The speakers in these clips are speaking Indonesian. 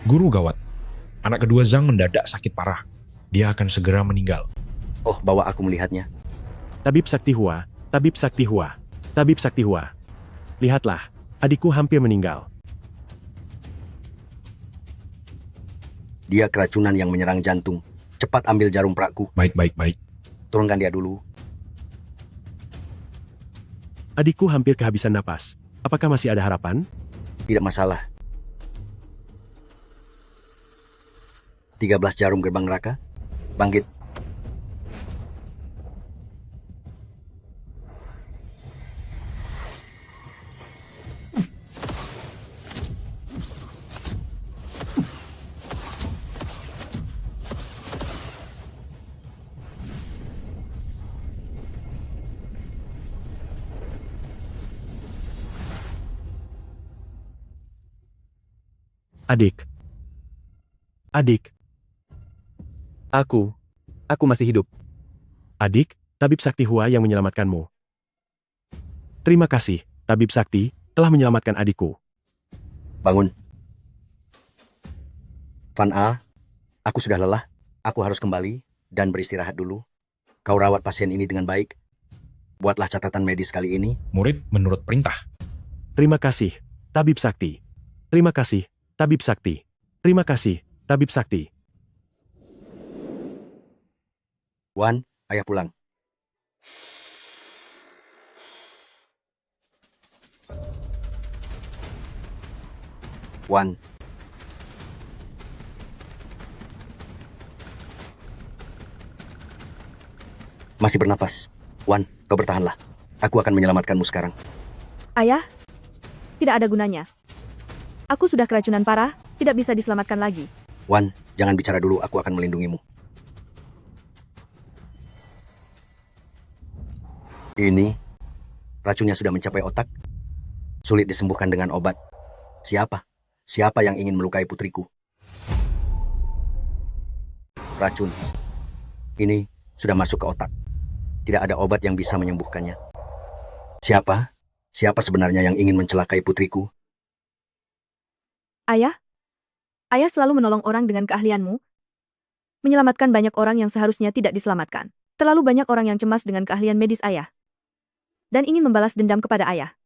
Guru gawat. Anak kedua Zhang mendadak sakit parah. Dia akan segera meninggal. Oh, bawa aku melihatnya. Tabib Sakti Hua, Tabib Sakti Hua, Tabib Sakti Hua. Lihatlah, adikku hampir meninggal. Dia keracunan yang menyerang jantung. Cepat ambil jarum perakku. Baik. Turunkan dia dulu. Adikku hampir kehabisan napas. Apakah masih ada harapan? Tidak masalah. 13 jarum gerbang neraka. Bangkit. Adik. Adik. Aku masih hidup. Adik, Tabib Sakti Hua yang menyelamatkanmu. Terima kasih, Tabib Sakti, telah menyelamatkan adikku. Bangun. Van A, aku sudah lelah. Aku harus kembali dan beristirahat dulu. Kau rawat pasien ini dengan baik. Buatlah catatan medis kali ini. Murid menurut perintah. Terima kasih, Tabib Sakti. Terima kasih, Tabib Sakti. Terima kasih, Tabib Sakti. Wan, ayah pulang. Wan. Masih bernapas. Wan, kau bertahanlah. Aku akan menyelamatkanmu sekarang. Ayah, tidak ada gunanya. Aku sudah keracunan parah, tidak bisa diselamatkan lagi. Wan, jangan bicara dulu, aku akan melindungimu. Ini, racunnya sudah mencapai otak. Sulit disembuhkan dengan obat. Siapa? Siapa yang ingin melukai putriku? Racun. Ini sudah masuk ke otak. Tidak ada obat yang bisa menyembuhkannya. Siapa? Siapa sebenarnya yang ingin mencelakai putriku? Ayah? Ayah selalu menolong orang dengan keahlianmu. Menyelamatkan banyak orang yang seharusnya tidak diselamatkan. Terlalu banyak orang yang cemas dengan keahlian medis ayah. Dan ingin membalas dendam kepada ayah.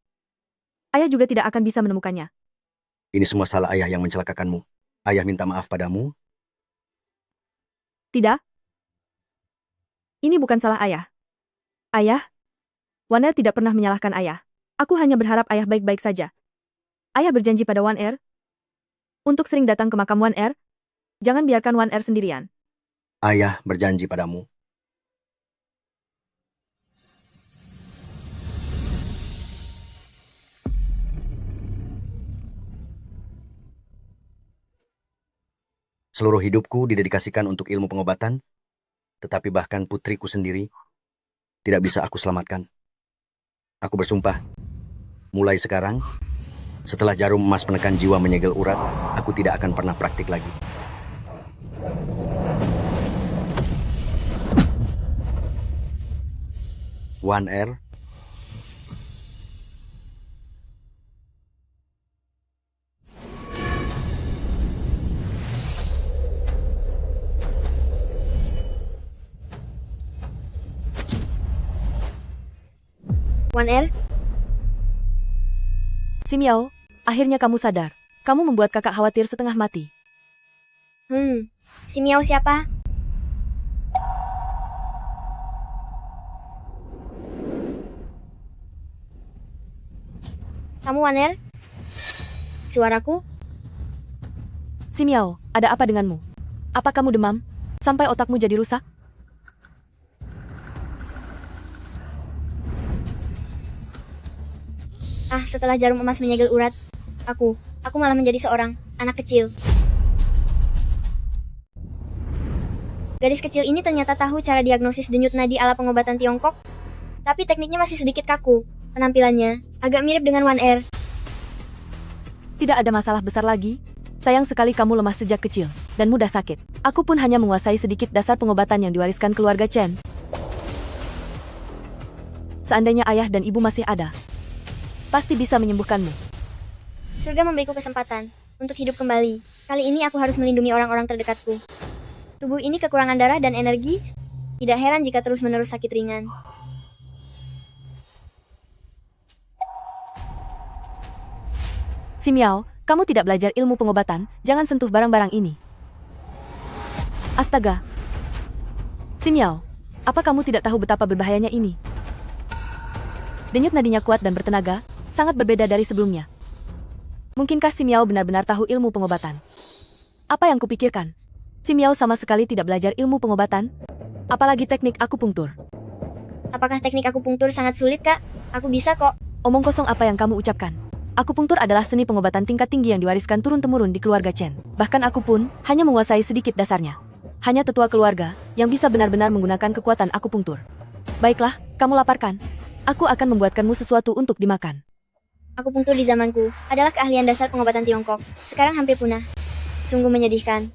Ayah juga tidak akan bisa menemukannya. Ini semua salah ayah yang mencelakakanmu. Ayah minta maaf padamu. Tidak. Ini bukan salah ayah. Ayah, Wan Er tidak pernah menyalahkan ayah. Aku hanya berharap ayah baik-baik saja. Ayah berjanji pada Wan Er untuk sering datang ke makam Wan Er. Jangan biarkan Wan Er sendirian. Ayah berjanji padamu. Seluruh hidupku didedikasikan untuk ilmu pengobatan, tetapi bahkan putriku sendiri tidak bisa aku selamatkan. Aku bersumpah, mulai sekarang, setelah jarum emas penekan jiwa menyegel urat, aku tidak akan pernah praktik lagi. Wan Er, Wan Er, Si Miao, akhirnya kamu sadar. Kamu membuat kakak khawatir setengah mati. si Miao siapa? Kamu Wan Er? Suaraku? Si Miao, ada apa denganmu? Apa kamu demam? Sampai otakmu jadi rusak? Setelah jarum emas menyegel urat, aku malah menjadi seorang anak kecil. Gadis kecil ini ternyata tahu cara diagnosis denyut nadi ala pengobatan Tiongkok, tapi tekniknya masih sedikit kaku. Penampilannya agak mirip dengan Wan Er. Tidak ada masalah besar lagi. Sayang sekali kamu lemah sejak kecil dan mudah sakit. Aku pun hanya menguasai sedikit dasar pengobatan yang diwariskan keluarga Chen. Seandainya ayah dan ibu masih ada, pasti bisa menyembuhkanmu. Surga memberiku kesempatan. untuk hidup kembali. Kali ini aku harus melindungi orang-orang terdekatku. Tubuh ini kekurangan darah dan energi. Tidak heran jika terus-menerus sakit ringan. Si Miao, kamu tidak belajar ilmu pengobatan, jangan sentuh barang-barang ini. Astaga. Si Miao, apa kamu tidak tahu betapa berbahayanya ini? Denyut nadinya kuat dan bertenaga, sangat berbeda dari sebelumnya. Mungkinkah si Miao benar-benar tahu ilmu pengobatan? Apa yang kupikirkan? Si Miao sama sekali tidak belajar ilmu pengobatan, apalagi teknik akupunktur. Apakah teknik akupunktur sangat sulit, Kak? Aku bisa kok. Omong kosong apa yang kamu ucapkan? Akupunktur adalah seni pengobatan tingkat tinggi yang diwariskan turun-temurun di keluarga Chen. Bahkan aku pun hanya menguasai sedikit dasarnya. Hanya tetua keluarga yang bisa benar-benar menggunakan kekuatan akupunktur. Baiklah, kamu laparkan. Aku akan membuatkanmu sesuatu untuk dimakan. Akupunktur di zamanku adalah keahlian dasar pengobatan Tiongkok. Sekarang hampir punah. Sungguh menyedihkan.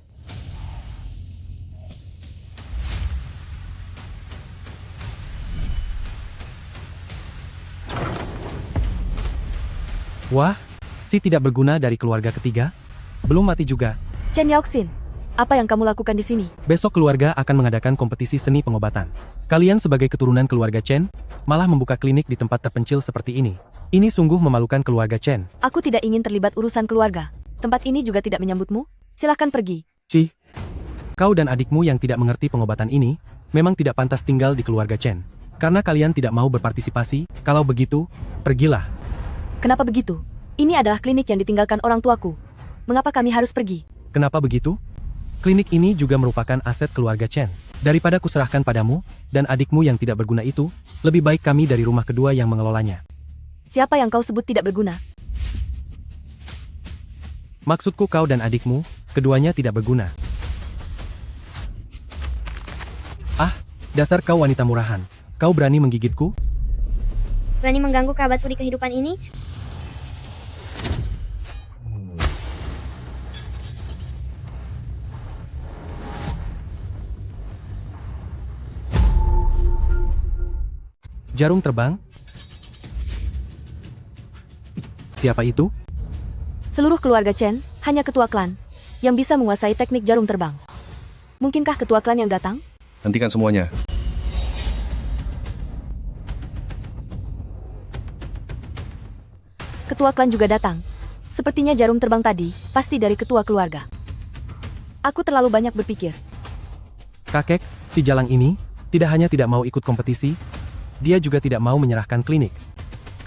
Wah, si tidak berguna dari keluarga ketiga? Belum mati juga. Chen Yaoxin, apa yang kamu lakukan di sini? Besok keluarga akan mengadakan kompetisi seni pengobatan. Kalian sebagai keturunan keluarga Chen, malah membuka klinik di tempat terpencil seperti ini. Ini sungguh memalukan keluarga Chen. Aku tidak ingin terlibat urusan keluarga. Tempat ini juga tidak menyambutmu. Silahkan pergi. Ci, kau dan adikmu yang tidak mengerti pengobatan ini, memang tidak pantas tinggal di keluarga Chen. Karena kalian tidak mau berpartisipasi, kalau begitu, pergilah. Kenapa begitu? Ini adalah klinik yang ditinggalkan orang tuaku. Mengapa kami harus pergi? Kenapa begitu? Klinik ini juga merupakan aset keluarga Chen. Daripada kuserahkan padamu, dan adikmu yang tidak berguna itu, lebih baik kami dari rumah kedua yang mengelolanya. Siapa yang kau sebut tidak berguna? Maksudku kau dan adikmu, keduanya tidak berguna. Ah, dasar kau wanita murahan. Kau berani menggigitku? Berani mengganggu kerabatku di kehidupan ini? Jarum terbang? Siapa itu? Seluruh keluarga Chen, hanya ketua klan, yang bisa menguasai teknik jarum terbang. Mungkinkah ketua klan yang datang? Hentikan semuanya. Ketua klan juga datang. Sepertinya jarum terbang tadi, pasti dari ketua keluarga. Aku terlalu banyak berpikir. Kakek, si Jalang ini, tidak hanya tidak mau ikut kompetisi, dia juga tidak mau menyerahkan klinik.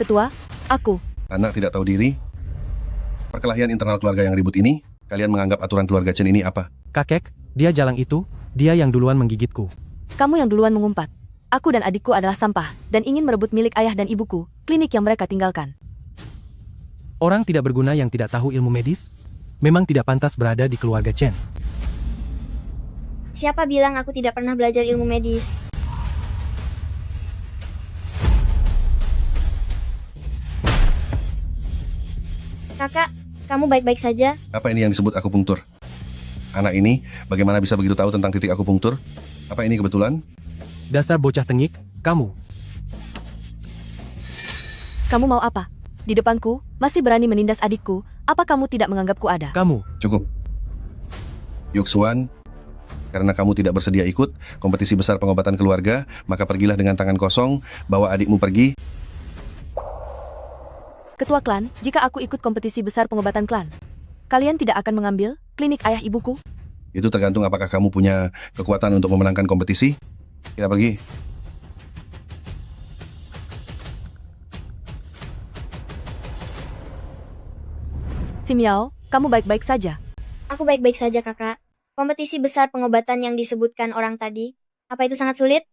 Ketua, aku. Anak tidak tahu diri. Perkelahian internal keluarga yang ribut ini, kalian menganggap aturan keluarga Chen ini apa? Kakek, dia Jalang itu, dia yang duluan menggigitku. Kamu yang duluan mengumpat. Aku dan adikku adalah sampah, dan ingin merebut milik ayah dan ibuku, klinik yang mereka tinggalkan. Orang tidak berguna yang tidak tahu ilmu medis, memang tidak pantas berada di keluarga Chen. Siapa bilang aku tidak pernah belajar ilmu medis? Kakak, kamu baik-baik saja? Apa ini yang disebut akupunktur? Anak ini bagaimana bisa begitu tahu tentang titik akupunktur? Apa ini kebetulan? Dasar bocah tengik, kamu. Kamu mau apa? Di depanku, masih berani menindas adikku, apa kamu tidak menganggapku ada? Kamu. Cukup. Yuxuan, karena kamu tidak bersedia ikut kompetisi besar pengobatan keluarga, maka pergilah dengan tangan kosong, bawa adikmu pergi. Ketua klan, jika aku ikut kompetisi besar pengobatan klan, kalian tidak akan mengambil klinik ayah ibuku? Itu tergantung apakah kamu punya kekuatan untuk memenangkan kompetisi. Kita pergi. Si Miao, kamu baik-baik saja. Aku baik-baik saja, kakak. Kompetisi besar pengobatan yang disebutkan orang tadi, apa itu sangat sulit?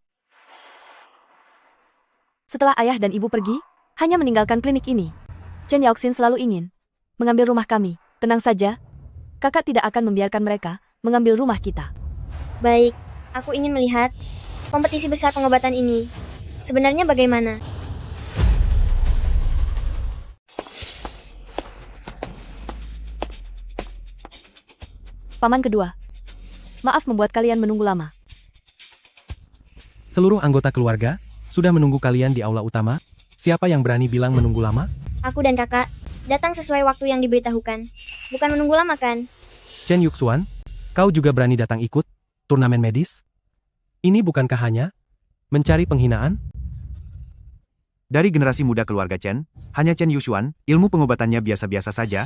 Setelah ayah dan ibu pergi, hanya meninggalkan klinik ini. Chen Yaoxin selalu ingin mengambil rumah kami. Tenang saja, kakak tidak akan membiarkan mereka mengambil rumah kita. Baik, aku ingin melihat kompetisi besar pengobatan ini. Sebenarnya bagaimana? Paman kedua, maaf membuat kalian menunggu lama. Seluruh anggota keluarga sudah menunggu kalian di aula utama. Siapa yang berani bilang menunggu lama? Aku dan kakak Datang sesuai waktu yang diberitahukan. Bukan menunggu lama kan? Chen Yuxuan, kau juga berani datang ikut turnamen medis? Ini bukankah hanya mencari penghinaan? Dari generasi muda keluarga Chen, hanya Chen Yuxuan, ilmu pengobatannya biasa-biasa saja,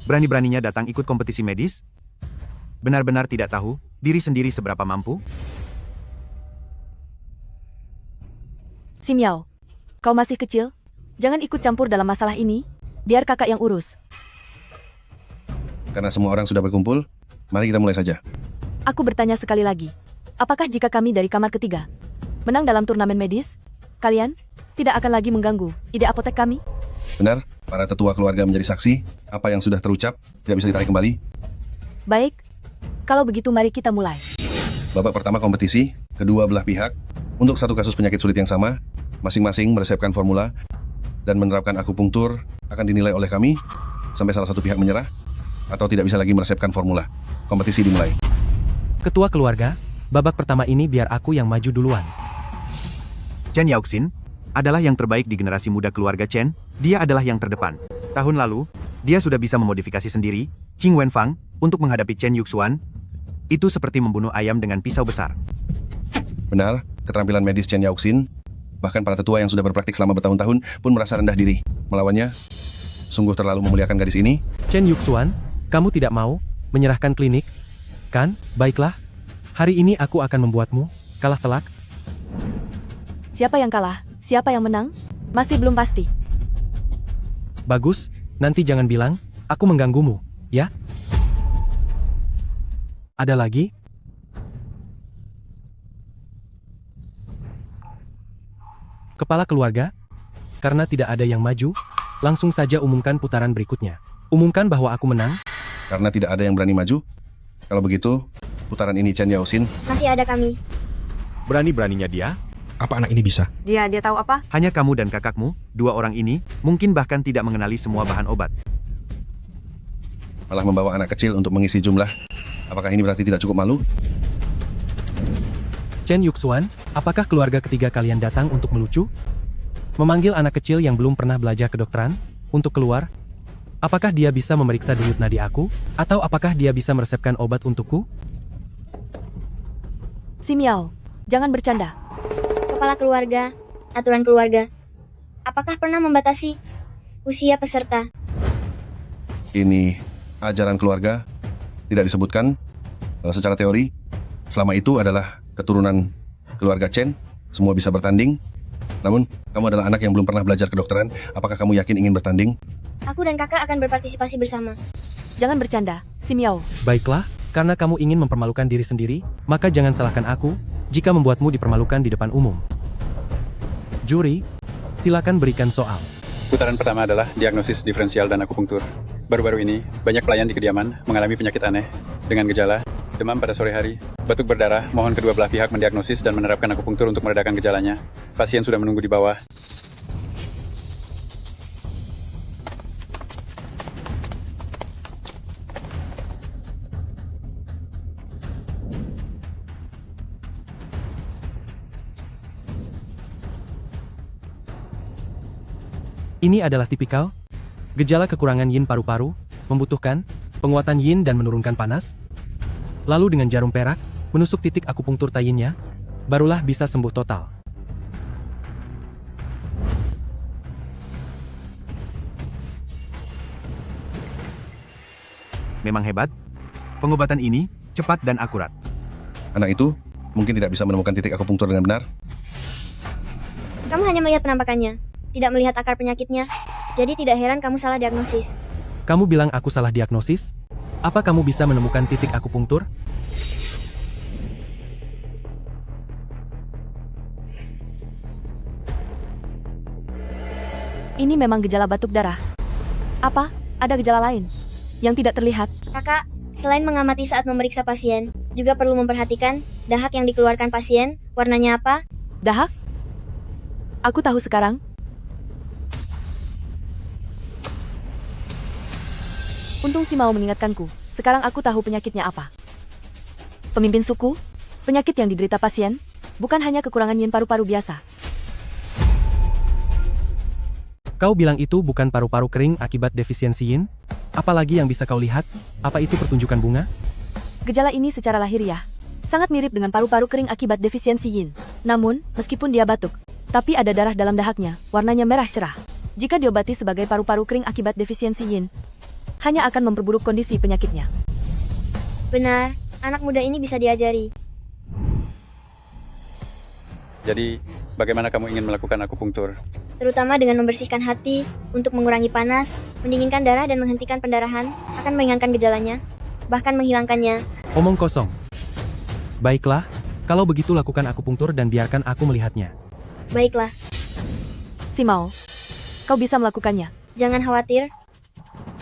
berani-beraninya datang ikut kompetisi medis? Benar-benar tidak tahu diri sendiri seberapa mampu? Si Miao, kau masih kecil, jangan ikut campur dalam masalah ini, biar kakak yang urus. Karena semua orang sudah berkumpul, mari kita mulai saja. Aku bertanya sekali lagi, apakah jika kami dari kamar ketiga menang dalam turnamen medis, kalian tidak akan lagi mengganggu ide apotek kami? Benar, para tetua keluarga menjadi saksi, apa yang sudah terucap tidak bisa ditarik kembali. Baik, kalau begitu mari kita mulai. Babak pertama kompetisi, kedua belah pihak, untuk satu kasus penyakit sulit yang sama, masing-masing meresepkan formula, dan menerapkan akupunktur akan dinilai oleh kami, sampai salah satu pihak menyerah, atau tidak bisa lagi meresepkan formula. Kompetisi dimulai. Ketua keluarga, babak pertama ini biar aku yang maju duluan. Chen Yaoxin adalah yang terbaik di generasi muda keluarga Chen, dia adalah yang terdepan. Tahun lalu, dia sudah bisa memodifikasi sendiri, Qing Wenfang, untuk menghadapi Chen Yuxuan. Itu seperti membunuh ayam dengan pisau besar. Benar, keterampilan medis Chen Yaoxin, bahkan para tetua yang sudah berpraktik selama bertahun-tahun pun merasa rendah diri. Melawannya, sungguh terlalu memuliakan gadis ini. Chen Yuxuan, kamu tidak mau menyerahkan klinik? Kan, baiklah. Hari ini aku akan membuatmu kalah telak. Siapa yang kalah, siapa yang menang, masih belum pasti. Bagus, nanti jangan bilang aku mengganggumu, ya? Ada lagi? Kepala keluarga, karena tidak ada yang maju, langsung saja umumkan putaran berikutnya. Umumkan bahwa aku menang. Karena tidak ada yang berani maju. Kalau begitu, putaran ini Chen Yaoxin. Masih ada kami. Berani-beraninya dia? Apa anak ini bisa? Dia tahu apa? Hanya kamu dan kakakmu, dua orang ini, mungkin bahkan tidak mengenali semua bahan obat. Malah membawa anak kecil untuk mengisi jumlah. Apakah ini berarti tidak cukup malu? Chen Yuxuan, apakah keluarga ketiga kalian datang untuk melucu? Memanggil anak kecil yang belum pernah belajar kedokteran untuk keluar? Apakah dia bisa memeriksa denyut nadi aku? Atau apakah dia bisa meresepkan obat untukku? Si Miao, jangan bercanda. Kepala keluarga, aturan keluarga. Apakah pernah membatasi usia peserta? Ini ajaran keluarga, tidak disebutkan secara teori. Selama itu adalah keturunan keluarga Chen, semua bisa bertanding. Namun, kamu adalah anak yang belum pernah belajar kedokteran. Apakah kamu yakin ingin bertanding? Aku dan kakak akan berpartisipasi bersama. Jangan bercanda, si Miao. Baiklah, karena kamu ingin mempermalukan diri sendiri, maka jangan salahkan aku jika membuatmu dipermalukan di depan umum. Juri, silakan berikan soal. Putaran pertama adalah diagnosis diferensial dan akupunktur. Baru-baru ini, banyak pelayan di kediaman mengalami penyakit aneh dengan gejala demam pada sore hari, batuk berdarah. Mohon kedua belah pihak mendiagnosis dan menerapkan akupunktur untuk meredakan gejalanya. Pasien sudah menunggu di bawah. Ini adalah tipikal gejala kekurangan yin paru-paru, membutuhkan penguatan yin dan menurunkan panas. Lalu dengan jarum perak, menusuk titik akupunktur tayinnya, barulah bisa sembuh total. Memang hebat. Pengobatan ini cepat dan akurat. Anak itu mungkin tidak bisa menemukan titik akupunktur dengan benar. Kamu hanya melihat penampakannya, tidak melihat akar penyakitnya. Jadi tidak heran kamu salah diagnosis. Kamu bilang aku salah diagnosis? Apa kamu bisa menemukan titik akupunktur? Ini memang gejala batuk darah. Apa? Ada gejala lain yang tidak terlihat? Kakak, selain mengamati saat memeriksa pasien, juga perlu memperhatikan dahak yang dikeluarkan pasien, warnanya apa? Dahak? Aku tahu sekarang. Untung si mau mengingatkanku. Sekarang aku tahu penyakitnya apa. Pemimpin suku, penyakit yang diderita pasien, bukan hanya kekurangan yin paru-paru biasa. Kau bilang itu bukan paru-paru kering akibat defisiensi yin? Apalagi yang bisa kau lihat? Apa itu pertunjukan bunga? Gejala ini secara lahiriah sangat mirip dengan paru-paru kering akibat defisiensi yin. Namun, meskipun dia batuk, tapi ada darah dalam dahaknya, warnanya merah cerah. Jika diobati sebagai paru-paru kering akibat defisiensi yin, hanya akan memperburuk kondisi penyakitnya. Benar, anak muda ini bisa diajari. Jadi, bagaimana kamu ingin melakukan akupunktur? Terutama dengan membersihkan hati, untuk mengurangi panas, mendinginkan darah dan menghentikan pendarahan, akan meringankan gejalanya, bahkan menghilangkannya. Omong kosong. Baiklah, kalau begitu lakukan akupunktur dan biarkan aku melihatnya. Baiklah, Simao, kau bisa melakukannya. jangan khawatir.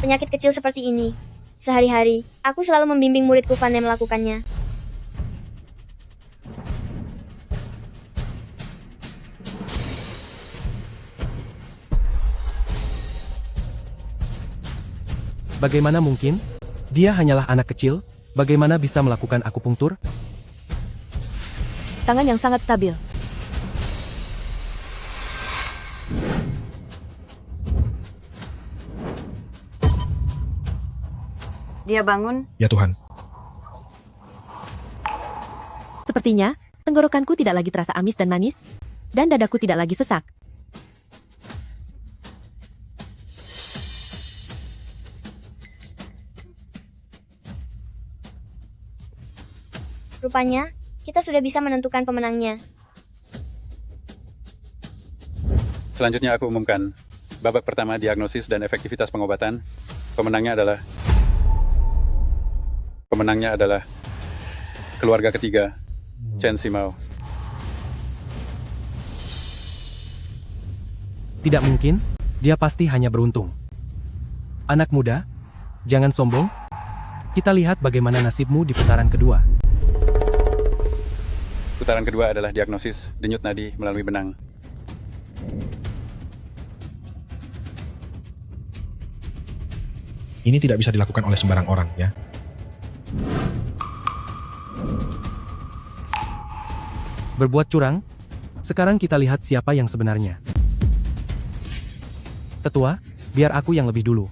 Penyakit kecil seperti ini, sehari-hari, aku selalu membimbing muridku Fanny melakukannya. Bagaimana mungkin? Dia hanyalah anak kecil, bagaimana bisa melakukan akupunktur? Tangan yang sangat stabil. Dia bangun. Ya Tuhan, Sepertinya, tenggorokanku tidak lagi terasa amis dan manis, dan dadaku tidak lagi sesak. Rupanya, kita sudah bisa menentukan pemenangnya. Selanjutnya aku umumkan. Babak pertama diagnosis dan efektivitas pengobatan. Pemenangnya adalah keluarga ketiga, Chen Simao. Tidak mungkin, dia pasti hanya beruntung. Anak muda, jangan sombong. Kita lihat bagaimana nasibmu di putaran kedua. Putaran kedua adalah diagnosis denyut nadi melalui benang. ini tidak bisa dilakukan oleh sembarang orang ya. Berbuat curang? Sekarang kita lihat siapa yang sebenarnya. Tetua, biar aku yang lebih dulu.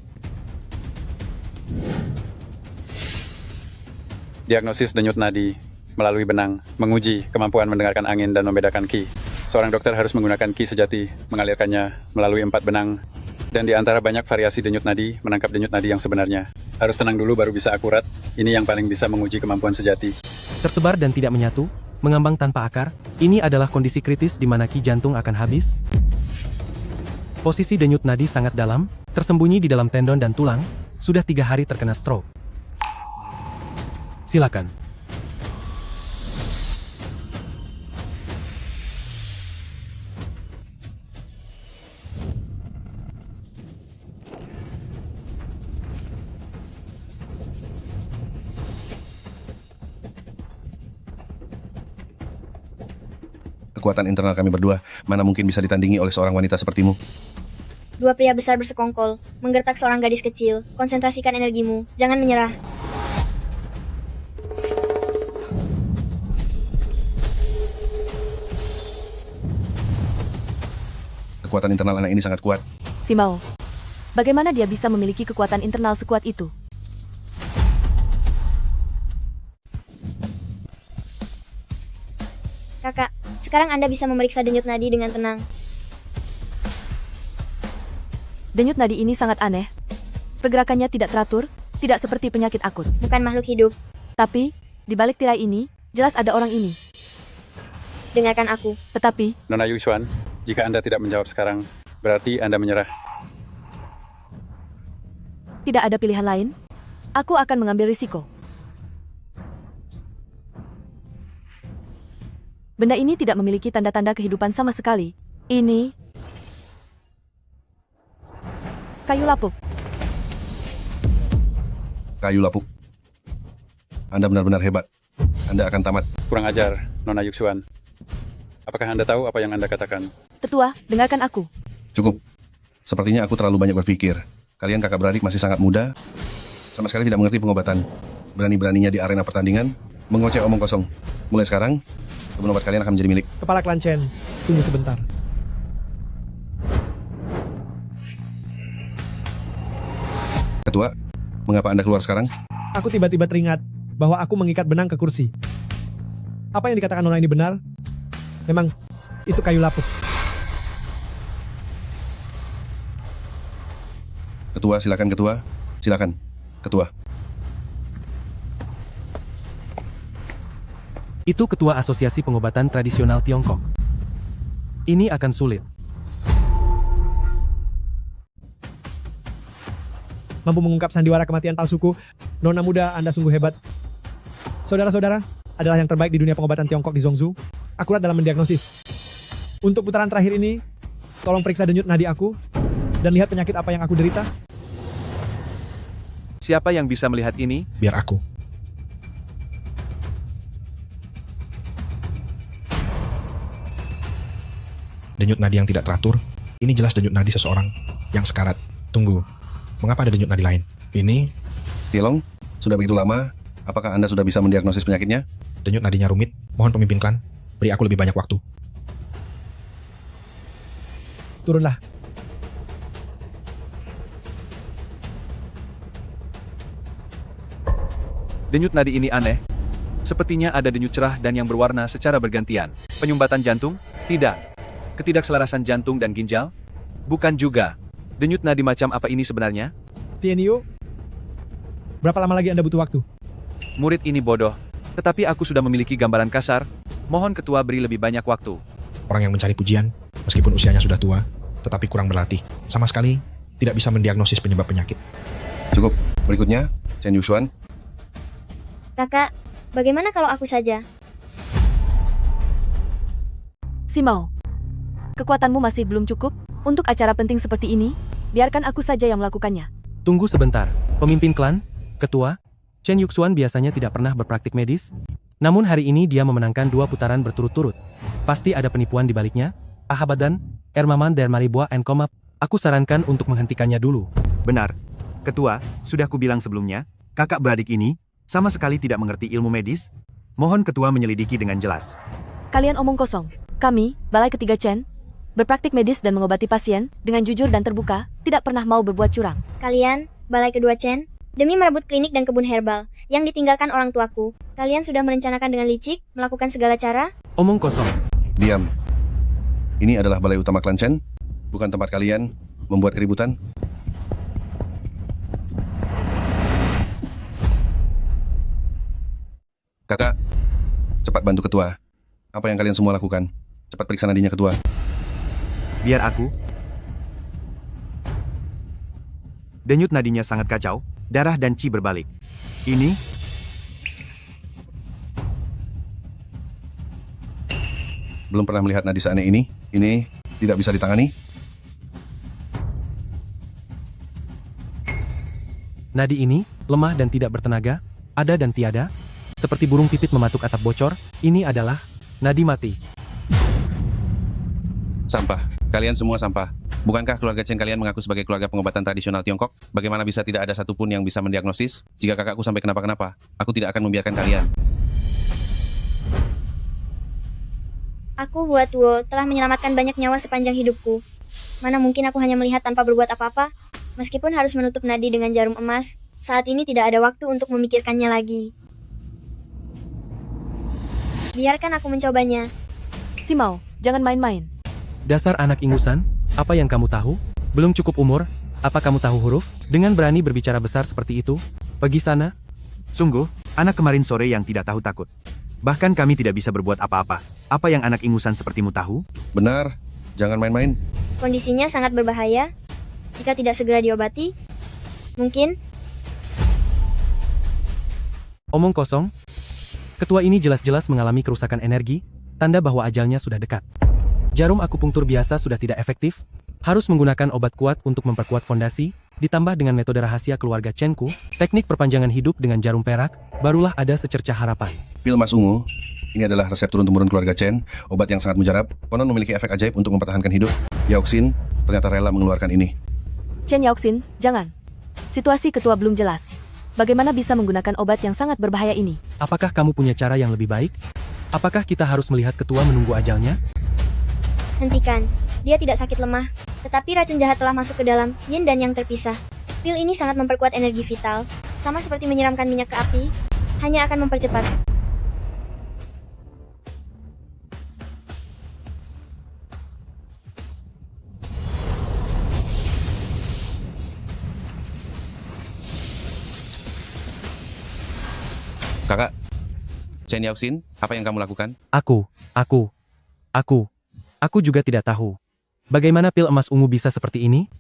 Diagnosis denyut nadi melalui benang, menguji kemampuan mendengarkan angin dan membedakan ki. Seorang dokter harus menggunakan ki sejati, mengalirkannya melalui 4 benang, dan di antara banyak variasi denyut nadi, menangkap denyut nadi yang sebenarnya. Harus tenang dulu baru bisa akurat, ini yang paling bisa menguji kemampuan sejati. Tersebar dan tidak menyatu, mengambang tanpa akar, ini adalah kondisi kritis di mana ki jantung akan habis. Posisi denyut nadi sangat dalam, tersembunyi di dalam tendon dan tulang, sudah 3 hari terkena stroke. Silakan. Kekuatan internal kami berdua, mana mungkin bisa ditandingi oleh seorang wanita sepertimu. 2 pria besar bersekongkol, menggertak seorang gadis kecil. Konsentrasikan energimu, jangan menyerah. Kekuatan internal anak ini sangat kuat. Simao, bagaimana dia bisa memiliki kekuatan internal sekuat itu? Kakak, sekarang Anda bisa memeriksa denyut nadi dengan tenang. Denyut nadi ini sangat aneh. Pergerakannya tidak teratur, tidak seperti penyakit akut. Bukan makhluk hidup. Tapi, di balik tirai ini, jelas ada orang ini. Dengarkan aku. Tetapi, Nona Yushuan, jika Anda tidak menjawab sekarang, berarti Anda menyerah. tidak ada pilihan lain. Aku akan mengambil risiko. Benda ini tidak memiliki tanda-tanda kehidupan sama sekali. Ini kayu lapuk. Kayu lapuk. Anda benar-benar hebat. Anda akan tamat. Kurang ajar, Nona Yushuan. Apakah Anda tahu apa yang Anda katakan? Tetua, dengarkan aku. Cukup. Sepertinya aku terlalu banyak berpikir. Kalian kakak beradik masih sangat muda. Sama sekali tidak mengerti pengobatan. Berani-beraninya di arena pertandingan, mengoceh omong kosong. Mulai sekarang, kebun obat kalian akan menjadi milik. Kepala Klan Chen, tunggu sebentar. Ketua, mengapa Anda keluar sekarang? Aku tiba-tiba teringat bahwa aku mengikat benang ke kursi. Apa yang dikatakan Nona ini benar? Memang itu kayu lapuk. Ketua, silakan Ketua. Silakan, Ketua. Itu ketua Asosiasi Pengobatan Tradisional Tiongkok. Ini akan sulit. Mampu mengungkap sandiwara kematian palsuku. Nona muda, Anda sungguh hebat. Saudara-saudara, adalah yang terbaik di dunia pengobatan Tiongkok di Zhongzhou. Akurat dalam mendiagnosis. Untuk putaran terakhir ini, tolong periksa denyut nadi aku dan lihat penyakit apa yang aku derita. Siapa yang bisa melihat ini? Biar aku. Denyut nadi yang tidak teratur. Ini jelas denyut nadi seseorang yang sekarat. Tunggu, mengapa ada denyut nadi lain? Ini Tilong, sudah begitu lama, apakah Anda sudah bisa mendiagnosis penyakitnya? denyut nadinya rumit. Mohon pemimpin klan, beri aku lebih banyak waktu. Turunlah. Denyut nadi ini aneh. Sepertinya ada denyut cerah dan yang berwarna secara bergantian. Penyumbatan jantung? Tidak. Ketidakselarasan jantung dan ginjal? Bukan juga. Denyut nadi macam apa ini sebenarnya? Tianyu, berapa lama lagi Anda butuh waktu? Murid ini bodoh. Tetapi aku sudah memiliki gambaran kasar. Mohon ketua beri lebih banyak waktu. Orang yang mencari pujian, meskipun usianya sudah tua, tetapi kurang berlatih. Sama sekali tidak bisa mendiagnosis penyebab penyakit. Cukup. Berikutnya, Chen Yuxuan. Kakak, bagaimana kalau aku saja? Simao, kekuatanmu masih belum cukup untuk acara penting seperti ini. Biarkan aku saja yang melakukannya. Tunggu sebentar, pemimpin klan, ketua, Chen Yuxuan biasanya tidak pernah berpraktik medis. Namun hari ini dia memenangkan 2 putaran berturut-turut. Pasti ada penipuan di baliknya. Ahabadan, Ermaman dan Maribua and Komap. Aku sarankan untuk menghentikannya dulu. Benar. Ketua, sudah kubilang sebelumnya, kakak beradik ini sama sekali tidak mengerti ilmu medis. Mohon ketua menyelidiki dengan jelas. Kalian omong kosong. Kami, Balai Ketiga Chen, berpraktik medis dan mengobati pasien dengan jujur dan terbuka, tidak pernah mau berbuat curang. Kalian, Balai Kedua Chen, demi merebut klinik dan kebun herbal yang ditinggalkan orang tuaku, kalian sudah merencanakan dengan licik, melakukan segala cara? Omong kosong. Diam. Ini adalah balai utama klan Chen, bukan tempat kalian membuat keributan. Kakak, cepat bantu ketua. Apa yang kalian semua lakukan? Cepat periksa nadinya ketua. Biar aku. Denyut nadinya sangat kacau, darah dan chi berbalik. Ini Belum pernah melihat nadi seaneh ini. Ini tidak bisa ditangani. Nadi ini, lemah dan tidak bertenaga, ada dan tiada. Seperti burung pipit mematuk atap bocor, ini adalah nadi mati. Sampah. Kalian semua sampah. Bukankah keluarga Chen kalian mengaku sebagai keluarga pengobatan tradisional Tiongkok? Bagaimana bisa tidak ada satupun yang bisa mendiagnosis? Jika kakakku sampai kenapa-kenapa, aku tidak akan membiarkan kalian. Aku, Hua Tuo, telah menyelamatkan banyak nyawa sepanjang hidupku. Mana mungkin aku hanya melihat tanpa berbuat apa-apa? Meskipun harus menutup nadi dengan jarum emas, saat ini tidak ada waktu untuk memikirkannya lagi. Biarkan aku mencobanya. Simao, jangan main-main. Dasar anak ingusan, apa yang kamu tahu? Belum cukup umur, apa kamu tahu huruf? Dengan berani berbicara besar seperti itu, pergi sana. sungguh, anak kemarin sore yang tidak tahu takut. Bahkan kami tidak bisa berbuat apa-apa. Apa yang anak ingusan sepertimu tahu? Benar, jangan main-main. Kondisinya sangat berbahaya. Jika tidak segera diobati, mungkin. Omong kosong. Ketua ini jelas-jelas mengalami kerusakan energi, tanda bahwa ajalnya sudah dekat. Jarum akupunktur biasa sudah tidak efektif, harus menggunakan obat kuat untuk memperkuat fondasi, ditambah dengan metode rahasia keluarga Chen-ku, teknik perpanjangan hidup dengan jarum perak, barulah ada secercah harapan. Pil Mas Ungu, ini adalah resep turun-temurun keluarga Chen, obat yang sangat mujarab, konon memiliki efek ajaib untuk mempertahankan hidup. Yaoxin ternyata rela mengeluarkan ini. Chen Yaoxin, jangan. Situasi ketua belum jelas. Bagaimana bisa menggunakan obat yang sangat berbahaya ini? Apakah kamu punya cara yang lebih baik? Apakah kita harus melihat ketua menunggu ajalnya? Hentikan. Dia tidak sakit lemah, tetapi racun jahat telah masuk ke dalam yin dan yang terpisah. Pil ini sangat memperkuat energi vital, sama seperti menyiramkan minyak ke api, hanya akan mempercepat. Kakak, Chen Yaoxin, apa yang kamu lakukan? Aku juga tidak tahu. Bagaimana pil emas ungu bisa seperti ini?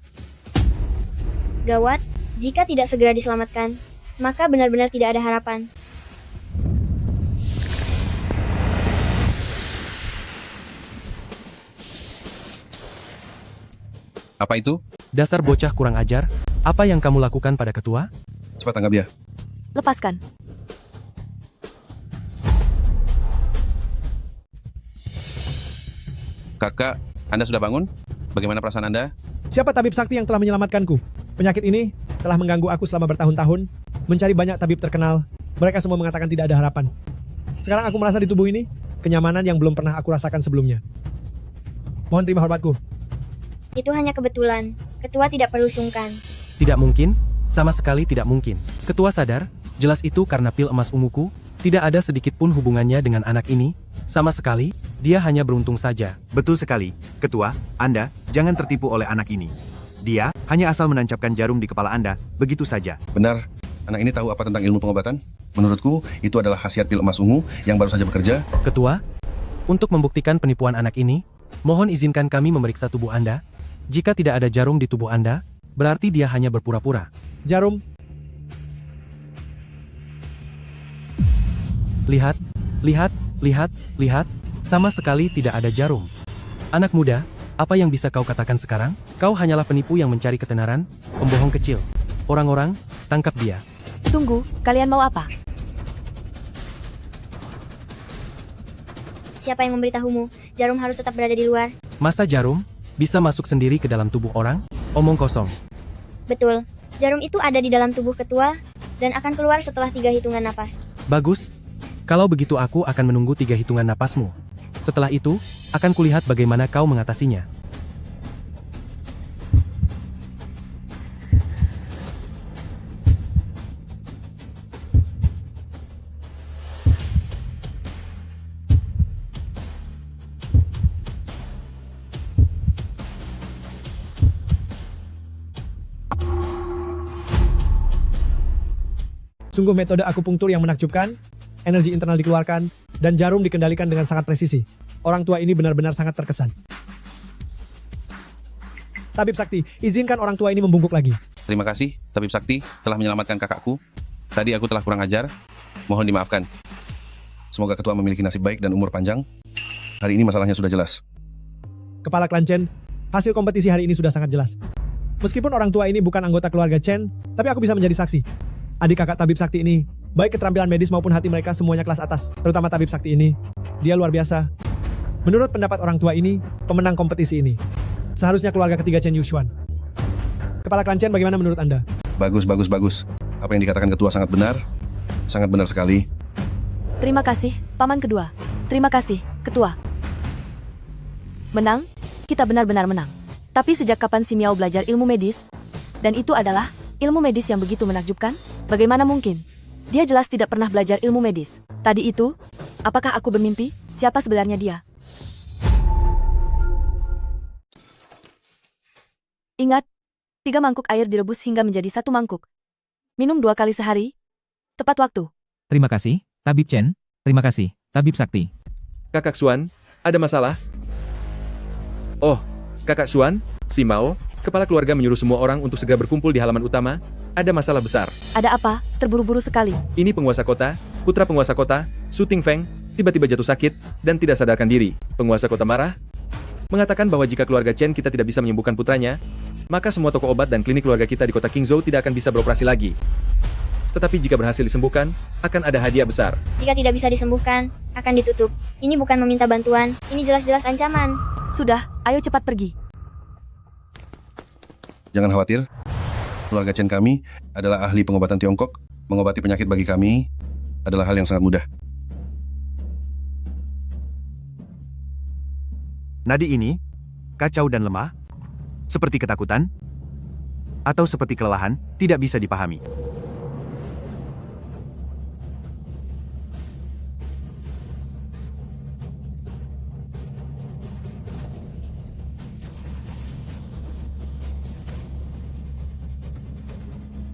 Gawat, jika tidak segera diselamatkan, maka benar-benar tidak ada harapan. Apa itu? Dasar bocah kurang ajar, apa yang kamu lakukan pada ketua? Cepat tangkap dia. Lepaskan. Kakak, Anda sudah bangun? Bagaimana perasaan Anda? Siapa tabib sakti yang telah menyelamatkanku? Penyakit ini telah mengganggu aku selama bertahun-tahun, mencari banyak tabib terkenal. Mereka semua mengatakan tidak ada harapan. Sekarang aku merasa di tubuh ini kenyamanan yang belum pernah aku rasakan sebelumnya. Mohon terima hormatku. Itu hanya kebetulan. Ketua tidak perlu sungkan. Tidak mungkin, sama sekali tidak mungkin. Ketua sadar, jelas itu karena pil emas unguku, tidak ada sedikit pun hubungannya dengan anak ini, sama sekali, dia hanya beruntung saja. Betul sekali, Ketua, Anda jangan tertipu oleh anak ini. Dia hanya asal menancapkan jarum di kepala Anda, begitu saja. Benar, anak ini tahu apa tentang ilmu pengobatan? Menurutku, itu adalah khasiat pil emas ungu yang baru saja bekerja. Ketua, untuk membuktikan penipuan anak ini, mohon izinkan kami memeriksa tubuh Anda. Jika tidak ada jarum di tubuh Anda, berarti dia hanya berpura-pura. Jarum? Lihat, sama sekali tidak ada jarum. Anak muda, apa yang bisa kau katakan sekarang? Kau hanyalah penipu yang mencari ketenaran, pembohong kecil. Orang-orang, tangkap dia. Tunggu, kalian mau apa? Siapa yang memberitahumu? Jarum harus tetap berada di luar. Masa jarum bisa masuk sendiri ke dalam tubuh orang? Omong kosong. Betul. Jarum itu ada di dalam tubuh ketua, dan akan keluar setelah 3 hitungan napas. Bagus. Kalau begitu aku akan menunggu 3 hitungan napasmu. Setelah itu, akan kulihat bagaimana kau mengatasinya. Sungguh metode akupunktur yang menakjubkan, energi internal dikeluarkan, dan jarum dikendalikan dengan sangat presisi. Orang tua ini benar-benar sangat terkesan. Tabib Sakti, izinkan orang tua ini membungkuk lagi. Terima kasih, Tabib Sakti telah menyelamatkan kakakku. Tadi aku telah kurang ajar, mohon dimaafkan. Semoga ketua memiliki nasib baik dan umur panjang. Hari ini masalahnya sudah jelas. Kepala klan Chen, hasil kompetisi hari ini sudah sangat jelas. Meskipun orang tua ini bukan anggota keluarga Chen, tapi aku bisa menjadi saksi. Adik kakak Tabib Sakti ini, baik keterampilan medis maupun hati mereka semuanya kelas atas, terutama Tabib Sakti ini. Dia luar biasa. Menurut pendapat orang tua ini, pemenang kompetisi ini, seharusnya keluarga ketiga Chen Yuxuan. Kepala klan Chen, bagaimana menurut Anda? Bagus. Apa yang dikatakan ketua sangat benar sekali. Terima kasih, paman kedua. Terima kasih, ketua. Menang? Kita benar-benar menang. Tapi sejak kapan si Miao belajar ilmu medis? Dan itu adalah ilmu medis yang begitu menakjubkan? Bagaimana mungkin? Dia jelas tidak pernah belajar ilmu medis. Tadi itu, apakah aku bermimpi? Siapa sebenarnya dia? Ingat, 3 mangkuk air direbus hingga menjadi 1 mangkuk. Minum 2 kali sehari. Tepat waktu. Terima kasih, Tabib Chen. Terima kasih, Tabib Sakti. Kakak Xuan, ada masalah? Oh, Kakak Xuan, si Mao, kepala keluarga menyuruh semua orang untuk segera berkumpul di halaman utama. Ada masalah besar. Ada apa? Terburu-buru sekali. Ini penguasa kota, putra penguasa kota, Su Tingfeng, tiba-tiba jatuh sakit dan tidak sadarkan diri. Penguasa kota marah, mengatakan bahwa jika keluarga Chen kita tidak bisa menyembuhkan putranya, maka semua toko obat dan klinik keluarga kita di kota Qingzhou tidak akan bisa beroperasi lagi. Tetapi jika berhasil disembuhkan, akan ada hadiah besar. Jika tidak bisa disembuhkan, akan ditutup. Ini bukan meminta bantuan, ini jelas-jelas ancaman. Sudah, ayo cepat pergi. Jangan khawatir, keluarga Chen kami adalah ahli pengobatan Tiongkok. Mengobati penyakit bagi kami adalah hal yang sangat mudah. Nadi ini, kacau dan lemah, seperti ketakutan, atau seperti kelelahan, tidak bisa dipahami.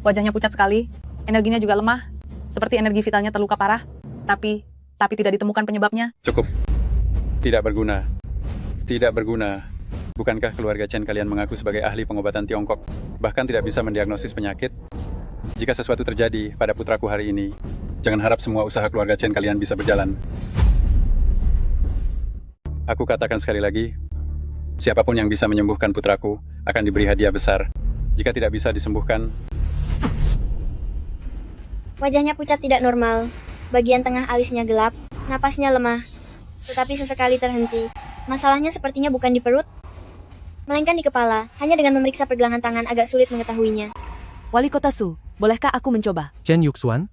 Wajahnya pucat sekali, energinya juga lemah, seperti energi vitalnya terluka parah, tapi tidak ditemukan penyebabnya. Cukup. Tidak berguna. Tidak berguna. Bukankah keluarga Chen kalian mengaku sebagai ahli pengobatan Tiongkok, bahkan tidak bisa mendiagnosis penyakit? Jika sesuatu terjadi pada putraku hari ini, jangan harap semua usaha keluarga Chen kalian bisa berjalan. Aku katakan sekali lagi, siapapun yang bisa menyembuhkan putraku akan diberi hadiah besar. Jika tidak bisa disembuhkan, Wajahnya pucat tidak normal. Bagian tengah alisnya gelap, napasnya lemah. Tetapi sesekali terhenti. Masalahnya sepertinya bukan di perut, melainkan di kepala. Hanya dengan memeriksa pergelangan tangan agak sulit mengetahuinya. Wali Kota Su, bolehkah aku mencoba? Chen Yuxuan?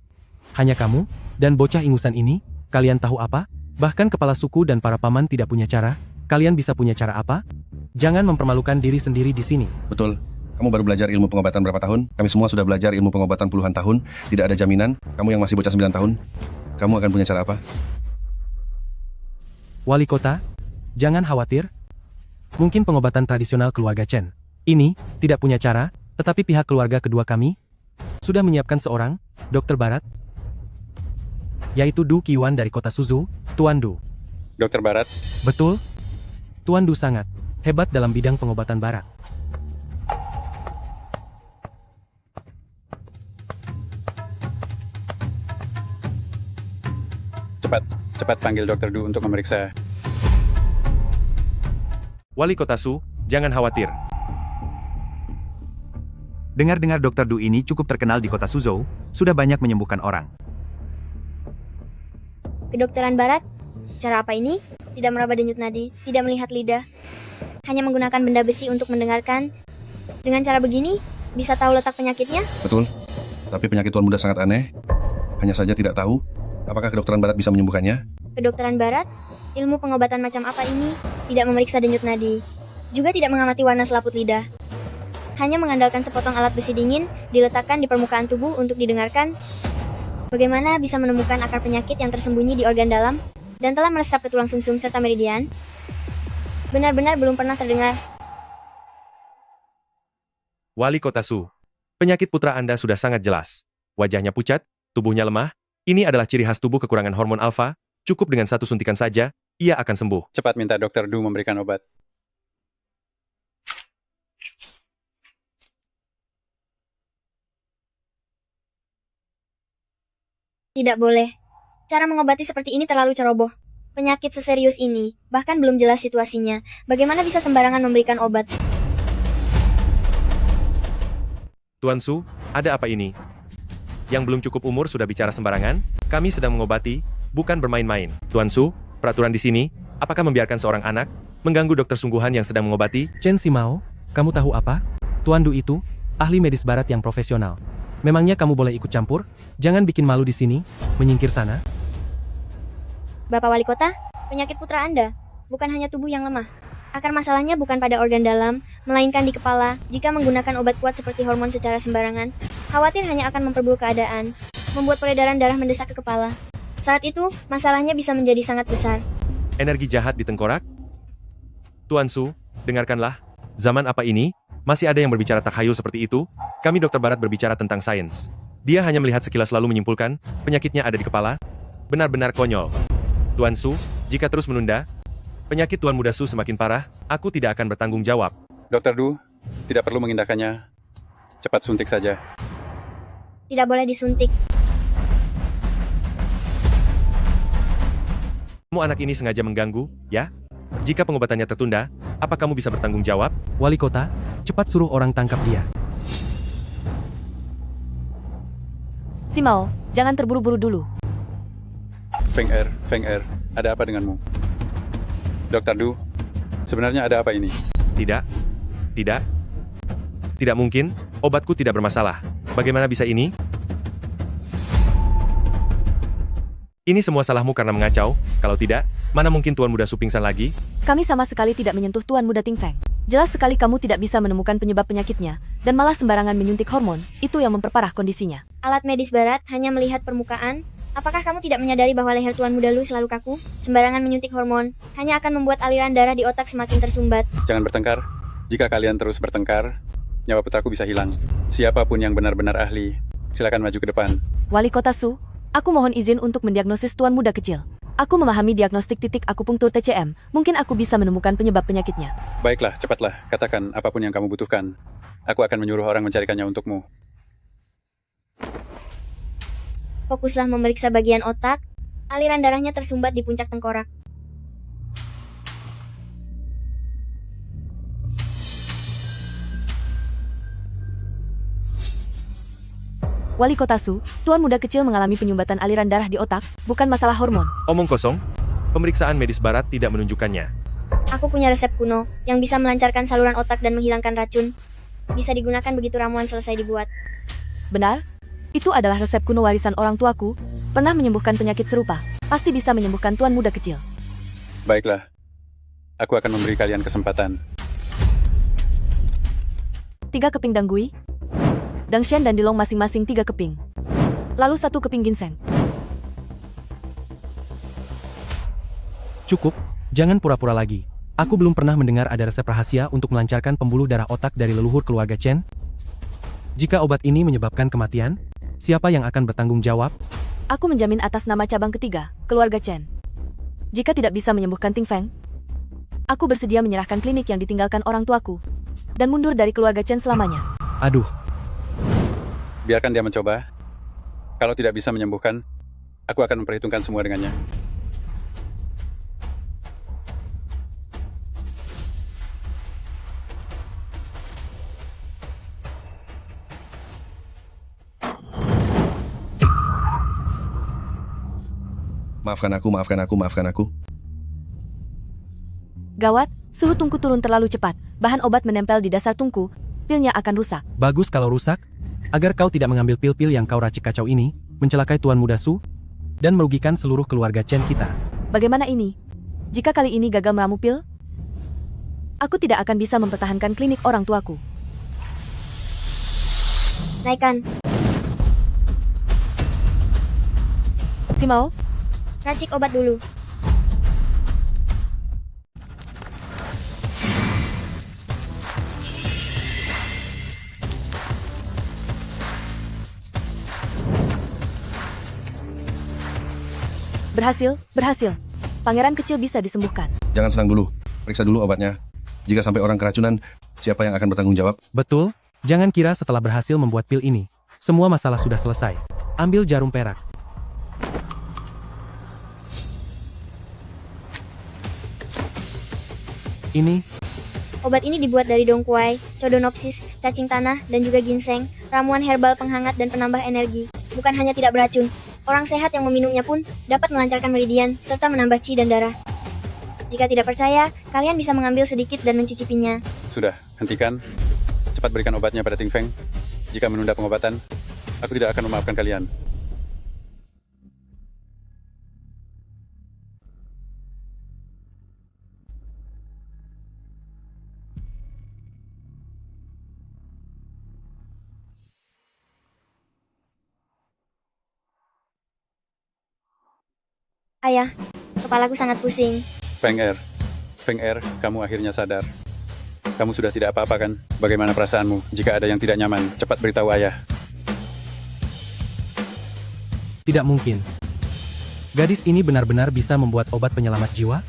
Hanya kamu? Dan bocah ingusan ini? Kalian tahu apa? Bahkan kepala suku dan para paman tidak punya cara. Kalian bisa punya cara apa? Jangan mempermalukan diri sendiri di sini. Betul. Kamu baru belajar ilmu pengobatan berapa tahun? Kami semua sudah belajar ilmu pengobatan puluhan tahun. Tidak ada jaminan. Kamu yang masih bocah 9 tahun, kamu akan punya cara apa? Wali kota, jangan khawatir. Mungkin pengobatan tradisional keluarga Chen ini tidak punya cara, tetapi pihak keluarga kedua kami sudah menyiapkan seorang dokter barat, yaitu Du Qiwan dari kota Suzhou, Tuan Du. Dokter barat? Betul. Tuan Du sangat hebat dalam bidang pengobatan barat. Cepat panggil Dokter Du untuk memeriksa. Wali Kota Su, jangan khawatir. Dengar-dengar Dr. Du ini cukup terkenal di kota Suzhou, sudah banyak menyembuhkan orang. Kedokteran barat? Cara apa ini? Tidak meraba denyut nadi, tidak melihat lidah. Hanya menggunakan benda besi untuk mendengarkan. Dengan cara begini, bisa tahu letak penyakitnya? Betul. Tapi penyakit tuan muda sangat aneh. Hanya saja tidak tahu apakah kedokteran barat bisa menyembuhkannya. Kedokteran barat? Ilmu pengobatan macam apa ini? Tidak memeriksa denyut nadi. Juga tidak mengamati warna selaput lidah. Hanya mengandalkan sepotong alat besi dingin, diletakkan di permukaan tubuh untuk didengarkan. Bagaimana bisa menemukan akar penyakit yang tersembunyi di organ dalam, dan telah meresap ke tulang sumsum serta meridian? Benar-benar belum pernah terdengar. Wali Kota Su, penyakit putra Anda sudah sangat jelas. Wajahnya pucat, tubuhnya lemah. Ini adalah ciri khas tubuh kekurangan hormon alfa. Cukup dengan satu suntikan saja, ia akan sembuh. Cepat minta Dokter Du memberikan obat. Tidak boleh. Cara mengobati seperti ini terlalu ceroboh. Penyakit seserius ini, bahkan belum jelas situasinya. Bagaimana bisa sembarangan memberikan obat? Tuan Su, ada apa ini? Yang belum cukup umur sudah bicara sembarangan? Kami sedang mengobati, bukan bermain-main. Tuan Su, peraturan di sini, apakah membiarkan seorang anak mengganggu dokter sungguhan yang sedang mengobati? Chen Simao, kamu tahu apa? Tuan Du itu ahli medis barat yang profesional. Memangnya kamu boleh ikut campur? Jangan bikin malu di sini. Menyingkir sana. Bapak Wali Kota, penyakit putra Anda bukan hanya tubuh yang lemah. Akar masalahnya bukan pada organ dalam, melainkan di kepala. Jika menggunakan obat kuat seperti hormon secara sembarangan, khawatir hanya akan memperburuk keadaan, membuat peredaran darah mendesak ke kepala. Saat itu, masalahnya bisa menjadi sangat besar. Energi jahat di tengkorak? Tuan Su, dengarkanlah. Zaman apa ini? Masih ada yang berbicara takhayul seperti itu? Kami dokter barat berbicara tentang sains. Dia hanya melihat sekilas lalu menyimpulkan, penyakitnya ada di kepala. Benar-benar konyol. Tuan Su, jika terus menunda, penyakit Tuan Muda Su semakin parah, aku tidak akan bertanggung jawab. Dokter Du, tidak perlu mengindahkannya. Cepat suntik saja. Tidak boleh disuntik. Kamu anak ini sengaja mengganggu, ya? Jika pengobatannya tertunda, apa kamu bisa bertanggung jawab? Wali kota, cepat suruh orang tangkap dia. Simao, jangan terburu-buru dulu. Feng Er, ada apa denganmu? Dokter Du, sebenarnya ada apa ini? Tidak mungkin, obatku tidak bermasalah. Bagaimana bisa ini? Ini semua salahmu karena mengacau. Kalau tidak, mana mungkin Tuan Muda Su pingsan lagi? Kami sama sekali tidak menyentuh Tuan Muda Ting Feng. Jelas sekali kamu tidak bisa menemukan penyebab penyakitnya, dan malah sembarangan menyuntik hormon, itu yang memperparah kondisinya. Alat medis barat hanya melihat permukaan. Apakah kamu tidak menyadari bahwa leher Tuan Muda Lu selalu kaku? Sembarangan menyuntik hormon hanya akan membuat aliran darah di otak semakin tersumbat. Jangan bertengkar. Jika kalian terus bertengkar, nyawa putraku bisa hilang. Siapapun yang benar-benar ahli, silakan maju ke depan. Wali Kota Su, aku mohon izin untuk mendiagnosis Tuan Muda kecil. Aku memahami diagnostik titik akupunktur TCM, mungkin aku bisa menemukan penyebab penyakitnya. Baiklah, cepatlah. Katakan apapun yang kamu butuhkan. Aku akan menyuruh orang mencarikannya untukmu. Fokuslah memeriksa bagian otak. Aliran darahnya tersumbat di puncak tengkorak. Wali Kota Su, Tuan Muda kecil mengalami penyumbatan aliran darah di otak, bukan masalah hormon. Omong kosong, pemeriksaan medis barat tidak menunjukkannya. Aku punya resep kuno yang bisa melancarkan saluran otak dan menghilangkan racun. Bisa digunakan begitu ramuan selesai dibuat. Benar? Itu adalah resep kuno warisan orang tuaku, pernah menyembuhkan penyakit serupa. Pasti bisa menyembuhkan Tuan Muda kecil. Baiklah. Aku akan memberi kalian kesempatan. 3 keping danggui, dangshan dan dilong masing-masing 3 keping. Lalu 1 keping ginseng. Cukup, jangan pura-pura lagi. Aku belum pernah mendengar ada resep rahasia untuk melancarkan pembuluh darah otak dari leluhur keluarga Chen. Jika obat ini menyebabkan kematian, siapa yang akan bertanggung jawab? Aku menjamin atas nama cabang ketiga, keluarga Chen. Jika tidak bisa menyembuhkan Ting Feng, aku bersedia menyerahkan klinik yang ditinggalkan orang tuaku, dan mundur dari keluarga Chen selamanya. Aduh, Biarkan dia mencoba. Kalau tidak bisa menyembuhkan, aku akan memperhitungkan semua dengannya. Maafkan aku. Gawat, suhu tungku turun terlalu cepat, bahan obat menempel di dasar tungku, pilnya akan rusak. bagus kalau rusak. Agar kau tidak mengambil pil-pil yang kau racik kacau ini, mencelakai Tuan Muda Su, dan merugikan seluruh keluarga Chen kita. Bagaimana ini? Jika kali ini gagal meramu pil, aku tidak akan bisa mempertahankan klinik orang tuaku. Naikkan. Simao, Racik obat dulu. Berhasil. Pangeran kecil bisa disembuhkan. Jangan senang dulu. Periksa dulu obatnya. Jika sampai orang keracunan, siapa yang akan bertanggung jawab? Betul, jangan kira setelah berhasil membuat pil ini, semua masalah sudah selesai. Ambil jarum perak. Ini, Obat ini dibuat dari dongquai, Chodonopsis, cacing tanah, dan juga ginseng, ramuan herbal penghangat dan penambah energi. Bukan hanya tidak beracun, orang sehat yang meminumnya pun dapat melancarkan meridian, serta menambah qi dan darah. Jika tidak percaya, kalian bisa mengambil sedikit dan mencicipinya. Sudah, hentikan. Cepat berikan obatnya pada Ting Feng. Jika menunda pengobatan, aku tidak akan memaafkan kalian. Ayah, kepalaku sangat pusing. Feng Er, kamu akhirnya sadar. Kamu sudah tidak apa-apa kan? Bagaimana perasaanmu? Jika ada yang tidak nyaman, cepat beritahu ayah. tidak mungkin. Gadis ini benar-benar bisa membuat obat penyelamat jiwa?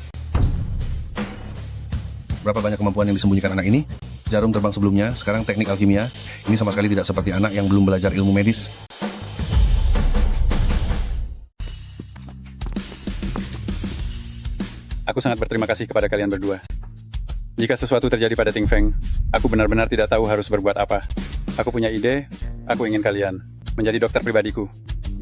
Berapa banyak kemampuan yang disembunyikan anak ini? Jarum terbang sebelumnya, sekarang teknik alkimia. Ini sama sekali tidak seperti anak yang belum belajar ilmu medis. Aku sangat berterima kasih kepada kalian berdua. Jika sesuatu terjadi pada Ting Feng, aku benar-benar tidak tahu harus berbuat apa. Aku punya ide, aku ingin kalian menjadi dokter pribadiku.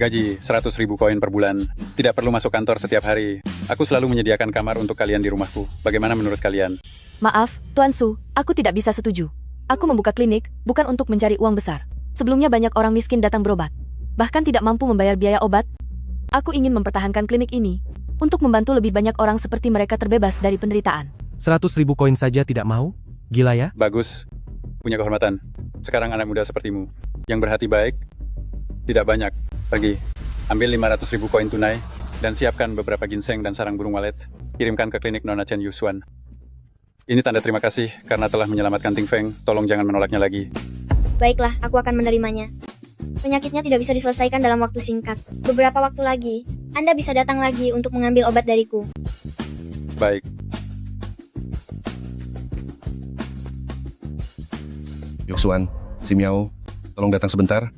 Gaji 100.000 koin per bulan. Tidak perlu masuk kantor setiap hari. Aku selalu menyediakan kamar untuk kalian di rumahku. Bagaimana menurut kalian? Maaf, Tuan Su, aku tidak bisa setuju. Aku membuka klinik, bukan untuk mencari uang besar. Sebelumnya banyak orang miskin datang berobat. Bahkan tidak mampu membayar biaya obat. Aku ingin mempertahankan klinik ini, untuk membantu lebih banyak orang seperti mereka terbebas dari penderitaan. 100.000 koin saja tidak mau? Gila ya? Bagus. Punya kehormatan. Sekarang anak muda sepertimu. Yang berhati baik. Tidak banyak. Pergi. Ambil 500.000 koin tunai. Dan siapkan beberapa ginseng dan sarang burung walet. Kirimkan ke klinik Nona Chen Yusuan. Ini tanda terima kasih karena telah menyelamatkan Ting Feng. Tolong jangan menolaknya lagi. Baiklah, aku akan menerimanya. Penyakitnya tidak bisa diselesaikan dalam waktu singkat. Beberapa waktu lagi, Anda bisa datang lagi untuk mengambil obat dariku. Baik. Yusuan, Si Miao, tolong datang sebentar.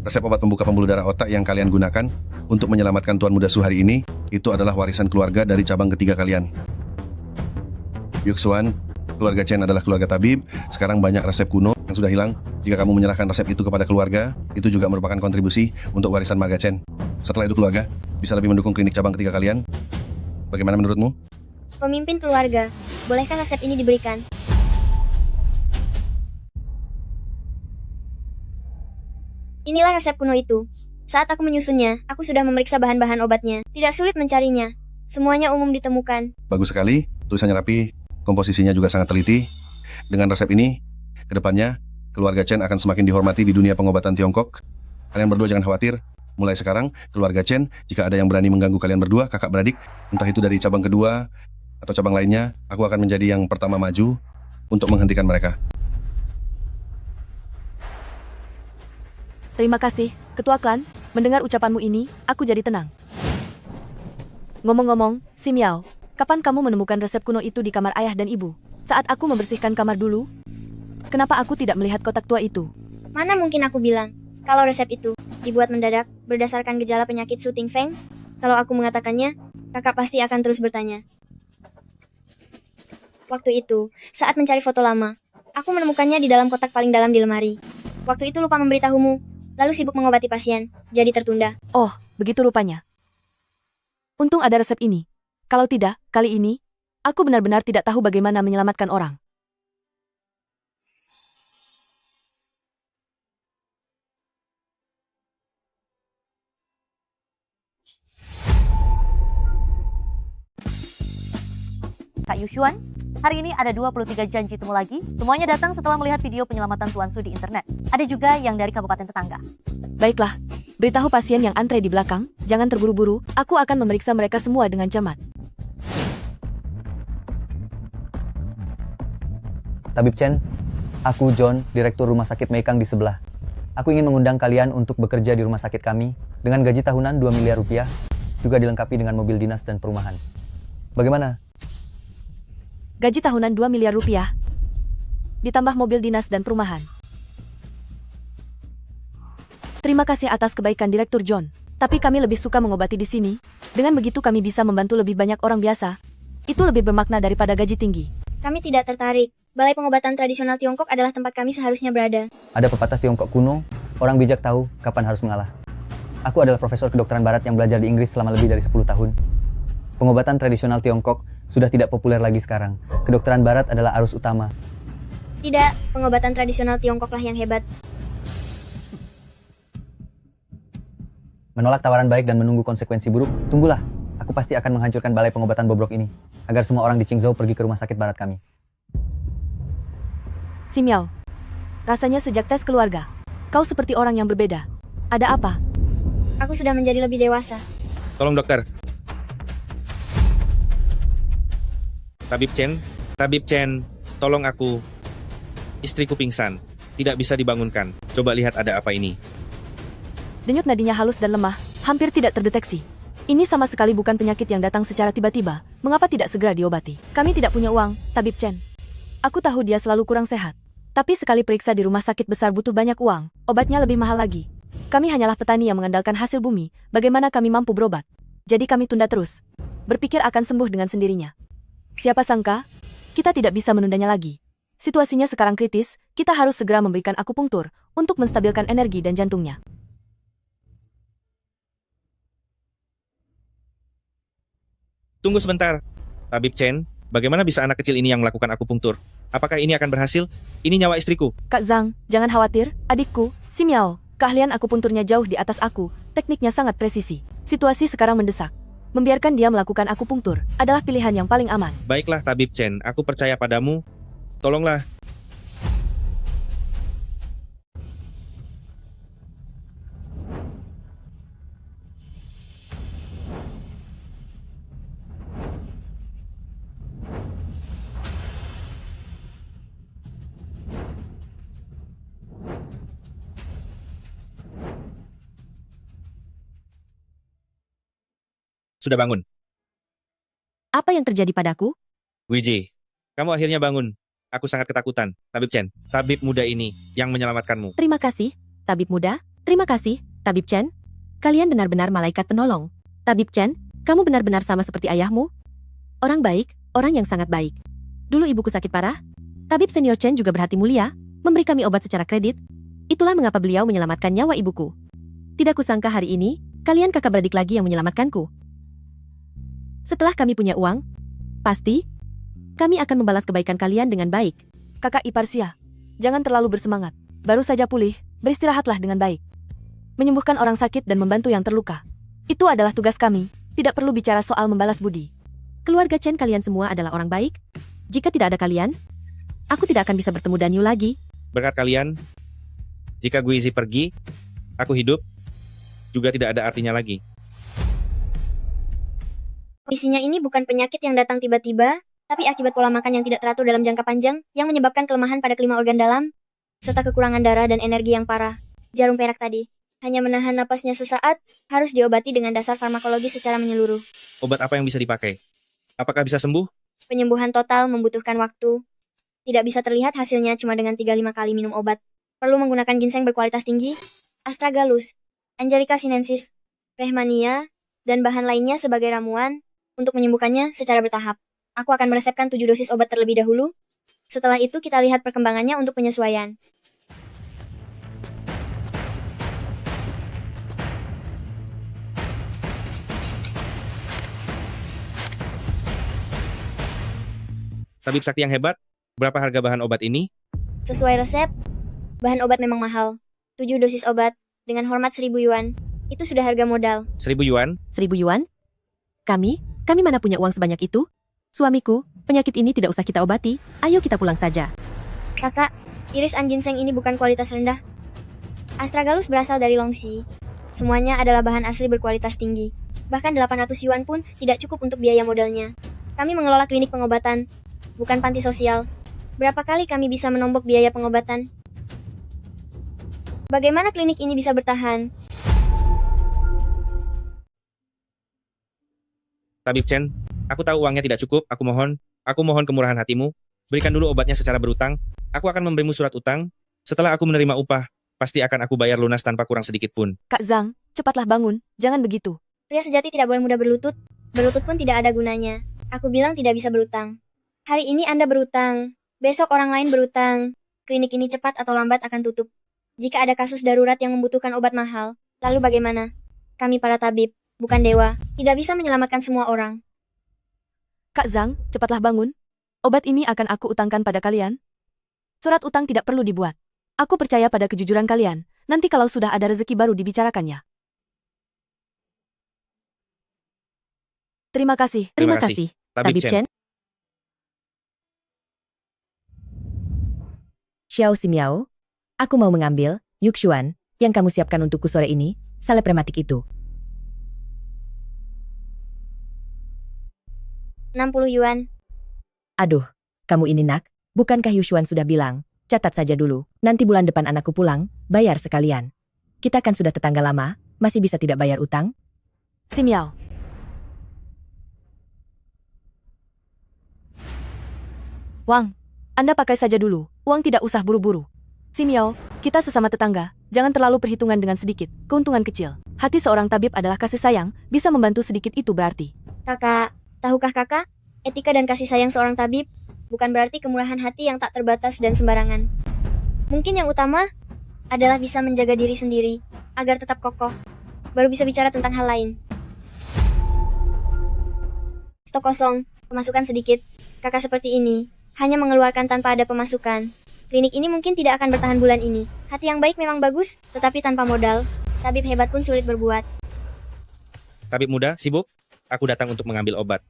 Resep obat pembuka pembuluh darah otak yang kalian gunakan untuk menyelamatkan Tuan Muda Su hari ini, itu adalah warisan keluarga dari cabang ketiga kalian. Yusuan, keluarga Chen adalah keluarga tabib, sekarang banyak resep kuno yang sudah hilang. Jika kamu menyerahkan resep itu kepada keluarga, itu juga merupakan kontribusi untuk warisan marga Chen. Setelah itu keluarga bisa lebih mendukung klinik cabang ketiga kalian. Bagaimana menurutmu? Pemimpin keluarga, bolehkah resep ini diberikan? Inilah resep kuno itu. Saat aku menyusunnya, aku sudah memeriksa bahan-bahan obatnya. Tidak sulit mencarinya. Semuanya umum ditemukan. Bagus sekali, tulisannya rapi, komposisinya juga sangat teliti. Dengan resep ini, kedepannya, keluarga Chen akan semakin dihormati di dunia pengobatan Tiongkok. Kalian berdua jangan khawatir. Mulai sekarang, keluarga Chen, jika ada yang berani mengganggu kalian berdua, kakak beradik, entah itu dari cabang kedua atau cabang lainnya, aku akan menjadi yang pertama maju untuk menghentikan mereka. Terima kasih, Ketua Klan. Mendengar ucapanmu ini, aku jadi tenang. Ngomong-ngomong, Si Miao, kapan kamu menemukan resep kuno itu di kamar ayah dan ibu? Saat aku membersihkan kamar dulu? Kenapa aku tidak melihat kotak tua itu? Mana mungkin aku bilang, kalau resep itu dibuat mendadak berdasarkan gejala penyakit Su Ting Feng? Kalau aku mengatakannya, kakak pasti akan terus bertanya. Waktu itu, saat mencari foto lama, aku menemukannya di dalam kotak paling dalam di lemari. Waktu itu lupa memberitahumu, lalu sibuk mengobati pasien, jadi tertunda. Oh, begitu rupanya. Untung ada resep ini. Kalau tidak, kali ini, aku benar-benar tidak tahu bagaimana menyelamatkan orang. Kak Yusuan, hari ini ada 23 janji temu lagi. Semuanya datang setelah melihat video penyelamatan Tuan Su di internet. Ada juga yang dari kabupaten tetangga. Baiklah, beritahu pasien yang antre di belakang, jangan terburu-buru, aku akan memeriksa mereka semua dengan cermat. Tabib Chen, aku John, Direktur Rumah Sakit Meikang di sebelah. Aku ingin mengundang kalian untuk bekerja di rumah sakit kami dengan gaji tahunan 2 miliar rupiah, juga dilengkapi dengan mobil dinas dan perumahan. Bagaimana? Gaji tahunan 2 miliar rupiah, ditambah mobil dinas dan perumahan. Terima kasih atas kebaikan Direktur John, tapi kami lebih suka mengobati di sini. Dengan begitu kami bisa membantu lebih banyak orang biasa. Itu lebih bermakna daripada gaji tinggi. Kami tidak tertarik. Balai pengobatan tradisional Tiongkok adalah tempat kami seharusnya berada. Ada pepatah Tiongkok kuno, orang bijak tahu kapan harus mengalah. Aku adalah profesor kedokteran barat yang belajar di Inggris selama lebih dari 10 tahun. Pengobatan tradisional Tiongkok sudah tidak populer lagi sekarang. Kedokteran barat adalah arus utama. Tidak, pengobatan tradisional Tiongkoklah yang hebat. Menolak tawaran baik dan menunggu konsekuensi buruk, tunggulah. Aku pasti akan menghancurkan balai pengobatan bobrok ini, agar semua orang di Qingzhou pergi ke rumah sakit barat kami. Si Miao, rasanya sejak tes keluarga, kau seperti orang yang berbeda. Ada apa? Aku sudah menjadi lebih dewasa. Tolong dokter. Tabib Chen, tolong aku. Istriku pingsan, tidak bisa dibangunkan. Coba lihat ada apa ini. Denyut nadinya halus dan lemah, hampir tidak terdeteksi. Ini sama sekali bukan penyakit yang datang secara tiba-tiba. Mengapa tidak segera diobati? Kami tidak punya uang, Tabib Chen. Aku tahu dia selalu kurang sehat. Tapi sekali periksa di rumah sakit besar butuh banyak uang, obatnya lebih mahal lagi. Kami hanyalah petani yang mengandalkan hasil bumi, bagaimana kami mampu berobat? Jadi kami tunda terus. Berpikir akan sembuh dengan sendirinya. Siapa sangka, kita tidak bisa menundanya lagi. Situasinya sekarang kritis, kita harus segera memberikan akupunktur untuk menstabilkan energi dan jantungnya. Tunggu sebentar. Tabib Chen, bagaimana bisa anak kecil ini yang melakukan akupunktur? Apakah ini akan berhasil? Ini nyawa istriku. Kak Zhang, jangan khawatir, adikku, Si Miao. Keahlian akupunkturnya jauh di atas aku, tekniknya sangat presisi. Situasi sekarang mendesak. Membiarkan dia melakukan akupunktur adalah pilihan yang paling aman. Baiklah Tabib Chen, aku percaya padamu. tolonglah. Sudah bangun. Apa yang terjadi padaku? Wiji, kamu akhirnya bangun. Aku sangat ketakutan. Tabib Chen, tabib muda ini yang menyelamatkanmu. Terima kasih, tabib muda. Terima kasih, tabib Chen. Kalian benar-benar malaikat penolong. Tabib Chen, kamu benar-benar sama seperti ayahmu. Orang baik, orang yang sangat baik. Dulu ibuku sakit parah. Tabib senior Chen juga berhati mulia, memberi kami obat secara kredit. Itulah mengapa beliau menyelamatkan nyawa ibuku. Tidak kusangka hari ini, kalian kakak beradik lagi yang menyelamatkanku. Setelah kami punya uang, pasti kami akan membalas kebaikan kalian dengan baik. Kakak ipar Sia, jangan terlalu bersemangat. Baru saja pulih, beristirahatlah dengan baik. Menyembuhkan orang sakit dan membantu yang terluka. Itu adalah tugas kami, tidak perlu bicara soal membalas budi. Keluarga Chen kalian semua adalah orang baik. Jika tidak ada kalian, aku tidak akan bisa bertemu Danyu lagi. Berkat kalian, jika Guizi pergi, aku hidup, juga tidak ada artinya lagi. Kondisinya ini bukan penyakit yang datang tiba-tiba, tapi akibat pola makan yang tidak teratur dalam jangka panjang yang menyebabkan kelemahan pada kelima organ dalam, serta kekurangan darah dan energi yang parah. Jarum perak tadi hanya menahan napasnya sesaat, harus diobati dengan dasar farmakologi secara menyeluruh. Obat apa yang bisa dipakai? Apakah bisa sembuh? Penyembuhan total membutuhkan waktu. Tidak bisa terlihat hasilnya cuma dengan 3-5 kali minum obat. Perlu menggunakan ginseng berkualitas tinggi, astragalus, Angelica sinensis, rehmania, dan bahan lainnya sebagai ramuan untuk menyembuhkannya secara bertahap. Aku akan meresepkan 7 dosis obat terlebih dahulu. Setelah itu kita lihat perkembangannya untuk penyesuaian. Tabib sakti yang hebat, berapa harga bahan obat ini? Sesuai resep, bahan obat memang mahal. 7 dosis obat, dengan hormat 1.000 yuan. Itu sudah harga modal. 1.000 yuan? 1.000 yuan? Kami mana punya uang sebanyak itu? Suamiku, penyakit ini tidak usah kita obati. Ayo kita pulang saja. Kakak, iris ginseng ini bukan kualitas rendah. Astragalus berasal dari Longxi. Semuanya adalah bahan asli berkualitas tinggi. Bahkan 800 yuan pun tidak cukup untuk biaya modalnya. Kami mengelola klinik pengobatan, bukan panti sosial. Berapa kali kami bisa menombok biaya pengobatan? Bagaimana klinik ini bisa bertahan? Tabib Chen, aku tahu uangnya tidak cukup, aku mohon kemurahan hatimu, berikan dulu obatnya secara berutang, aku akan memberimu surat utang, setelah aku menerima upah, pasti akan aku bayar lunas tanpa kurang sedikit pun. Kak Zhang, cepatlah bangun, jangan begitu. Pria sejati tidak boleh mudah berlutut pun tidak ada gunanya. Aku bilang tidak bisa berutang. Hari ini Anda berutang, besok orang lain berutang, klinik ini cepat atau lambat akan tutup. Jika ada kasus darurat yang membutuhkan obat mahal, lalu bagaimana? Kami para tabib, bukan dewa, tidak bisa menyelamatkan semua orang. Kak Zhang, cepatlah bangun. Obat ini akan aku utangkan pada kalian. Surat utang tidak perlu dibuat. Aku percaya pada kejujuran kalian. Nanti kalau sudah ada rezeki baru dibicarakannya. Terima kasih. Terima kasih, Tabib Chen. Xiao Ximiao, aku mau mengambil Yuxuan yang kamu siapkan untukku sore ini, salep rematik itu. 60 yuan. Aduh, kamu ini nak, bukankah Yuxuan sudah bilang, catat saja dulu, nanti bulan depan anakku pulang, bayar sekalian. Kita kan sudah tetangga lama, masih bisa tidak bayar utang? Ximiao. Wang, Anda pakai saja dulu, uang tidak usah buru-buru. Ximiao, kita sesama tetangga, jangan terlalu perhitungan dengan sedikit, keuntungan kecil. Hati seorang tabib adalah kasih sayang, bisa membantu sedikit itu berarti. Kakak, tahukah kakak, etika dan kasih sayang seorang tabib bukan berarti kemurahan hati yang tak terbatas dan sembarangan. Mungkin yang utama adalah bisa menjaga diri sendiri agar tetap kokoh, baru bisa bicara tentang hal lain. Stok kosong, pemasukan sedikit. Kakak seperti ini, hanya mengeluarkan tanpa ada pemasukan. Klinik ini mungkin tidak akan bertahan bulan ini. Hati yang baik memang bagus, tetapi tanpa modal, tabib hebat pun sulit berbuat. Tabib muda, sibuk? Aku datang untuk mengambil obat.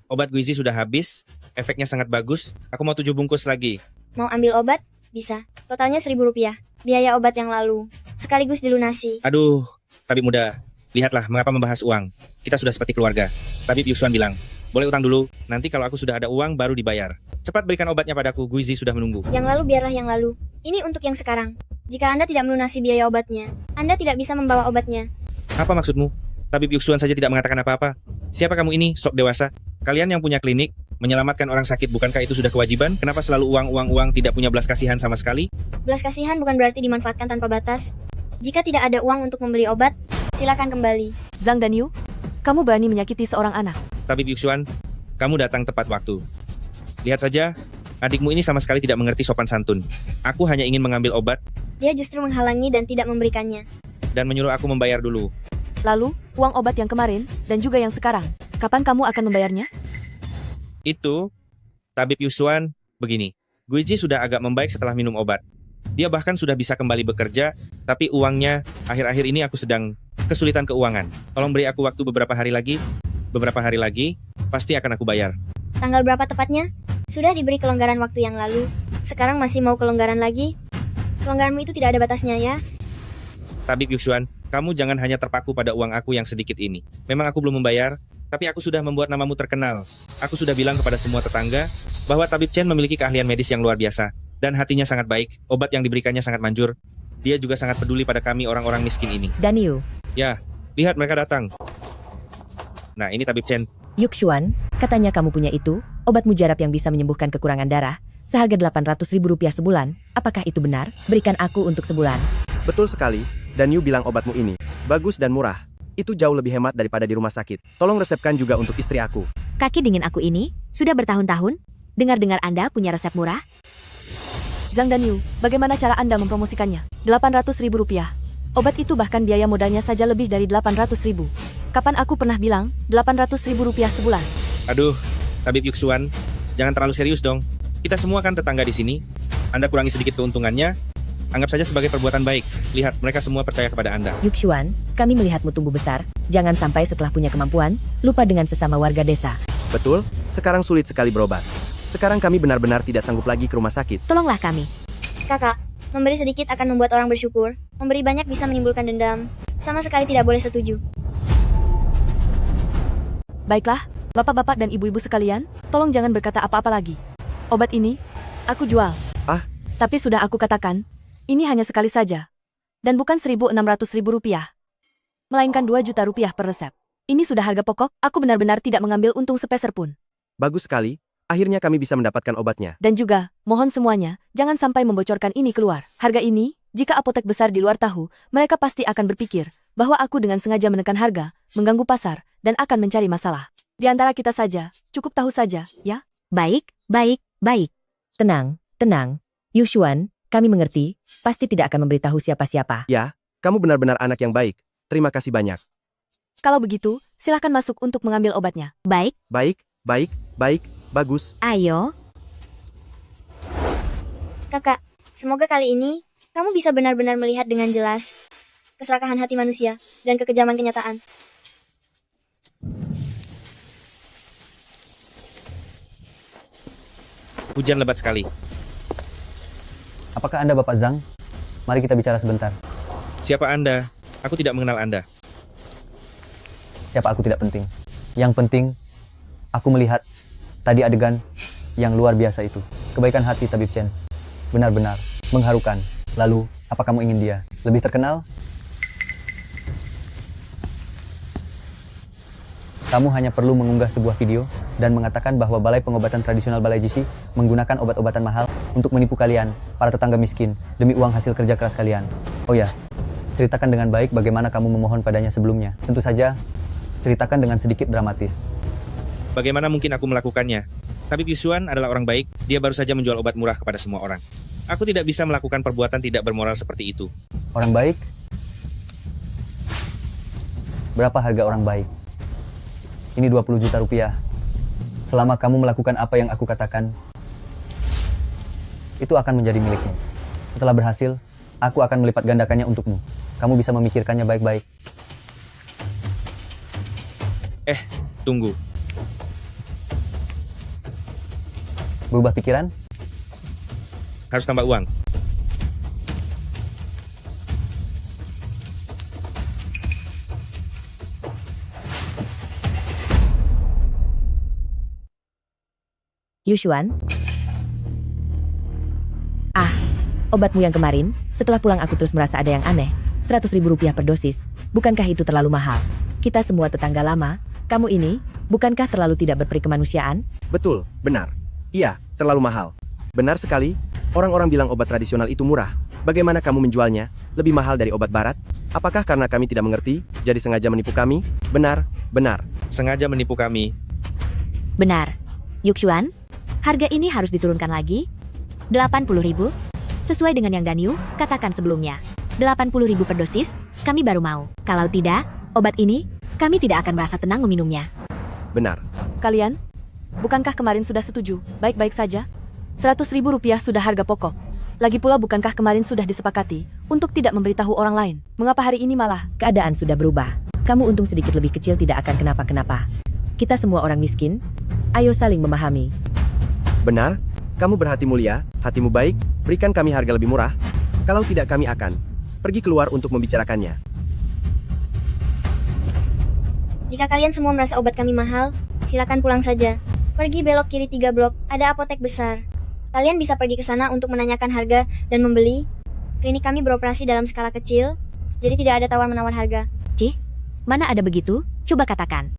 Obat Guizi sudah habis, efeknya sangat bagus. Aku mau 7 bungkus lagi. Mau ambil obat? Bisa. Totalnya Rp1.000. Biaya obat yang lalu. Sekaligus dilunasi. Aduh, tabib muda. Lihatlah mengapa membahas uang. Kita sudah seperti keluarga. Tabib Yusuan bilang, boleh utang dulu, nanti kalau aku sudah ada uang baru dibayar. Cepat berikan obatnya padaku, Guizi sudah menunggu. Yang lalu biarlah yang lalu. Ini untuk yang sekarang. Jika Anda tidak melunasi biaya obatnya, Anda tidak bisa membawa obatnya. Apa maksudmu? Tabib Yusuan saja tidak mengatakan apa-apa. Siapa kamu ini, sok dewasa? Kalian yang punya klinik, menyelamatkan orang sakit bukankah itu sudah kewajiban? Kenapa selalu uang, tidak punya belas kasihan sama sekali? Belas kasihan bukan berarti dimanfaatkan tanpa batas. Jika tidak ada uang untuk membeli obat, silakan kembali. Zhang dan Yu, kamu berani menyakiti seorang anak. Tabib Yusuan, kamu datang tepat waktu. Lihat saja, adikmu ini sama sekali tidak mengerti sopan santun. Aku hanya ingin mengambil obat, Dia justru menghalangi dan tidak memberikannya. dan menyuruh aku membayar dulu. Lalu, uang obat yang kemarin, dan juga yang sekarang. Kapan kamu akan membayarnya? Itu, Tabib Yusuan, begini. Guizi sudah agak membaik setelah minum obat. Dia bahkan sudah bisa kembali bekerja, tapi uangnya, akhir-akhir ini aku sedang kesulitan keuangan. Tolong beri aku waktu beberapa hari lagi, pasti akan aku bayar. Tanggal berapa tepatnya? Sudah diberi kelonggaran waktu yang lalu. Sekarang masih mau kelonggaran lagi? Kelonggaranmu itu tidak ada batasnya ya. Tabib Yusuan, kamu jangan hanya terpaku pada uang aku yang sedikit ini. Memang aku belum membayar, tapi aku sudah membuat namamu terkenal. Aku sudah bilang kepada semua tetangga bahwa Tabib Chen memiliki keahlian medis yang luar biasa. Dan hatinya sangat baik, obat yang diberikannya sangat manjur. Dia juga sangat peduli pada kami orang-orang miskin ini. Dan Yu, Ya, lihat mereka datang. Nah, ini Tabib Chen. Yuxuan, katanya kamu punya itu, obat mujarab yang bisa menyembuhkan kekurangan darah, seharga Rp800.000 sebulan. Apakah itu benar? Berikan aku untuk sebulan. Betul sekali, dan Yu bilang obatmu ini bagus dan murah. Itu jauh lebih hemat daripada di rumah sakit. Tolong resepkan juga untuk istri aku. Kaki dingin aku ini sudah bertahun-tahun. Dengar-dengar Anda punya resep murah? Zhang dan Yu, bagaimana cara Anda mempromosikannya? Rp800.000. Obat itu bahkan biaya modalnya saja lebih dari Rp800.000. Kapan aku pernah bilang Rp800.000 sebulan? Aduh, Tabib Yusuan, jangan terlalu serius dong. Kita semua kan tetangga di sini. Anda kurangi sedikit keuntungannya, anggap saja sebagai perbuatan baik. Lihat, mereka semua percaya kepada Anda. Yuxuan, kami melihatmu tumbuh besar. Jangan sampai setelah punya kemampuan, lupa dengan sesama warga desa. Betul, sekarang sulit sekali berobat. Sekarang kami benar-benar tidak sanggup lagi ke rumah sakit. Tolonglah kami. Kakak, memberi sedikit akan membuat orang bersyukur. Memberi banyak bisa menimbulkan dendam. Sama sekali tidak boleh setuju. Baiklah, bapak-bapak dan ibu-ibu sekalian, tolong jangan berkata apa-apa lagi. Obat ini, aku jual. Ah? Tapi sudah aku katakan, ini hanya sekali saja. Dan bukan Rp1.600.000. Melainkan Rp2 juta per resep. Ini sudah harga pokok, aku benar-benar tidak mengambil untung sepeser pun. Bagus sekali, akhirnya kami bisa mendapatkan obatnya. Dan juga, mohon semuanya, jangan sampai membocorkan ini keluar. Harga ini, jika apotek besar di luar tahu, mereka pasti akan berpikir bahwa aku dengan sengaja menekan harga, mengganggu pasar, dan akan mencari masalah. Di antara kita saja, cukup tahu saja, ya? Baik, baik, baik. Tenang, tenang. Yuxuan, kami mengerti, pasti tidak akan memberitahu siapa-siapa. Ya, kamu benar-benar anak yang baik. Terima kasih banyak. Kalau begitu, silahkan masuk untuk mengambil obatnya. Baik. Baik, baik, baik, bagus. Ayo. Kakak, semoga kali ini, kamu bisa benar-benar melihat dengan jelas keserakahan hati manusia dan kekejaman kenyataan. Hujan lebat sekali. Apakah Anda Bapak Zhang? Mari kita bicara sebentar. Siapa Anda? Aku tidak mengenal Anda. Siapa aku tidak penting. Yang penting, aku melihat tadi adegan yang luar biasa itu. Kebaikan hati Tabib Chen. Benar-benar mengharukan. Lalu, apa kamu ingin dia lebih terkenal? Kamu hanya perlu mengunggah sebuah video dan mengatakan bahwa Balai Pengobatan Tradisional Balai Jishi menggunakan obat-obatan mahal untuk menipu kalian, para tetangga miskin, demi uang hasil kerja keras kalian. Oh ya, ceritakan dengan baik bagaimana kamu memohon padanya sebelumnya. Tentu saja, ceritakan dengan sedikit dramatis. Bagaimana mungkin aku melakukannya? Tabib Yusuan adalah orang baik, dia baru saja menjual obat murah kepada semua orang. Aku tidak bisa melakukan perbuatan tidak bermoral seperti itu. Orang baik? Berapa harga orang baik? Ini 20 juta rupiah. Selama kamu melakukan apa yang aku katakan, itu akan menjadi milikmu. Setelah berhasil, aku akan melipat gandakannya untukmu. Kamu bisa memikirkannya baik-baik. Tunggu. Berubah pikiran? Harus tambah uang. Yushuan? Ah, obatmu yang kemarin, setelah pulang aku terus merasa ada yang aneh. 100.000 rupiah per dosis. Bukankah itu terlalu mahal? Kita semua tetangga lama. Kamu ini, bukankah terlalu tidak berperi kemanusiaan? Betul, benar. Iya, terlalu mahal. Benar sekali, orang-orang bilang obat tradisional itu murah. Bagaimana kamu menjualnya? Lebih mahal dari obat barat? Apakah karena kami tidak mengerti, jadi sengaja menipu kami? Benar, benar. Sengaja menipu kami. Benar. Yuxuan, harga ini harus diturunkan lagi? 80.000? Sesuai dengan yang Danyu katakan sebelumnya. 80.000 per dosis, kami baru mau. Kalau tidak, obat ini, kami tidak akan merasa tenang meminumnya. Benar. Kalian? Bukankah kemarin sudah setuju? Baik-baik saja. 100.000 rupiah sudah harga pokok. Lagi pula bukankah kemarin sudah disepakati untuk tidak memberitahu orang lain? Mengapa hari ini malah? Keadaan sudah berubah. Kamu untung sedikit lebih kecil tidak akan kenapa-kenapa. Kita semua orang miskin. Ayo saling memahami. Benar, kamu berhati mulia, hatimu baik, berikan kami harga lebih murah. Kalau tidak kami akan pergi keluar untuk membicarakannya. Jika kalian semua merasa obat kami mahal, silakan pulang saja. Pergi belok kiri 3 blok, ada apotek besar. Kalian bisa pergi ke sana untuk menanyakan harga dan membeli. Klinik kami beroperasi dalam skala kecil, jadi tidak ada tawar-menawar harga. Cih, mana ada begitu? Coba katakan.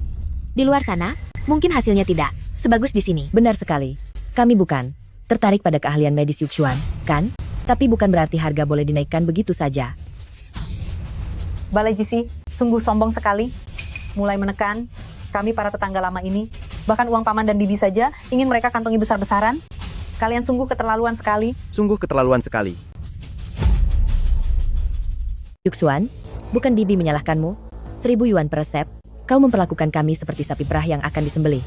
Di luar sana, mungkin hasilnya tidak sebagus di sini. Benar sekali. Kami bukan tertarik pada keahlian medis Yuxuan, kan? Tapi bukan berarti harga boleh dinaikkan begitu saja. Balai GC, sungguh sombong sekali. Mulai menekan, kami para tetangga lama ini, bahkan uang paman dan bibi saja, ingin mereka kantongi besar-besaran. Kalian sungguh keterlaluan sekali. Sungguh keterlaluan sekali. Yuxuan, bukan bibi menyalahkanmu. 1.000 yuan per resep, kau memperlakukan kami seperti sapi perah yang akan disembelih.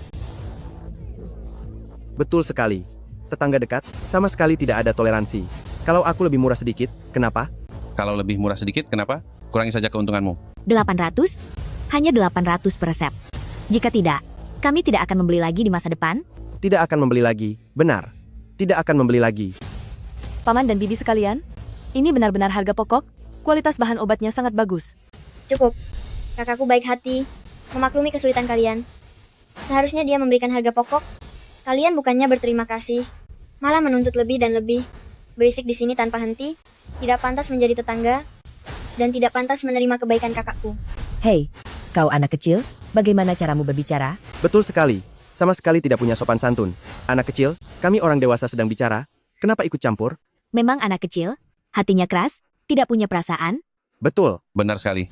Betul sekali. Tetangga dekat, sama sekali tidak ada toleransi. Kalau aku lebih murah sedikit, kenapa? Kalau lebih murah sedikit, kenapa? Kurangi saja keuntunganmu. 800? Hanya 800 per resep. Jika tidak, kami tidak akan membeli lagi di masa depan. Tidak akan membeli lagi, benar. Tidak akan membeli lagi. Paman dan bibi sekalian, ini benar-benar harga pokok. Kualitas bahan obatnya sangat bagus. Cukup. Kakakku baik hati, memaklumi kesulitan kalian. Seharusnya dia memberikan harga pokok. Kalian bukannya berterima kasih, malah menuntut lebih dan lebih. Berisik di sini tanpa henti, tidak pantas menjadi tetangga, dan tidak pantas menerima kebaikan kakakku. Hei, kau anak kecil, bagaimana caramu berbicara? Betul sekali. Sama sekali tidak punya sopan santun. Anak kecil, kami orang dewasa sedang bicara. Kenapa ikut campur? Memang anak kecil, hatinya keras, tidak punya perasaan. Betul. Benar sekali.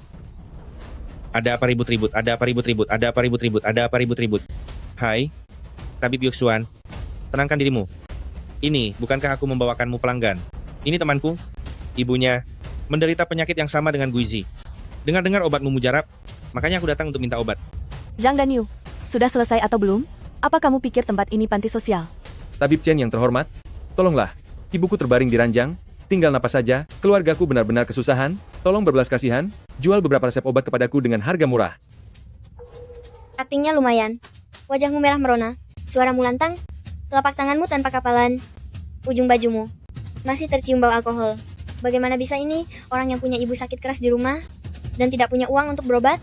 Ada apa ribut-ribut? Ada apa ribut-ribut? Ada apa ribut-ribut? Ada apa ribut-ribut? Hai, Tabib Yuxuan, tenangkan dirimu. Ini, bukankah aku membawakanmu pelanggan? Ini temanku, ibunya, menderita penyakit yang sama dengan Guizi. Dengar-dengar obatmu mujarab, makanya aku datang untuk minta obat. Zhang Danyu, sudah selesai atau belum? Apa kamu pikir tempat ini panti sosial? Tabib Chen yang terhormat, tolonglah. Ibuku terbaring di ranjang, tinggal napas saja, keluargaku benar-benar kesusahan, tolong berbelas kasihan, jual beberapa resep obat kepadaku dengan harga murah. Aktingnya lumayan. Wajahmu merah merona, suaramu lantang, telapak tanganmu tanpa kapalan, ujung bajumu masih tercium bau alkohol. Bagaimana bisa ini orang yang punya ibu sakit keras di rumah dan tidak punya uang untuk berobat?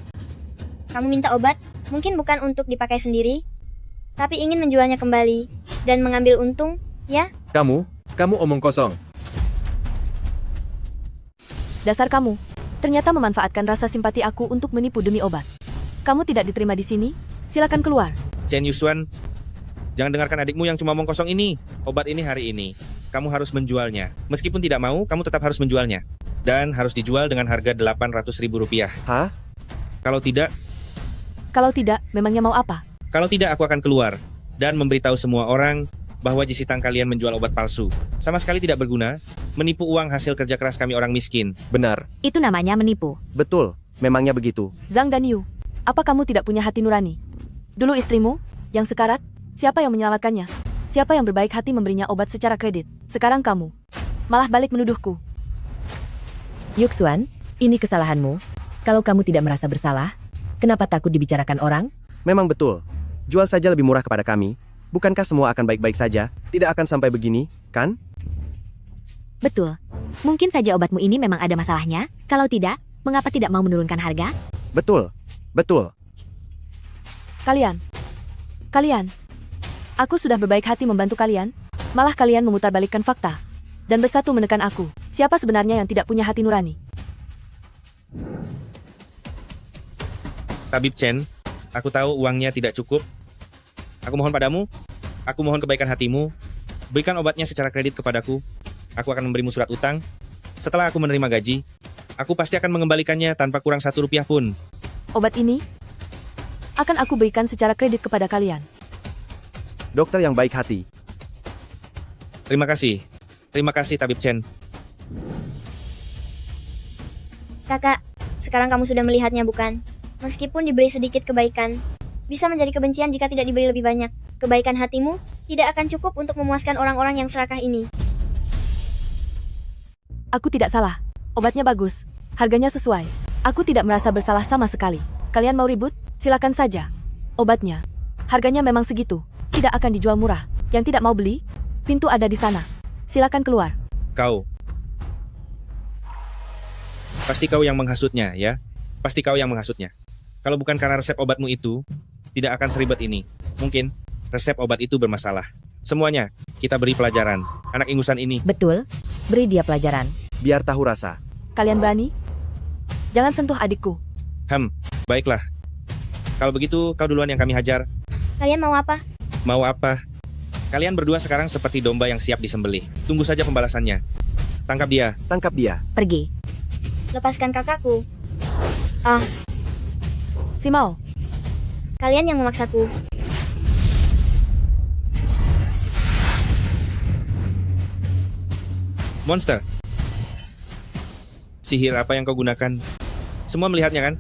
Kamu minta obat, mungkin bukan untuk dipakai sendiri, tapi ingin menjualnya kembali dan mengambil untung, ya? Kamu omong kosong. Dasar kamu, ternyata memanfaatkan rasa simpati aku untuk menipu demi obat. Kamu tidak diterima di sini, silakan keluar. Chen Yuxuan, jangan dengarkan adikmu yang cuma omong kosong ini. Obat ini hari ini, kamu harus menjualnya. Meskipun tidak mau, kamu tetap harus menjualnya. Dan harus dijual dengan harga 800.000 rupiah. Hah? Kalau tidak, memangnya mau apa? Kalau tidak, aku akan keluar dan memberitahu semua orang bahwa jisitang kalian menjual obat palsu. Sama sekali tidak berguna, menipu uang hasil kerja keras kami orang miskin. Benar. Itu namanya menipu. Betul, memangnya begitu. Zhang Danyu, apa kamu tidak punya hati nurani? Dulu istrimu, yang sekarat, siapa yang menyelamatkannya? Siapa yang berbaik hati memberinya obat secara kredit? Sekarang kamu malah balik menuduhku. Yuxuan, ini kesalahanmu. Kalau kamu tidak merasa bersalah, kenapa takut dibicarakan orang? Memang betul. Jual saja lebih murah kepada kami. Bukankah semua akan baik-baik saja? Tidak akan sampai begini, kan? Betul. Mungkin saja obatmu ini memang ada masalahnya. Kalau tidak, mengapa tidak mau menurunkan harga? Betul. Betul. Kalian. Aku sudah berbaik hati membantu kalian, malah kalian memutarbalikkan fakta. Dan bersatu menekan aku. Siapa sebenarnya yang tidak punya hati nurani? Tabib Chen, aku tahu uangnya tidak cukup. Aku mohon padamu, aku mohon kebaikan hatimu, berikan obatnya secara kredit kepadaku. Aku akan memberimu surat utang. Setelah aku menerima gaji, aku pasti akan mengembalikannya tanpa kurang 1 rupiah pun. Obat ini akan aku berikan secara kredit kepada kalian. Dokter yang baik hati. Terima kasih. Terima kasih, Tabib Chen. Kakak, sekarang kamu sudah melihatnya bukan? Meskipun diberi sedikit kebaikan, bisa menjadi kebencian jika tidak diberi lebih banyak. Kebaikan hatimu tidak akan cukup untuk memuaskan orang-orang yang serakah ini. Aku tidak salah. Obatnya bagus. Harganya sesuai. Aku tidak merasa bersalah sama sekali. Kalian mau ribut? Silakan saja. Obatnya. Harganya memang segitu. Tidak akan dijual murah. Yang tidak mau beli, pintu ada di sana. Silakan keluar. Kau. Pasti kau yang menghasutnya, ya? Pasti kau yang menghasutnya. Kalau bukan karena resep obatmu itu, tidak akan seribet ini. Mungkin resep obat itu bermasalah. Semuanya, kita beri pelajaran. Anak ingusan ini. Betul. Beri dia pelajaran. Biar tahu rasa. Kalian berani? Jangan sentuh adikku. Baiklah. Kalau begitu, kau duluan yang kami hajar. Kalian mau apa? Mau apa? Kalian berdua sekarang seperti domba yang siap disembelih. Tunggu saja pembalasannya. Tangkap dia. Tangkap dia. Pergi. Lepaskan kakakku. Si Mao. Kalian yang memaksaku. Monster. Sihir apa yang kau gunakan? Semua melihatnya kan?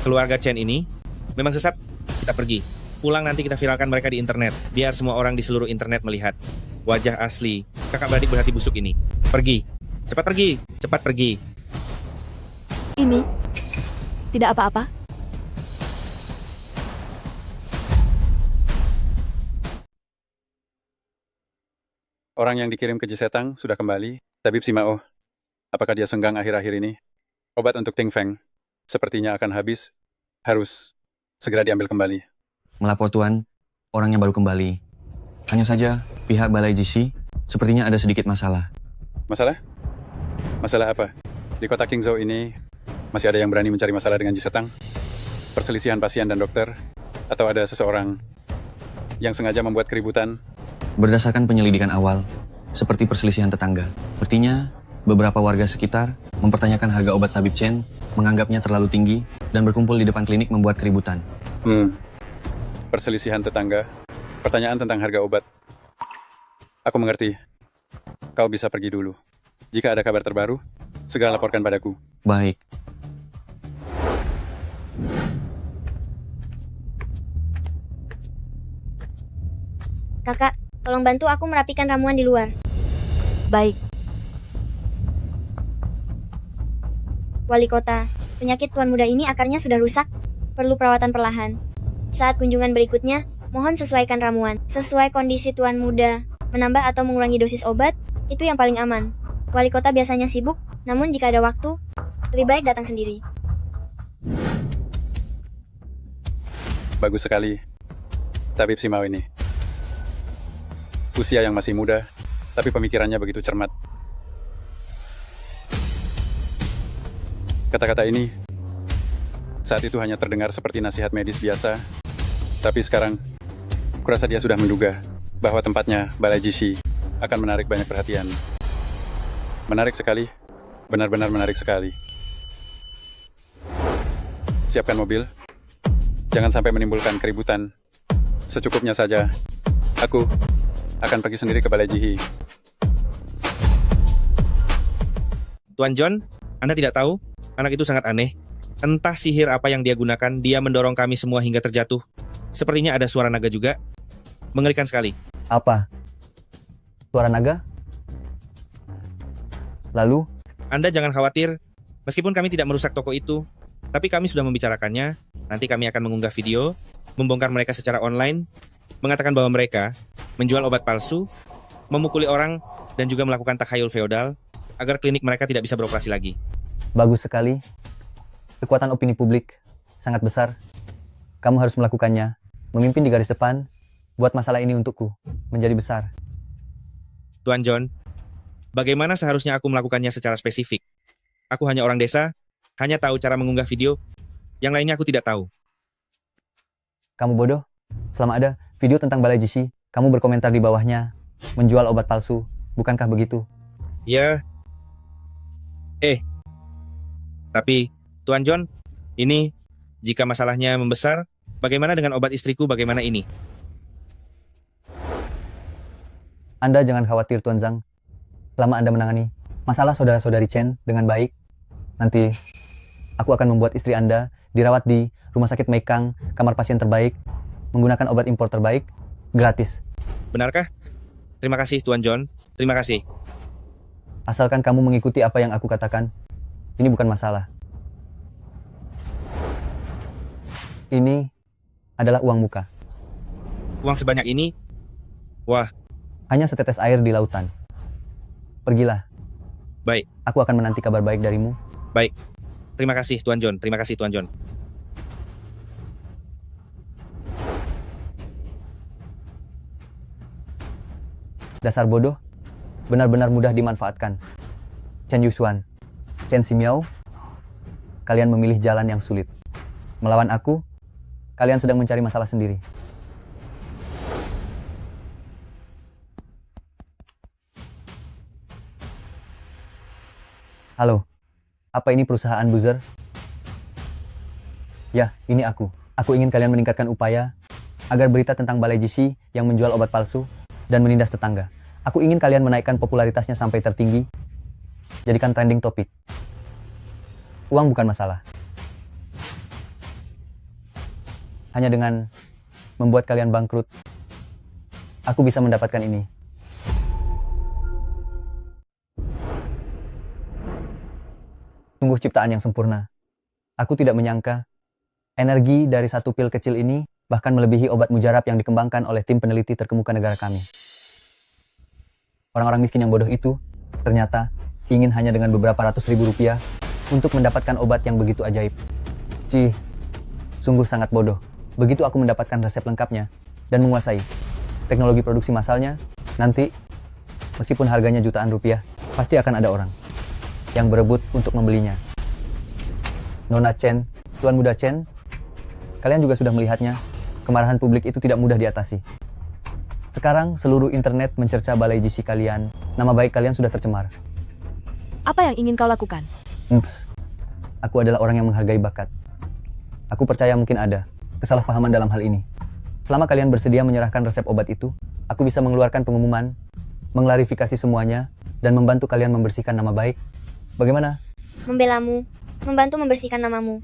Keluarga Chen ini memang sesat. Kita pergi. Pulang nanti kita viralkan mereka di internet. Biar semua orang di seluruh internet melihat wajah asli kakak beradik berhati busuk ini. Pergi. Cepat pergi. Cepat pergi. Ini tidak apa-apa. Orang yang dikirim ke Jisetang sudah kembali. Tabib Simao, apakah dia senggang akhir-akhir ini? Obat untuk Ting Feng sepertinya akan habis. Harus segera diambil kembali. Melapor Tuan, orangnya baru kembali. Hanya saja, pihak Balai GC sepertinya ada sedikit masalah. Masalah? Masalah apa? Di kota Qingzhou ini, masih ada yang berani mencari masalah dengan Jisetang? Perselisihan pasien dan dokter? Atau ada seseorang yang sengaja membuat keributan? Berdasarkan penyelidikan awal, seperti perselisihan tetangga. Sepertinya, beberapa warga sekitar mempertanyakan harga obat Tabib Chen, menganggapnya terlalu tinggi, dan berkumpul di depan klinik membuat keributan. Perselisihan tetangga. Pertanyaan tentang harga obat. Aku mengerti. Kau bisa pergi dulu. Jika ada kabar terbaru, segera laporkan padaku. Baik. Kakak, tolong bantu aku merapikan ramuan di luar. Baik. Wali kota, penyakit tuan muda ini akarnya sudah rusak. Perlu perawatan perlahan. Saat kunjungan berikutnya, mohon sesuaikan ramuan. Sesuai kondisi tuan muda, menambah atau mengurangi dosis obat, itu yang paling aman. Wali kota biasanya sibuk, namun jika ada waktu, lebih baik datang sendiri. Bagus sekali. Tabib Simao ini. Usia yang masih muda, tapi pemikirannya begitu cermat. Kata-kata ini, saat itu hanya terdengar seperti nasihat medis biasa, tapi sekarang, kurasa dia sudah menduga bahwa tempatnya, Balai GC, akan menarik banyak perhatian. Menarik sekali, benar-benar menarik sekali. Siapkan mobil, jangan sampai menimbulkan keributan. Secukupnya saja, aku akan pergi sendiri ke Balai GC. Tuan John, Anda tidak tahu? Anak itu sangat aneh. Entah sihir apa yang dia gunakan, dia mendorong kami semua hingga terjatuh. Sepertinya ada suara naga juga. Mengerikan sekali. Apa? Suara naga? Lalu? Anda jangan khawatir. Meskipun kami tidak merusak toko itu, tapi kami sudah membicarakannya. Nanti kami akan mengunggah video, membongkar mereka secara online, mengatakan bahwa mereka menjual obat palsu, memukuli orang, dan juga melakukan takhayul feodal. agar klinik mereka tidak bisa beroperasi lagi. Bagus sekali. Kekuatan opini publik sangat besar. Kamu harus melakukannya. Memimpin di garis depan, buat masalah ini untukku menjadi besar. Tuan John, bagaimana seharusnya aku melakukannya secara spesifik? Aku hanya orang desa, hanya tahu cara mengunggah video. Yang lainnya aku tidak tahu. Kamu bodoh. Selama ada video tentang Balai Jishi, kamu berkomentar di bawahnya, menjual obat palsu. Bukankah begitu? Ya. Tapi, Tuan John, ini, jika masalahnya membesar, bagaimana dengan obat istriku, bagaimana ini? Anda jangan khawatir, Tuan Zhang. Selama Anda menangani masalah saudara-saudari Chen dengan baik, nanti aku akan membuat istri Anda dirawat di rumah sakit Meikang, kamar pasien terbaik, menggunakan obat impor terbaik, gratis. Benarkah? Terima kasih, Tuan John. Terima kasih. Asalkan kamu mengikuti apa yang aku katakan, ini bukan masalah. Ini adalah uang muka. Uang sebanyak ini? Wah. Hanya setetes air di lautan. Pergilah. Baik. Aku akan menanti kabar baik darimu. Baik. Terima kasih, Tuan John. Terima kasih, Tuan John. Dasar bodoh. Benar-benar mudah dimanfaatkan. Chen Yuxuan, Chen Ximiao, kalian memilih jalan yang sulit. Melawan aku, kalian sedang mencari masalah sendiri. Halo, apa ini perusahaan buzzer? Ya, ini aku. Aku ingin kalian meningkatkan upaya agar berita tentang Balai Jishi yang menjual obat palsu dan menindas tetangga. Aku ingin kalian menaikkan popularitasnya sampai tertinggi. Jadikan trending topik. Uang bukan masalah. Hanya dengan membuat kalian bangkrut, aku bisa mendapatkan ini. Sungguh ciptaan yang sempurna. Aku tidak menyangka energi dari satu pil kecil ini bahkan melebihi obat mujarab yang dikembangkan oleh tim peneliti terkemuka negara kami. Orang-orang miskin yang bodoh itu ternyata ingin hanya dengan beberapa ratus ribu rupiah untuk mendapatkan obat yang begitu ajaib. Sungguh sangat bodoh. Begitu aku mendapatkan resep lengkapnya dan menguasai teknologi produksi massalnya, nanti meskipun harganya jutaan rupiah, pasti akan ada orang yang berebut untuk membelinya. Nona Chen, Tuan Muda Chen, kalian juga sudah melihatnya. Kemarahan publik itu tidak mudah diatasi. Sekarang seluruh internet mencerca Balai Jishi kalian. Nama baik kalian sudah tercemar. Apa yang ingin kau lakukan? Aku adalah orang yang menghargai bakat. Aku percaya mungkin ada kesalahpahaman dalam hal ini. Selama kalian bersedia menyerahkan resep obat itu, aku bisa mengeluarkan pengumuman, mengklarifikasi semuanya, dan membantu kalian membersihkan nama baik. Bagaimana? Membelamu, membantu membersihkan namamu.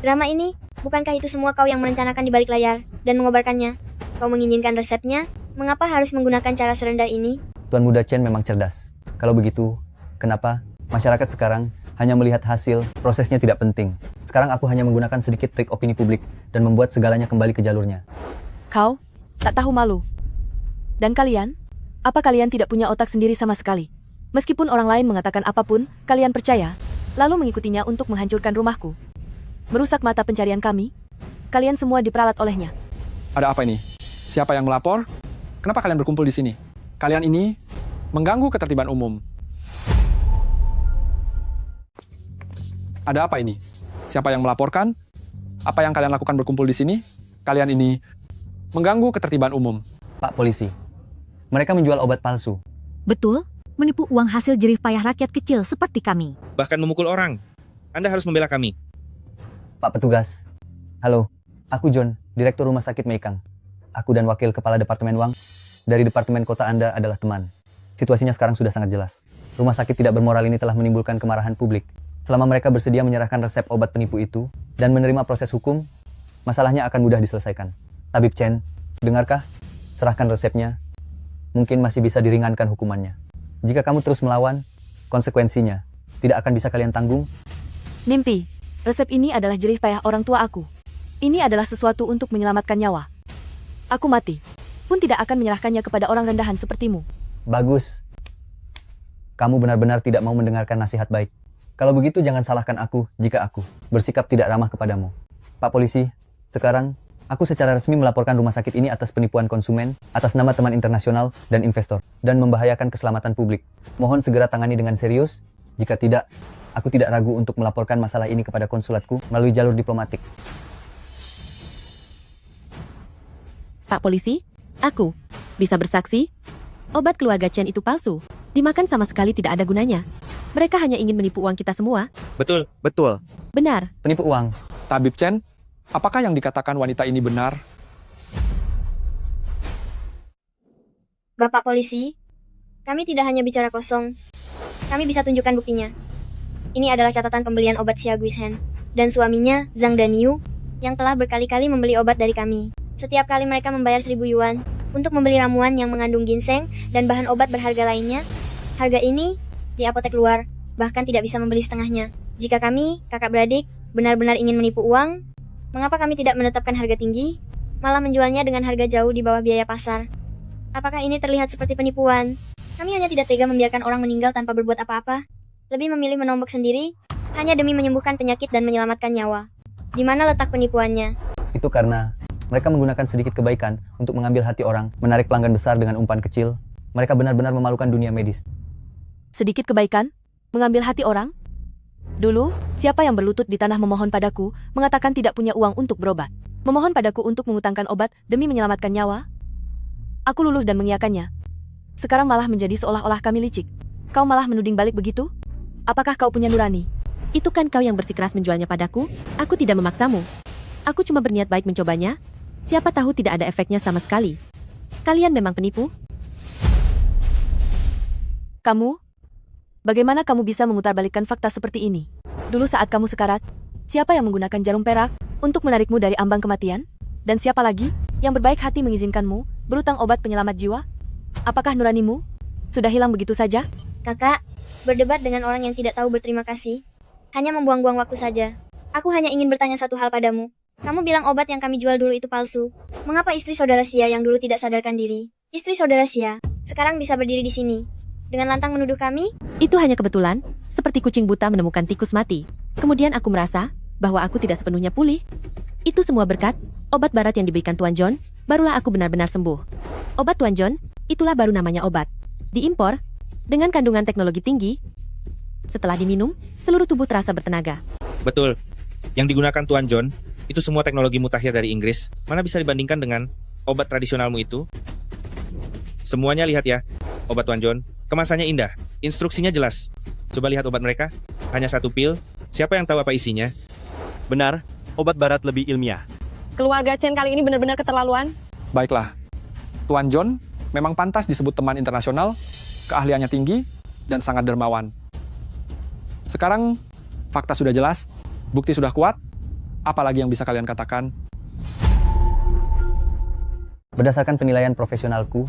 Drama ini, bukankah itu semua kau yang merencanakan di balik layar dan mengobarkannya? Kau menginginkan resepnya? Mengapa harus menggunakan cara serendah ini? Tuan Muda Chen memang cerdas. Kalau begitu, kenapa masyarakat sekarang hanya melihat hasil, prosesnya tidak penting? Sekarang aku hanya menggunakan sedikit trik opini publik dan membuat segalanya kembali ke jalurnya. Kau tak tahu malu. Dan kalian? Apa kalian tidak punya otak sendiri sama sekali? Meskipun orang lain mengatakan apapun, kalian percaya, lalu mengikutinya untuk menghancurkan rumahku. Merusak mata pencarian kami. Kalian semua diperalat olehnya. Ada apa ini? Siapa yang melapor? Kenapa kalian berkumpul di sini? Kalian ini mengganggu ketertiban umum. Ada apa ini? Siapa yang melaporkan? Apa yang kalian lakukan berkumpul di sini? Kalian ini mengganggu ketertiban umum. Pak Polisi, mereka menjual obat palsu. Betul, menipu uang hasil jerih payah rakyat kecil seperti kami. Bahkan memukul orang. Anda harus membela kami. Pak Petugas, halo, aku John, Direktur Rumah Sakit Meikang. Aku dan Wakil Kepala Departemen Uang dari Departemen Kota Anda adalah teman. Situasinya sekarang sudah sangat jelas. Rumah sakit tidak bermoral ini telah menimbulkan kemarahan publik. Selama mereka bersedia menyerahkan resep obat penipu itu dan menerima proses hukum, masalahnya akan mudah diselesaikan. Tabib Chen, dengarkah? Serahkan resepnya. Mungkin masih bisa diringankan hukumannya. Jika kamu terus melawan, konsekuensinya tidak akan bisa kalian tanggung. Mimpi, resep ini adalah jerih payah orang tua aku. Ini adalah sesuatu untuk menyelamatkan nyawa. Aku mati, pun tidak akan menyerahkannya kepada orang rendahan sepertimu. Bagus. Kamu benar-benar tidak mau mendengarkan nasihat baik. Kalau begitu jangan salahkan aku jika aku bersikap tidak ramah kepadamu. Pak Polisi, sekarang aku secara resmi melaporkan rumah sakit ini atas penipuan konsumen, atas nama teman internasional dan investor, dan membahayakan keselamatan publik. Mohon segera tangani dengan serius. Jika tidak, aku tidak ragu untuk melaporkan masalah ini kepada konsulatku melalui jalur diplomatik. Pak Polisi, aku bisa bersaksi, obat keluarga Chen itu palsu. Dimakan sama sekali tidak ada gunanya. Mereka hanya ingin menipu uang kita semua. Betul. Betul. Benar. Penipu uang. Tabib Chen, apakah yang dikatakan wanita ini benar? Bapak polisi, kami tidak hanya bicara kosong. Kami bisa tunjukkan buktinya. Ini adalah catatan pembelian obat Xia Guishen dan suaminya, Zhang Danyu, yang telah berkali-kali membeli obat dari kami. Setiap kali mereka membayar 1.000 yuan untuk membeli ramuan yang mengandung ginseng dan bahan obat berharga lainnya, harga ini di apotek luar bahkan tidak bisa membeli setengahnya. Jika kami, kakak beradik, benar-benar ingin menipu uang, mengapa kami tidak menetapkan harga tinggi, malah menjualnya dengan harga jauh di bawah biaya pasar? Apakah ini terlihat seperti penipuan? Kami hanya tidak tega membiarkan orang meninggal tanpa berbuat apa-apa, lebih memilih menombok sendiri, hanya demi menyembuhkan penyakit dan menyelamatkan nyawa. Di mana letak penipuannya? Itu karena mereka menggunakan sedikit kebaikan untuk mengambil hati orang, menarik pelanggan besar dengan umpan kecil. Mereka benar-benar memalukan dunia medis. Sedikit kebaikan? Mengambil hati orang? Dulu, siapa yang berlutut di tanah memohon padaku, mengatakan tidak punya uang untuk berobat. Memohon padaku untuk mengutangkan obat demi menyelamatkan nyawa? Aku luluh dan mengiyakannya. Sekarang malah menjadi seolah-olah kami licik. Kau malah menuding balik begitu? Apakah kau punya nurani? Itu kan kau yang bersikeras menjualnya padaku. Aku tidak memaksamu. Aku cuma berniat baik mencobanya. Siapa tahu tidak ada efeknya sama sekali. Kalian memang penipu? Kamu? Bagaimana kamu bisa memutarbalikkan fakta seperti ini? Dulu saat kamu sekarat, siapa yang menggunakan jarum perak untuk menarikmu dari ambang kematian? Dan siapa lagi yang berbaik hati mengizinkanmu berutang obat penyelamat jiwa? Apakah nuranimu sudah hilang begitu saja? Kakak, berdebat dengan orang yang tidak tahu berterima kasih hanya membuang-buang waktu saja. Aku hanya ingin bertanya satu hal padamu. Kamu bilang obat yang kami jual dulu itu palsu. Mengapa istri saudara Xia yang dulu tidak sadarkan diri, istri saudara Xia, sekarang bisa berdiri di sini dengan lantang menuduh kami? Itu hanya kebetulan, seperti kucing buta menemukan tikus mati. Kemudian aku merasa bahwa aku tidak sepenuhnya pulih. Itu semua berkat obat barat yang diberikan Tuan John, barulah aku benar-benar sembuh. Obat Tuan John, itulah baru namanya obat. Diimpor, dengan kandungan teknologi tinggi. Setelah diminum, seluruh tubuh terasa bertenaga. Betul. Yang digunakan Tuan John, itu semua teknologi mutakhir dari Inggris. Mana bisa dibandingkan dengan obat tradisionalmu itu? Semuanya lihat ya, obat Tuan John. Kemasannya indah, instruksinya jelas. Coba lihat obat mereka, hanya 1 pil. Siapa yang tahu apa isinya? Benar, obat barat lebih ilmiah. Keluarga Chen kali ini benar-benar keterlaluan. Baiklah, Tuan John memang pantas disebut teman internasional, keahliannya tinggi, dan sangat dermawan. Sekarang, fakta sudah jelas, bukti sudah kuat, apalagi yang bisa kalian katakan? Berdasarkan penilaian profesionalku,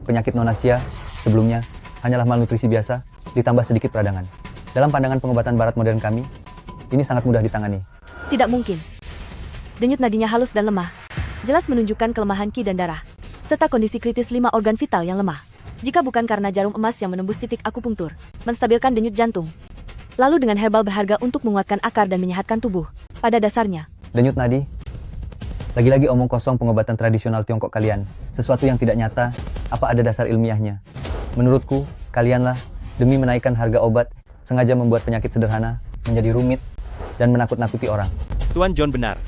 penyakit nonasia sebelumnya hanyalah malnutrisi biasa, ditambah sedikit peradangan. Dalam pandangan pengobatan barat modern kami, ini sangat mudah ditangani. Tidak mungkin. Denyut nadinya halus dan lemah. Jelas menunjukkan kelemahan ki dan darah. Serta kondisi kritis 5 organ vital yang lemah. Jika bukan karena jarum emas yang menembus titik akupunktur, menstabilkan denyut jantung. Lalu dengan herbal berharga untuk menguatkan akar dan menyehatkan tubuh. Pada dasarnya, Denyut nadi, lagi-lagi omong kosong pengobatan tradisional Tiongkok kalian. Sesuatu yang tidak nyata, apa ada dasar ilmiahnya? Menurutku, kalianlah, demi menaikkan harga obat, sengaja membuat penyakit sederhana menjadi rumit dan menakut-nakuti orang. Tuan John benar.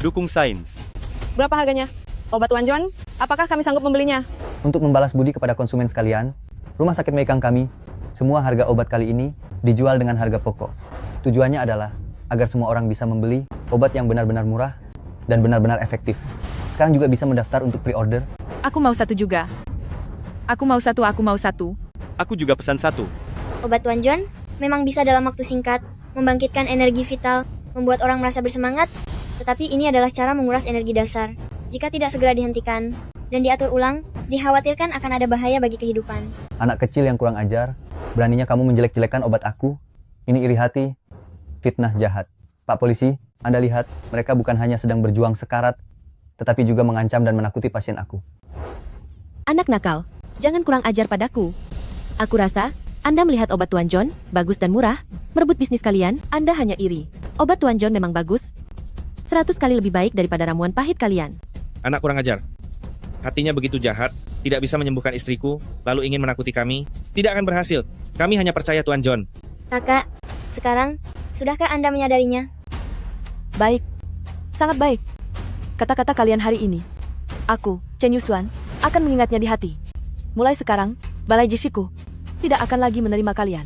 Dukung sains. Berapa harganya? Obat Tuan John? Apakah kami sanggup membelinya? Untuk membalas budi kepada konsumen sekalian, Rumah Sakit Meikang kami, semua harga obat kali ini dijual dengan harga pokok. Tujuannya adalah agar semua orang bisa membeli obat yang benar-benar murah dan benar-benar efektif. Sekarang juga bisa mendaftar untuk pre-order. aku mau 1 juga. Aku mau 1, aku mau 1. Aku juga pesan 1. Obat Tuan John memang bisa dalam waktu singkat membangkitkan energi vital, membuat orang merasa bersemangat, tetapi ini adalah cara menguras energi dasar. Jika tidak segera dihentikan dan diatur ulang, dikhawatirkan akan ada bahaya bagi kehidupan. Anak kecil yang kurang ajar, beraninya kamu menjelek-jelekan obat aku? Ini iri hati, fitnah jahat. Pak Polisi, Anda lihat, mereka bukan hanya sedang berjuang sekarat, tetapi juga mengancam dan menakuti pasien aku. Anak nakal, jangan kurang ajar padaku. Aku rasa, Anda melihat obat Tuan John, bagus dan murah, merebut bisnis kalian, Anda hanya iri. Obat Tuan John memang bagus, 100 kali lebih baik daripada ramuan pahit kalian. Anak kurang ajar. Hatinya begitu jahat, tidak bisa menyembuhkan istriku, lalu ingin menakuti kami. Tidak akan berhasil. Kami hanya percaya Tuan John. Kakak, sekarang, sudahkah Anda menyadarinya? Baik. Sangat baik. Kata-kata kalian hari ini. Aku, Chen Yusuan, akan mengingatnya di hati. Mulai sekarang, Balai Jishiku tidak akan lagi menerima kalian.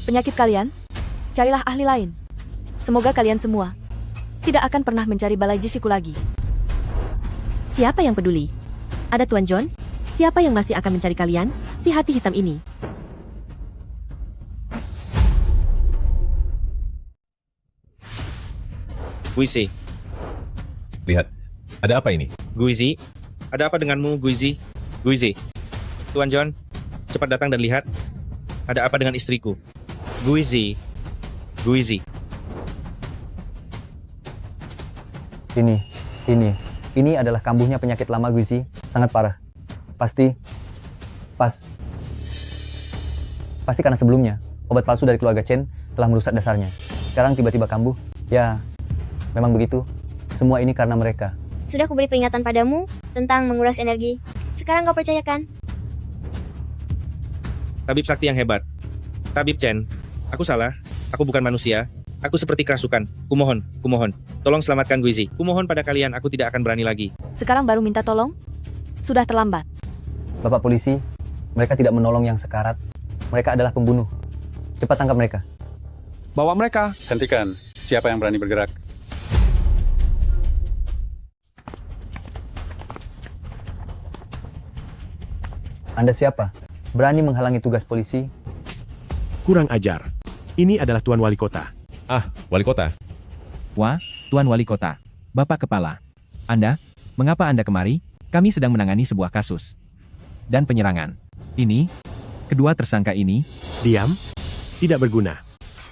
Penyakit kalian, carilah ahli lain. Semoga kalian semua tidak akan pernah mencari Balai Jishiku lagi. Siapa yang peduli? Ada Tuan John? Siapa yang masih akan mencari kalian, si hati hitam ini? Guizi. Lihat, ada apa ini? Guizi, ada apa denganmu, Guizi? Guizi. Tuan John, cepat datang dan lihat. Ada apa dengan istriku? Guizi. Guizi. Ini adalah kambuhnya penyakit lama Guizi, sangat parah. Pasti karena sebelumnya, obat palsu dari keluarga Chen telah merusak dasarnya. Sekarang tiba-tiba kambuh, ya memang begitu. Semua ini karena mereka. Sudah kuberi peringatan padamu tentang menguras energi. Sekarang kau percayakan? Tabib sakti yang hebat. Tabib Chen, aku salah. Aku bukan manusia. Aku seperti kerasukan. Kumohon. Tolong selamatkan Guizi. Kumohon pada kalian, aku tidak akan berani lagi. Sekarang baru minta tolong? Sudah terlambat. Bapak polisi, mereka tidak menolong yang sekarat. Mereka adalah pembunuh. Cepat tangkap mereka. Bawa mereka. Hentikan. Siapa yang berani bergerak? Anda siapa? Berani menghalangi tugas polisi? Kurang ajar. Ini adalah Tuan Wali Kota. Ah, Wali Kota. Wah, Tuan Wali Kota. Bapak Kepala. Anda, mengapa Anda kemari? Kami sedang menangani sebuah kasus. Dan penyerangan. Ini, kedua tersangka ini. Diam. Tidak berguna.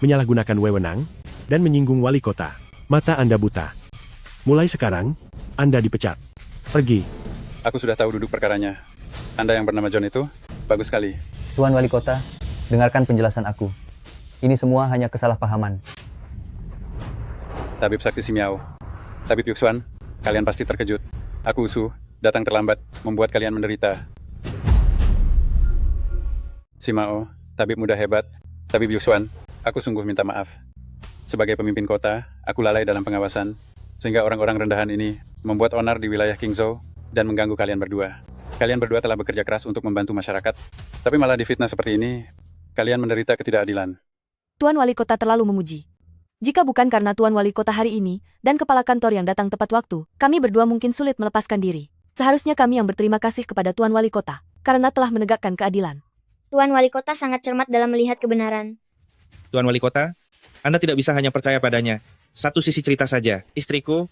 Menyalahgunakan wewenang, dan menyinggung Wali Kota. Mata Anda buta. Mulai sekarang, Anda dipecat. Pergi. Aku sudah tahu duduk perkaranya. Anda yang bernama John itu, bagus sekali. Tuan Wali Kota, dengarkan penjelasan aku. Ini semua hanya kesalahpahaman. Tabib Sakti Simiao, Tabib Yuxuan, kalian pasti terkejut. Aku Usu, datang terlambat, membuat kalian menderita. Simao, Tabib muda hebat, Tabib Yuxuan, aku sungguh minta maaf. Sebagai pemimpin kota, aku lalai dalam pengawasan, sehingga orang-orang rendahan ini membuat onar di wilayah Qingzhou dan mengganggu kalian berdua. Kalian berdua telah bekerja keras untuk membantu masyarakat, tapi malah difitnah seperti ini, kalian menderita ketidakadilan. Tuan Wali Kota terlalu memuji. Jika bukan karena Tuan Wali Kota hari ini, dan kepala kantor yang datang tepat waktu, kami berdua mungkin sulit melepaskan diri. Seharusnya kami yang berterima kasih kepada Tuan Wali Kota, karena telah menegakkan keadilan. Tuan Wali Kota sangat cermat dalam melihat kebenaran. Tuan Wali Kota, Anda tidak bisa hanya percaya padanya. Satu sisi cerita saja. Istriku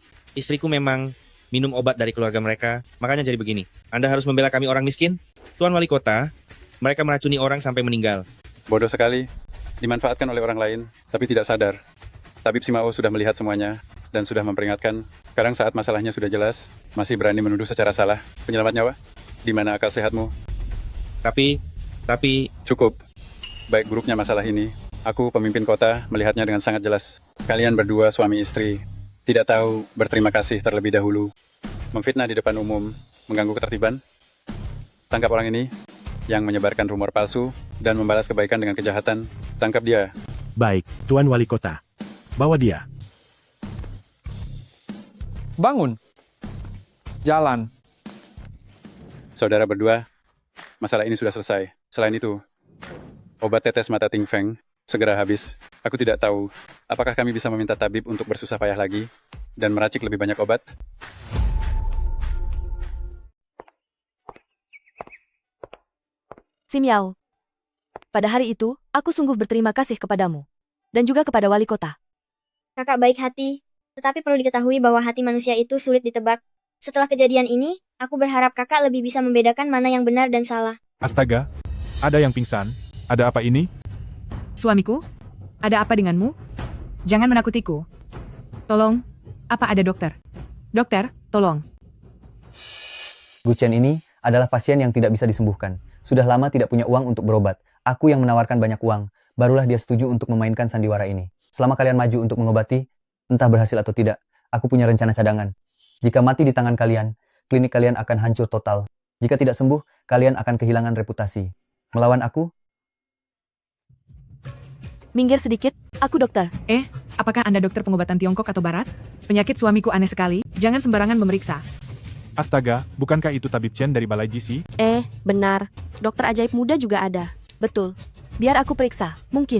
memang minum obat dari keluarga mereka, makanya jadi begini. Anda harus membela kami orang miskin? Tuan Wali Kota, mereka meracuni orang sampai meninggal. Bodoh sekali. Dimanfaatkan oleh orang lain, tapi tidak sadar. Tabib Simao sudah melihat semuanya, dan sudah memperingatkan. Sekarang saat masalahnya sudah jelas, masih berani menuduh secara salah. Penyelamat nyawa? Di mana akal sehatmu? Tapi... Cukup. Baik buruknya masalah ini, aku pemimpin kota melihatnya dengan sangat jelas. Kalian berdua suami istri, tidak tahu berterima kasih terlebih dahulu. Memfitnah di depan umum, mengganggu ketertiban. Tangkap orang ini, yang menyebarkan rumor palsu, dan membalas kebaikan dengan kejahatan. Tangkap dia. Baik, Tuan Wali Kota. Bawa dia. Bangun. Jalan. Saudara berdua, masalah ini sudah selesai. Selain itu, obat tetes mata Ting Feng segera habis. Aku tidak tahu, apakah kami bisa meminta tabib untuk bersusah payah lagi, dan meracik lebih banyak obat? Simiao. Pada hari itu, aku sungguh berterima kasih kepadamu. Dan juga kepada Wali Kota. Kakak baik hati, tetapi perlu diketahui bahwa hati manusia itu sulit ditebak. Setelah kejadian ini, aku berharap kakak lebih bisa membedakan mana yang benar dan salah. Astaga, ada yang pingsan. Ada apa ini? Suamiku, ada apa denganmu? Jangan menakutiku. Tolong, apa ada dokter? Dokter, tolong. Gu Chen ini adalah pasien yang tidak bisa disembuhkan. Sudah lama tidak punya uang untuk berobat. Aku yang menawarkan banyak uang, barulah dia setuju untuk memainkan sandiwara ini. Selama kalian maju untuk mengobati, entah berhasil atau tidak, aku punya rencana cadangan. Jika mati di tangan kalian, klinik kalian akan hancur total. Jika tidak sembuh, kalian akan kehilangan reputasi. Melawan aku? Minggir sedikit, aku dokter. Apakah Anda dokter pengobatan Tiongkok atau Barat? Penyakit suamiku aneh sekali, jangan sembarangan memeriksa. Astaga, bukankah itu Tabib Chen dari Balai GC? Benar. Dokter ajaib muda juga ada. Betul. Biar aku periksa, mungkin.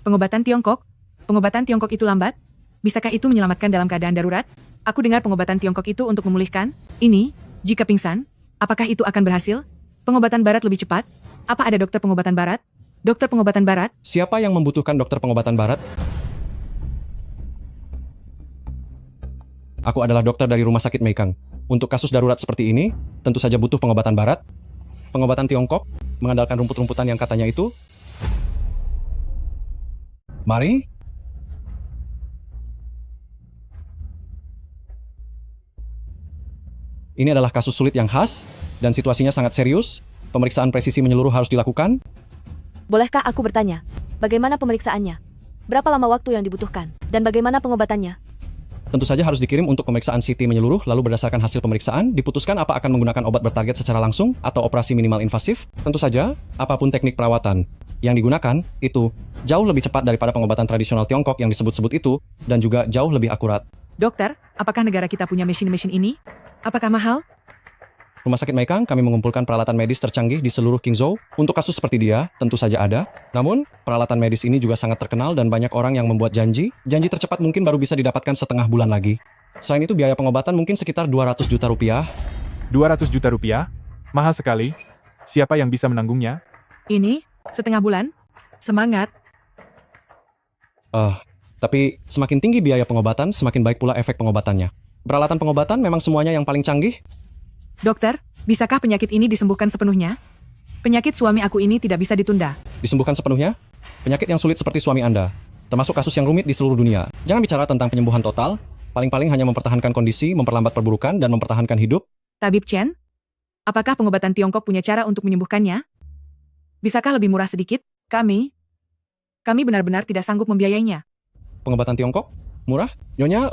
Pengobatan Tiongkok? Pengobatan Tiongkok itu lambat? Bisakah itu menyelamatkan dalam keadaan darurat? Aku dengar pengobatan Tiongkok itu untuk memulihkan. Ini, jika pingsan, apakah itu akan berhasil? Pengobatan Barat lebih cepat? Apa ada dokter pengobatan Barat? Dokter pengobatan Barat? Siapa yang membutuhkan dokter pengobatan Barat? Aku adalah dokter dari Rumah Sakit Meikang. Untuk kasus darurat seperti ini, tentu saja butuh pengobatan Barat. Pengobatan Tiongkok, mengandalkan rumput-rumputan yang katanya itu. Mari. Ini adalah kasus sulit yang khas, dan situasinya sangat serius. Pemeriksaan presisi menyeluruh harus dilakukan. Bolehkah aku bertanya, bagaimana pemeriksaannya? Berapa lama waktu yang dibutuhkan? Dan bagaimana pengobatannya? Tentu saja harus dikirim untuk pemeriksaan CT menyeluruh, lalu berdasarkan hasil pemeriksaan, diputuskan apa akan menggunakan obat bertarget secara langsung atau operasi minimal invasif. Tentu saja, apapun teknik perawatan yang digunakan, itu jauh lebih cepat daripada pengobatan tradisional Tiongkok yang disebut-sebut itu, dan juga jauh lebih akurat. Dokter, apakah negara kita punya mesin-mesin ini? Apakah mahal? Rumah Sakit Meikang, kami mengumpulkan peralatan medis tercanggih di seluruh Qingzhou. Untuk kasus seperti dia, tentu saja ada. Namun, peralatan medis ini juga sangat terkenal dan banyak orang yang membuat janji. Janji tercepat mungkin baru bisa didapatkan setengah bulan lagi. Selain itu, biaya pengobatan mungkin sekitar 200 juta rupiah. 200 juta rupiah? Mahal sekali. Siapa yang bisa menanggungnya? Ini, setengah bulan? Semangat. Tapi semakin tinggi biaya pengobatan, semakin baik pula efek pengobatannya. Peralatan pengobatan memang semuanya yang paling canggih. Dokter, bisakah penyakit ini disembuhkan sepenuhnya? Penyakit suami aku ini tidak bisa ditunda. Disembuhkan sepenuhnya? Penyakit yang sulit seperti suami Anda, termasuk kasus yang rumit di seluruh dunia. Jangan bicara tentang penyembuhan total, paling-paling hanya mempertahankan kondisi, memperlambat perburukan, dan mempertahankan hidup. Tabib Chen, apakah pengobatan Tiongkok punya cara untuk menyembuhkannya? Bisakah lebih murah sedikit? Kami benar-benar tidak sanggup membiayainya. Pengobatan Tiongkok? Murah? Nyonya,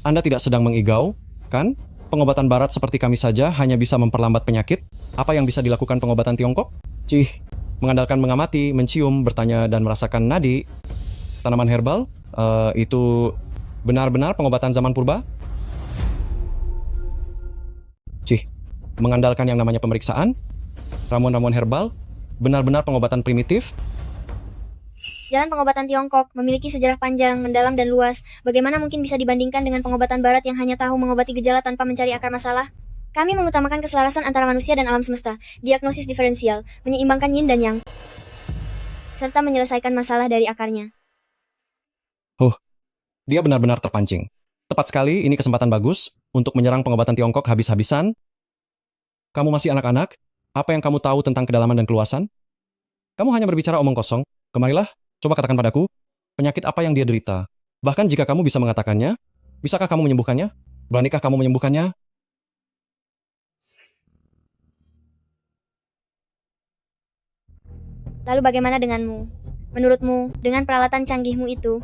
Anda tidak sedang mengigau, kan? Pengobatan Barat seperti kami saja hanya bisa memperlambat penyakit. Apa yang bisa dilakukan pengobatan Tiongkok? Mengandalkan mengamati, mencium, bertanya, dan merasakan nadi. Tanaman herbal? Itu benar-benar pengobatan zaman purba? Mengandalkan yang namanya pemeriksaan? Ramuan-ramuan herbal? Benar-benar pengobatan primitif? Jalan pengobatan Tiongkok memiliki sejarah panjang, mendalam, dan luas. Bagaimana mungkin bisa dibandingkan dengan pengobatan Barat yang hanya tahu mengobati gejala tanpa mencari akar masalah? Kami mengutamakan keselarasan antara manusia dan alam semesta, diagnosis diferensial, menyeimbangkan yin dan yang, serta menyelesaikan masalah dari akarnya. Dia benar-benar terpancing. Tepat sekali, ini kesempatan bagus untuk menyerang pengobatan Tiongkok habis-habisan. Kamu masih anak-anak? Apa yang kamu tahu tentang kedalaman dan keluasan? Kamu hanya berbicara omong kosong. Kemarilah. Coba katakan padaku, penyakit apa yang dia derita? Bahkan jika kamu bisa mengatakannya, bisakah kamu menyembuhkannya? Beranikah kamu menyembuhkannya? Lalu bagaimana denganmu? Menurutmu, dengan peralatan canggihmu itu,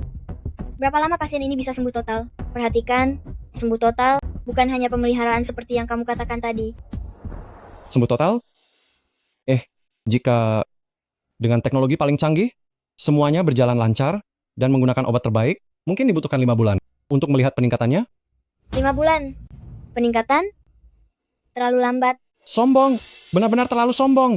berapa lama pasien ini bisa sembuh total? Perhatikan, sembuh total bukan hanya pemeliharaan seperti yang kamu katakan tadi. Sembuh total? Jika dengan teknologi paling canggih, semuanya berjalan lancar, dan menggunakan obat terbaik, mungkin dibutuhkan 5 bulan. Untuk melihat peningkatannya? 5 bulan. Peningkatan? Terlalu lambat. Sombong! Benar-benar terlalu sombong!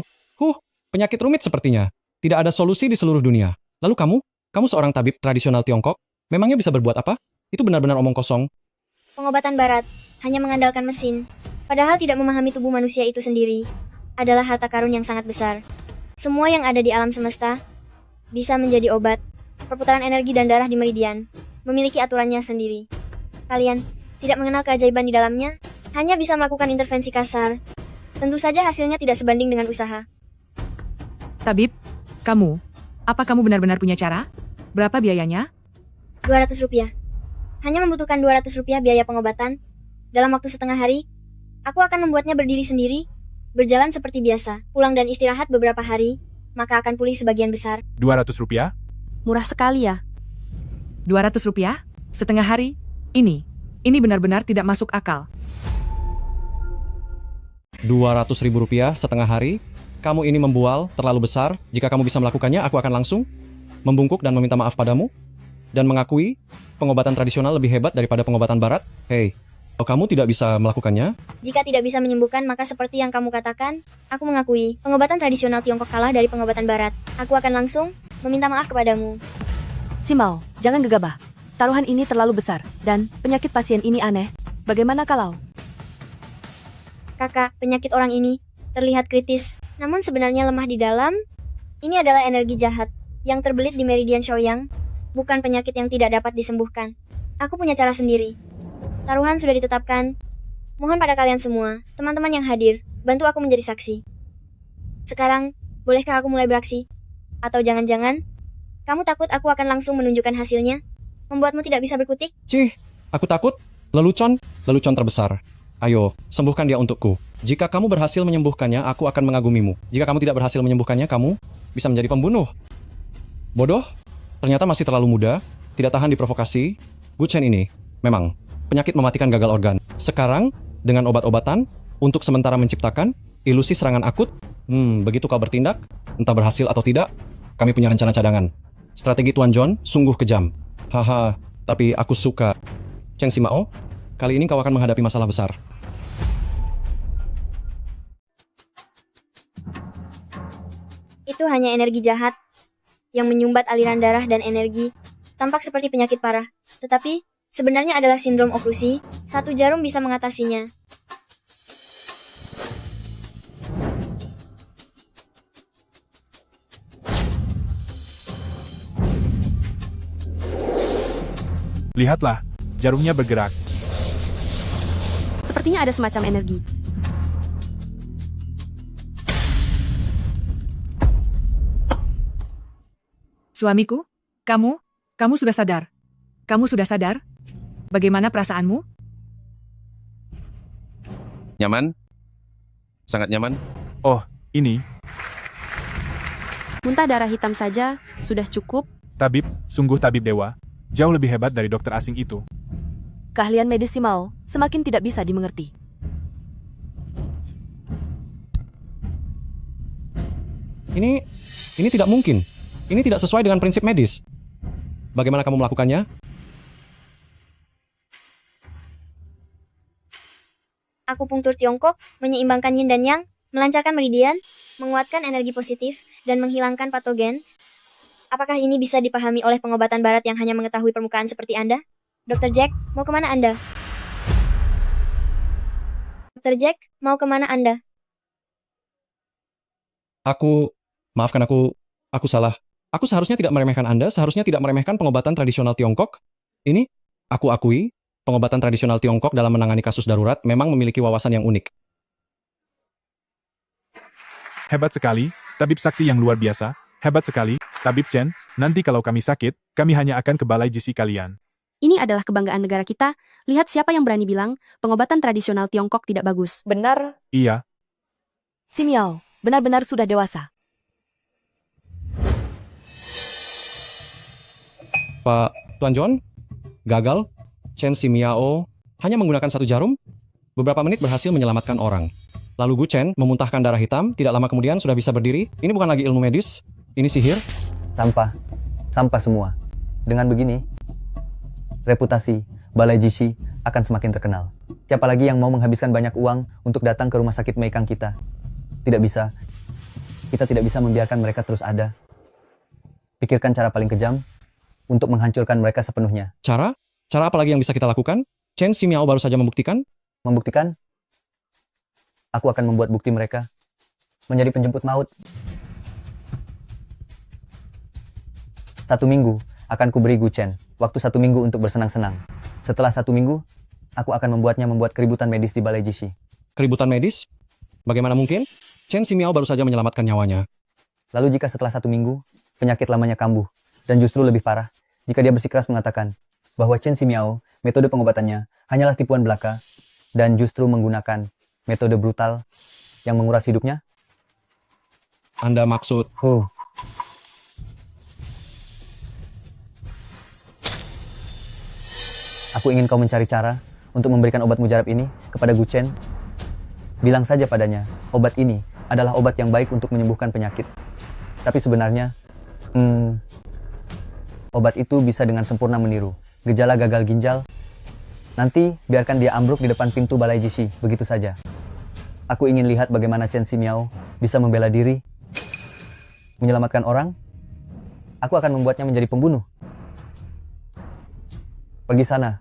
Penyakit rumit sepertinya. Tidak ada solusi di seluruh dunia. Lalu kamu seorang tabib tradisional Tiongkok, memangnya bisa berbuat apa? Itu benar-benar omong kosong. Pengobatan Barat hanya mengandalkan mesin, padahal tidak memahami tubuh manusia itu sendiri, adalah harta karun yang sangat besar. Semua yang ada di alam semesta bisa menjadi obat. Perputaran energi dan darah di meridian memiliki aturannya sendiri. Kalian tidak mengenal keajaiban di dalamnya, hanya bisa melakukan intervensi kasar. Tentu saja hasilnya tidak sebanding dengan usaha. Tabib, apa kamu benar-benar punya cara? Berapa biayanya? 200 rupiah. Hanya membutuhkan 200 rupiah biaya pengobatan. Dalam waktu setengah hari, aku akan membuatnya berdiri sendiri, berjalan seperti biasa, pulang dan istirahat beberapa hari, maka akan pulih sebagian besar. 200 rupiah? Murah sekali ya. 200 rupiah? Setengah hari? Ini benar-benar tidak masuk akal. 200.000 rupiah setengah hari? Kamu ini membual terlalu besar. Jika kamu bisa melakukannya, aku akan langsung membungkuk dan meminta maaf padamu dan mengakui pengobatan tradisional lebih hebat daripada pengobatan barat. Hei, kalau kamu tidak bisa melakukannya, Jika tidak bisa menyembuhkan, maka seperti yang kamu katakan, aku mengakui pengobatan tradisional Tiongkok kalah dari pengobatan barat. Aku akan langsung meminta maaf kepadamu. Simao, jangan gegabah. Taruhan ini terlalu besar, dan penyakit pasien ini aneh. Bagaimana kalau? Kakak, penyakit orang ini terlihat kritis, namun sebenarnya lemah di dalam. Ini adalah energi jahat yang terbelit di meridian Shaoyang, bukan penyakit yang tidak dapat disembuhkan. Aku punya cara sendiri. Taruhan sudah ditetapkan. Mohon pada kalian semua, teman-teman yang hadir, bantu aku menjadi saksi. Sekarang, bolehkah aku mulai beraksi? Atau jangan-jangan, kamu takut aku akan langsung menunjukkan hasilnya? Membuatmu tidak bisa berkutik? cih, aku takut. Lelucon terbesar. Ayo, sembuhkan dia untukku. Jika kamu berhasil menyembuhkannya, aku akan mengagumimu. Jika kamu tidak berhasil menyembuhkannya, kamu bisa menjadi pembunuh. Bodoh, ternyata masih terlalu muda, tidak tahan diprovokasi. Gu Chen ini, memang, penyakit mematikan gagal organ. Sekarang, dengan obat-obatan, untuk sementara menciptakan ilusi serangan akut, begitu kau bertindak, entah berhasil atau tidak, kami punya rencana cadangan. Strategi Tuan John sungguh kejam. Haha, tapi aku suka. Cheng Simao, kali ini kau akan menghadapi masalah besar. Itu hanya energi jahat yang menyumbat aliran darah dan energi. Tampak seperti penyakit parah, tetapi sebenarnya adalah sindrom oklusi. 1 jarum bisa mengatasinya. Lihatlah, jarumnya bergerak. Sepertinya ada semacam energi. Suamiku, kamu sudah sadar. Kamu sudah sadar? Bagaimana perasaanmu? Nyaman? Sangat nyaman? Oh, ini, Muntah darah hitam saja sudah cukup. tabib, sungguh tabib dewa. Jauh lebih hebat dari dokter asing itu. Keahlian medis Simao semakin tidak bisa dimengerti. Ini tidak mungkin. Ini tidak sesuai dengan prinsip medis. Bagaimana kamu melakukannya? Akupunktur Tiongkok menyeimbangkan yin dan yang, melancarkan meridian, menguatkan energi positif, dan menghilangkan patogen. Apakah ini bisa dipahami oleh pengobatan barat yang hanya mengetahui permukaan seperti Anda? Dr. Jack, mau kemana Anda? Dr. Jack, mau kemana Anda? Maafkan aku salah. Aku seharusnya tidak meremehkan Anda, seharusnya tidak meremehkan pengobatan tradisional Tiongkok. Ini, aku akui, pengobatan tradisional Tiongkok dalam menangani kasus darurat memang memiliki wawasan yang unik. Hebat sekali, tabib sakti yang luar biasa. Hebat sekali, Tabib Chen. Nanti kalau kami sakit, kami hanya akan ke balai GC kalian. Ini adalah kebanggaan negara kita. Lihat siapa yang berani bilang pengobatan tradisional Tiongkok tidak bagus. Benar. Iya, Simiao, benar-benar sudah dewasa. Pak Tuan John, gagal. Chen Simiao hanya menggunakan 1 jarum, beberapa menit berhasil menyelamatkan orang. Lalu Gu Chen memuntahkan darah hitam, tidak lama kemudian sudah bisa berdiri. Ini bukan lagi ilmu medis, ini sihir. Sampah semua. Dengan begini, reputasi Balai Jishi akan semakin terkenal. Siapa lagi yang mau menghabiskan banyak uang untuk datang ke rumah sakit Meikang kita? Tidak bisa. Kita tidak bisa membiarkan mereka terus ada. Pikirkan cara paling kejam untuk menghancurkan mereka sepenuhnya. Cara? Cara apa lagi yang bisa kita lakukan? Chen Simiao baru saja membuktikan. Membuktikan? Aku akan membuat bukti mereka menjadi penjemput maut. 1 minggu akan kuberi Gu Chen waktu 1 minggu untuk bersenang-senang. Setelah 1 minggu, aku akan membuatnya membuat keributan medis di Balai Jishi. Keributan medis? Bagaimana mungkin? Chen Simiao baru saja menyelamatkan nyawanya. Lalu jika setelah 1 minggu, penyakit lamanya kambuh, dan justru lebih parah, jika dia bersikeras mengatakan bahwa Chen Simiao, metode pengobatannya hanyalah tipuan belaka, dan justru menggunakan metode brutal yang menguras hidupnya? Anda maksud... Aku ingin kau mencari cara untuk memberikan obat mujarab ini kepada Gu Chen. Bilang saja padanya, obat ini adalah obat yang baik untuk menyembuhkan penyakit. Tapi sebenarnya, obat itu bisa dengan sempurna meniru gejala gagal ginjal. Nanti biarkan dia ambruk di depan pintu balai Jishi, begitu saja. Aku ingin lihat bagaimana Chen Ximiao bisa membela diri, menyelamatkan orang. Aku akan membuatnya menjadi pembunuh. Pergi sana.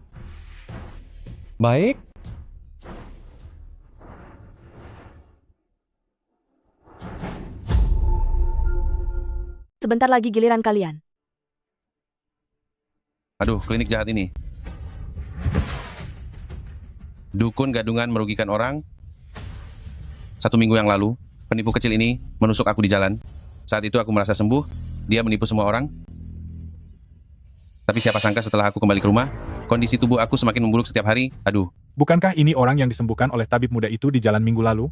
Baik. Sebentar lagi giliran kalian. Aduh, klinik jahat ini. Dukun gadungan merugikan orang. 1 minggu yang lalu, penipu kecil ini menusuk aku di jalan. Saat itu aku merasa sembuh, dia menipu semua orang. Tapi siapa sangka setelah aku kembali ke rumah, kondisi tubuh aku semakin memburuk setiap hari. Aduh. Bukankah ini orang yang disembuhkan oleh tabib muda itu di jalan minggu lalu?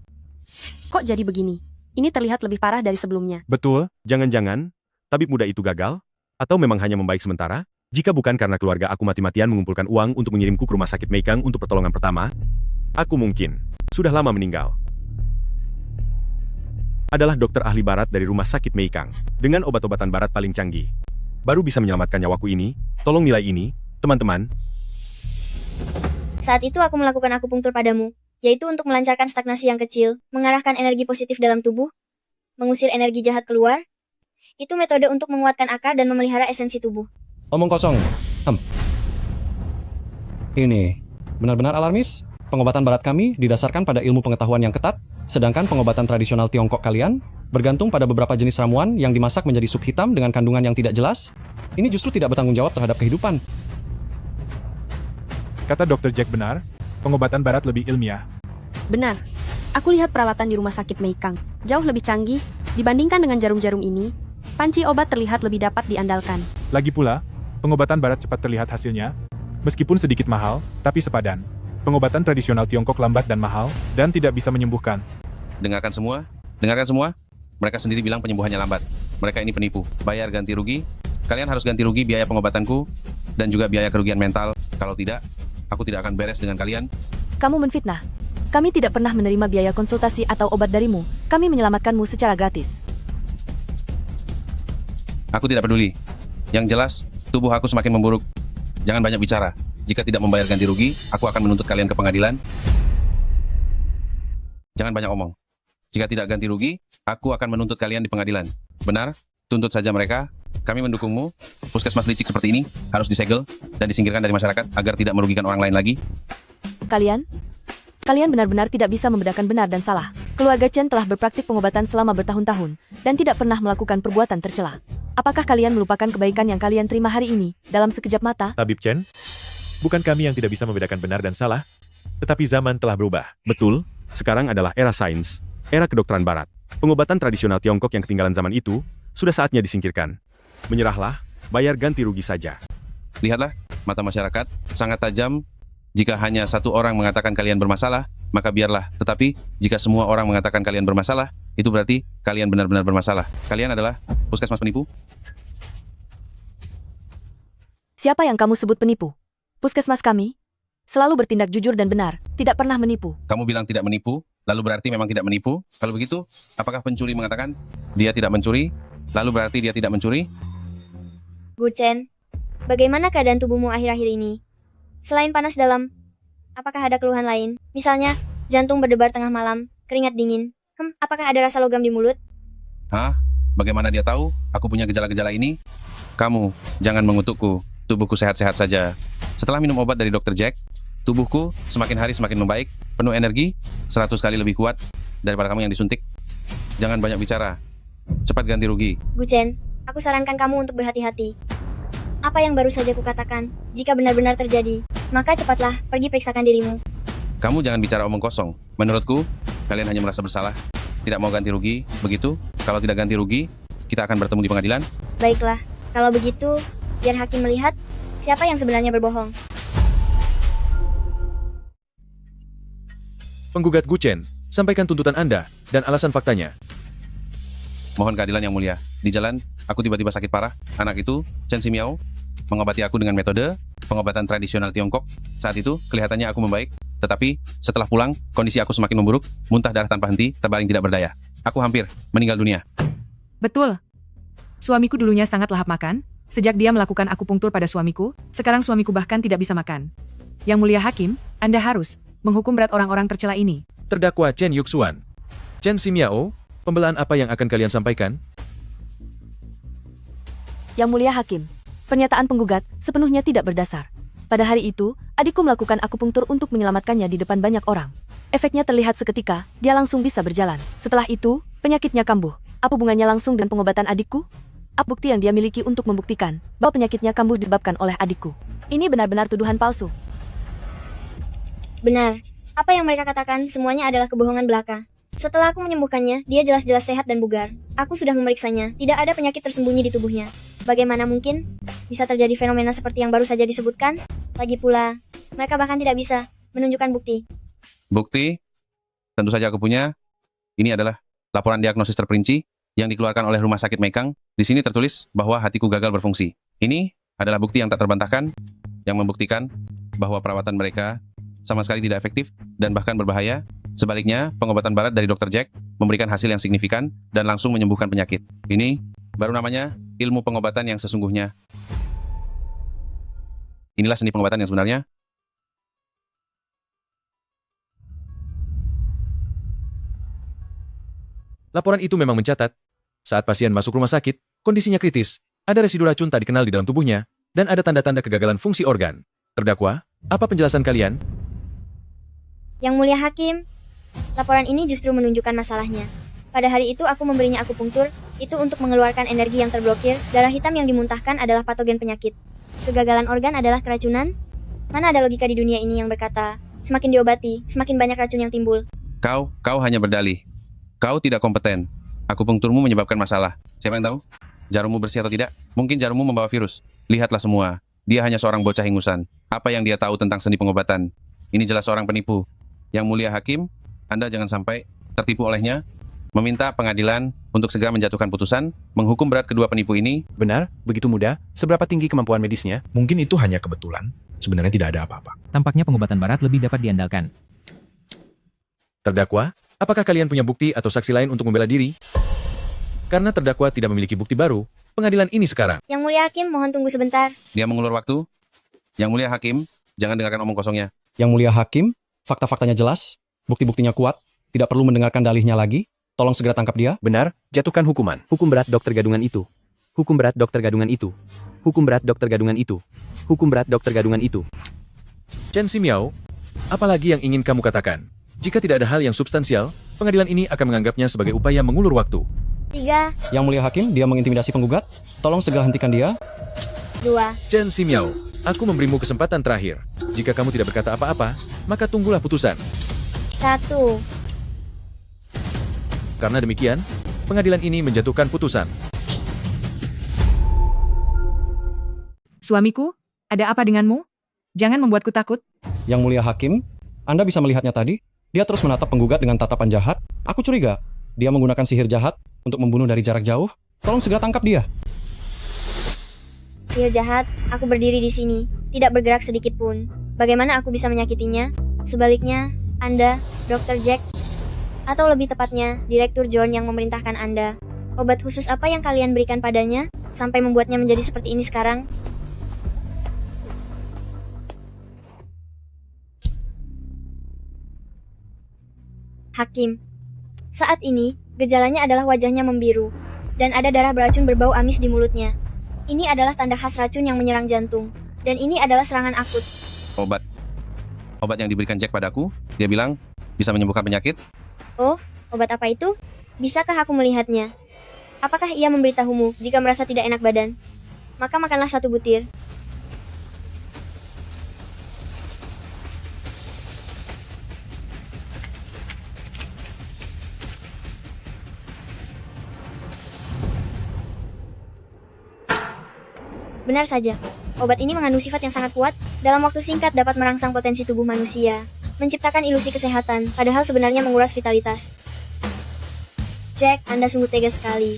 Kok jadi begini? Ini terlihat lebih parah dari sebelumnya. Betul, jangan-jangan tabib muda itu gagal? Atau memang hanya membaik sementara? Jika bukan karena keluarga aku mati-matian mengumpulkan uang untuk mengirimku ke rumah sakit Meikang untuk pertolongan pertama, aku mungkin sudah lama meninggal. Adalah dokter ahli barat dari rumah sakit Meikang, dengan obat-obatan barat paling canggih. Baru bisa menyelamatkan nyawaku ini. Tolong nilai ini, teman-teman. Saat itu aku melakukan akupunktur padamu, yaitu untuk melancarkan stagnasi yang kecil, mengarahkan energi positif dalam tubuh, mengusir energi jahat keluar. Itu metode untuk menguatkan akar dan memelihara esensi tubuh. Omong kosong. Ini benar-benar alarmis. Pengobatan barat kami didasarkan pada ilmu pengetahuan yang ketat, sedangkan pengobatan tradisional Tiongkok kalian bergantung pada beberapa jenis ramuan yang dimasak menjadi sup hitam dengan kandungan yang tidak jelas. Ini justru tidak bertanggung jawab terhadap kehidupan. Kata Dr. Jack benar, pengobatan barat lebih ilmiah. Benar. Aku lihat peralatan di rumah sakit Meikang jauh lebih canggih dibandingkan dengan jarum-jarum ini. Panci obat terlihat lebih dapat diandalkan. Lagi pula, pengobatan barat cepat terlihat hasilnya, meskipun sedikit mahal, tapi sepadan. Pengobatan tradisional Tiongkok lambat dan mahal, dan tidak bisa menyembuhkan. Dengarkan semua. Mereka sendiri bilang penyembuhannya lambat. Mereka ini penipu. Bayar ganti rugi. Kalian harus ganti rugi biaya pengobatanku, dan juga biaya kerugian mental. Kalau tidak, aku tidak akan beres dengan kalian. Kamu menfitnah. Kami tidak pernah menerima biaya konsultasi atau obat darimu. Kami menyelamatkanmu secara gratis. Aku tidak peduli. Yang jelas, tubuh aku semakin memburuk. Jangan banyak bicara. Jika tidak membayar ganti rugi, aku akan menuntut kalian ke pengadilan. Jangan banyak omong. Jika tidak ganti rugi, aku akan menuntut kalian di pengadilan. Benar? Tuntut saja mereka. Kami mendukungmu. Puskesmas licik seperti ini harus disegel dan disingkirkan dari masyarakat agar tidak merugikan orang lain lagi. Kalian benar-benar tidak bisa membedakan benar dan salah. Keluarga Chen telah berpraktik pengobatan selama bertahun-tahun dan tidak pernah melakukan perbuatan tercela. Apakah kalian melupakan kebaikan yang kalian terima hari ini dalam sekejap mata? Tabib Chen, bukan kami yang tidak bisa membedakan benar dan salah, tetapi zaman telah berubah. Betul, sekarang adalah era sains, era kedokteran barat. Pengobatan tradisional Tiongkok yang ketinggalan zaman itu sudah saatnya disingkirkan. Menyerahlah, bayar ganti rugi saja. Lihatlah, mata masyarakat sangat tajam. Jika hanya satu orang mengatakan kalian bermasalah, maka biarlah. Tetapi, jika semua orang mengatakan kalian bermasalah, itu berarti kalian benar-benar bermasalah. Kalian adalah puskesmas penipu. Siapa yang kamu sebut penipu? Puskesmas kami selalu bertindak jujur dan benar, tidak pernah menipu. Kamu bilang tidak menipu, lalu berarti memang tidak menipu? Kalau begitu, apakah pencuri mengatakan dia tidak mencuri, lalu berarti dia tidak mencuri? Gu Chen, bagaimana keadaan tubuhmu akhir-akhir ini? Selain panas dalam, apakah ada keluhan lain? Misalnya, jantung berdebar tengah malam, keringat dingin. Apakah ada rasa logam di mulut? Hah? Bagaimana dia tahu aku punya gejala-gejala ini? Kamu, jangan mengutukku. Tubuhku sehat-sehat saja. Setelah minum obat dari Dr. Jack, tubuhku semakin hari semakin membaik, penuh energi, 100 kali lebih kuat daripada kamu yang disuntik. Jangan banyak bicara. Cepat ganti rugi. Gu Chen, aku sarankan kamu untuk berhati-hati. Apa yang baru saja kukatakan, jika benar-benar terjadi, maka cepatlah pergi periksakan dirimu. Kamu jangan bicara omong kosong. Menurutku, kalian hanya merasa bersalah. Tidak mau ganti rugi, begitu? Kalau tidak ganti rugi, kita akan bertemu di pengadilan. Baiklah, kalau begitu, biar hakim melihat siapa yang sebenarnya berbohong. Penggugat Gu Chen, sampaikan tuntutan Anda dan alasan faktanya. Mohon keadilan yang mulia. Di jalan, aku tiba-tiba sakit parah. Anak itu, Chen Ximiao, mengobati aku dengan metode pengobatan tradisional Tiongkok. Saat itu, kelihatannya aku membaik. Tetapi, setelah pulang, kondisi aku semakin memburuk, muntah darah tanpa henti, terbaring tidak berdaya. Aku hampir meninggal dunia. Betul. Suamiku dulunya sangat lahap makan. Sejak dia melakukan akupunktur pada suamiku, sekarang suamiku bahkan tidak bisa makan. Yang mulia hakim, Anda harus menghukum berat orang-orang tercela ini. Terdakwa Chen Yuxuan. Chen Ximiao, pembelaan apa yang akan kalian sampaikan? Yang mulia hakim, pernyataan penggugat sepenuhnya tidak berdasar. Pada hari itu, adikku melakukan akupunktur untuk menyelamatkannya di depan banyak orang. Efeknya terlihat seketika, dia langsung bisa berjalan. Setelah itu, penyakitnya kambuh. Apa hubungannya langsung dengan pengobatan adikku? Apa bukti yang dia miliki untuk membuktikan bahwa penyakitnya kambuh disebabkan oleh adikku? Ini benar-benar tuduhan palsu. Benar. Apa yang mereka katakan semuanya adalah kebohongan belaka. Setelah aku menyembuhkannya, dia jelas-jelas sehat dan bugar. Aku sudah memeriksanya, tidak ada penyakit tersembunyi di tubuhnya. Bagaimana mungkin bisa terjadi fenomena seperti yang baru saja disebutkan? Lagi pula, mereka bahkan tidak bisa menunjukkan bukti. Bukti? Tentu saja aku punya. Ini adalah laporan diagnosis terperinci yang dikeluarkan oleh Rumah Sakit Meikang. Di sini tertulis bahwa hatiku gagal berfungsi. Ini adalah bukti yang tak terbantahkan, yang membuktikan bahwa perawatan mereka sama sekali tidak efektif dan bahkan berbahaya. Sebaliknya, pengobatan barat dari Dr. Jack memberikan hasil yang signifikan dan langsung menyembuhkan penyakit. Ini baru namanya ilmu pengobatan yang sesungguhnya. Inilah seni pengobatan yang sebenarnya. Laporan itu memang mencatat, saat pasien masuk rumah sakit, kondisinya kritis, ada residu racun tak dikenal di dalam tubuhnya, dan ada tanda-tanda kegagalan fungsi organ. Terdakwa, apa penjelasan kalian? Yang mulia hakim, laporan ini justru menunjukkan masalahnya. Pada hari itu aku memberinya akupunktur, itu untuk mengeluarkan energi yang terblokir, darah hitam yang dimuntahkan adalah patogen penyakit. Kegagalan organ adalah keracunan? Mana ada logika di dunia ini yang berkata, semakin diobati, semakin banyak racun yang timbul. Kau hanya berdalih. Kau tidak kompeten. Akupunkturmu menyebabkan masalah. Siapa yang tahu? Jarummu bersih atau tidak? Mungkin jarummu membawa virus. Lihatlah semua. Dia hanya seorang bocah ingusan. Apa yang dia tahu tentang seni pengobatan? Ini jelas seorang penipu. Yang mulia hakim, Anda jangan sampai tertipu olehnya. Meminta pengadilan untuk segera menjatuhkan putusan, menghukum berat kedua penipu ini. Benar? Begitu mudah? Seberapa tinggi kemampuan medisnya? Mungkin itu hanya kebetulan. Sebenarnya tidak ada apa-apa. Tampaknya pengobatan barat lebih dapat diandalkan. Terdakwa, apakah kalian punya bukti atau saksi lain untuk membela diri? Karena terdakwa tidak memiliki bukti baru, pengadilan ini sekarang. Yang mulia hakim, mohon tunggu sebentar. Dia mengulur waktu. Yang mulia hakim, jangan dengarkan omong kosongnya. Yang mulia hakim, fakta-faktanya jelas, bukti-buktinya kuat, tidak perlu mendengarkan dalihnya lagi. Tolong segera tangkap dia. Benar, jatuhkan hukuman. Hukum berat dokter gadungan itu. Hukum berat dokter gadungan itu. Hukum berat dokter gadungan itu. Hukum berat dokter gadungan itu. Chen Ximiao, apalagi yang ingin kamu katakan? Jika tidak ada hal yang substansial, pengadilan ini akan menganggapnya sebagai upaya mengulur waktu. 3, Yang mulia hakim, dia mengintimidasi penggugat. Tolong segera hentikan dia. 2, Chen Ximiao, aku memberimu kesempatan terakhir. Jika kamu tidak berkata apa-apa, maka tunggulah putusan. 1. Karena demikian, pengadilan ini menjatuhkan putusan. Suamiku, ada apa denganmu? Jangan membuatku takut. Yang mulia hakim, Anda bisa melihatnya tadi. Dia terus menatap penggugat dengan tatapan jahat. Aku curiga, dia menggunakan sihir jahat untuk membunuh dari jarak jauh. Tolong segera tangkap dia. Sihir jahat, aku berdiri di sini, tidak bergerak sedikit pun. Bagaimana aku bisa menyakitinya? Sebaliknya, Anda, Dr. Jack, atau lebih tepatnya, Direktur John yang memerintahkan Anda. Obat khusus apa yang kalian berikan padanya, sampai membuatnya menjadi seperti ini sekarang? Hakim. Saat ini, gejalanya adalah wajahnya membiru, dan ada darah beracun berbau amis di mulutnya. Ini adalah tanda khas racun yang menyerang jantung, dan ini adalah serangan akut. Obat yang diberikan Jack padaku, dia bilang, bisa menyembuhkan penyakit. Oh, obat apa itu? Bisakah aku melihatnya? Apakah ia memberitahumu jika merasa tidak enak badan? Maka makanlah 1 butir. Benar saja, obat ini mengandung sifat yang sangat kuat, dalam waktu singkat dapat merangsang potensi tubuh manusia, menciptakan ilusi kesehatan, padahal sebenarnya menguras vitalitas. Jack, Anda sungguh tega sekali.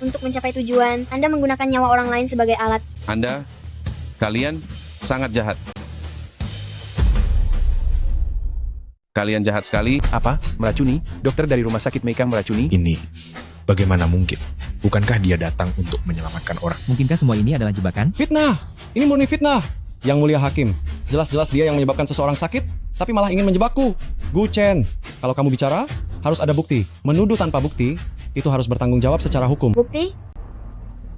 Untuk mencapai tujuan, Anda menggunakan nyawa orang lain sebagai alat. Kalian sangat jahat. Kalian jahat sekali. Apa? Meracuni? Dokter dari rumah sakit Meikang meracuni? Ini, bagaimana mungkin? Bukankah dia datang untuk menyelamatkan orang? Mungkinkah semua ini adalah jebakan? Fitnah! Ini murni fitnah! Yang mulia hakim, jelas-jelas dia yang menyebabkan seseorang sakit, tapi malah ingin menjebakku. Gu Chen, kalau kamu bicara, harus ada bukti. Menuduh tanpa bukti, itu harus bertanggung jawab secara hukum. Bukti?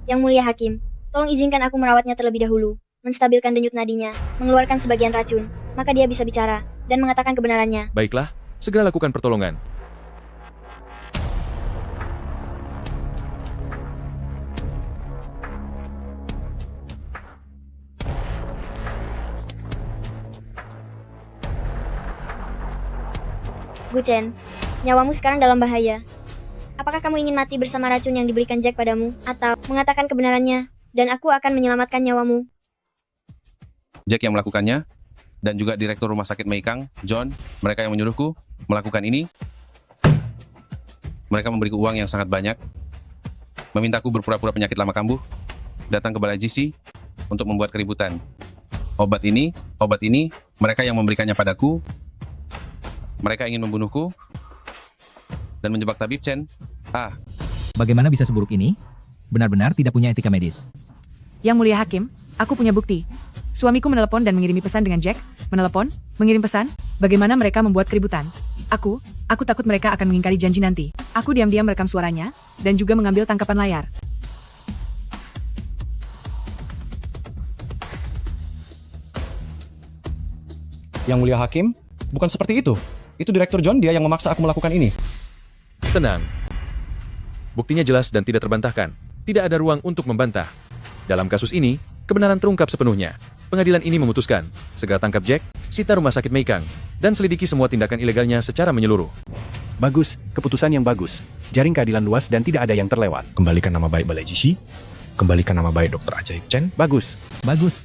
Yang mulia hakim, tolong izinkan aku merawatnya terlebih dahulu, menstabilkan denyut nadinya, mengeluarkan sebagian racun, maka dia bisa bicara, dan mengatakan kebenarannya. Baiklah, segera lakukan pertolongan. Gu Chen, nyawamu sekarang dalam bahaya. Apakah kamu ingin mati bersama racun yang diberikan Jack padamu, atau mengatakan kebenarannya, dan aku akan menyelamatkan nyawamu? Jack yang melakukannya, dan juga Direktur Rumah Sakit Meikang, John, mereka yang menyuruhku melakukan ini. Mereka memberiku uang yang sangat banyak, memintaku berpura-pura penyakit lama kambuh, datang ke balai GC untuk membuat keributan. Obat ini, mereka yang memberikannya padaku. Mereka ingin membunuhku dan menjebak tabib Chen. Bagaimana bisa seburuk ini? Benar-benar tidak punya etika medis. Yang mulia hakim, aku punya bukti. Suamiku menelepon dan mengirimi pesan dengan Jack. Menelepon, mengirim pesan, bagaimana mereka membuat keributan. Aku takut mereka akan mengingkari janji nanti. Aku diam-diam merekam suaranya, dan juga mengambil tangkapan layar. Yang mulia hakim, bukan seperti itu. Itu Direktur John, dia yang memaksa aku melakukan ini. Tenang. Buktinya jelas dan tidak terbantahkan. Tidak ada ruang untuk membantah. Dalam kasus ini, kebenaran terungkap sepenuhnya. Pengadilan ini memutuskan, segera tangkap Jack, sita rumah sakit Meikang, dan selidiki semua tindakan ilegalnya secara menyeluruh. Bagus, keputusan yang bagus. Jaring keadilan luas dan tidak ada yang terlewat. Kembalikan nama baik Balai GC. Kembalikan nama baik Dr. Ajaib Chen. Bagus. Bagus.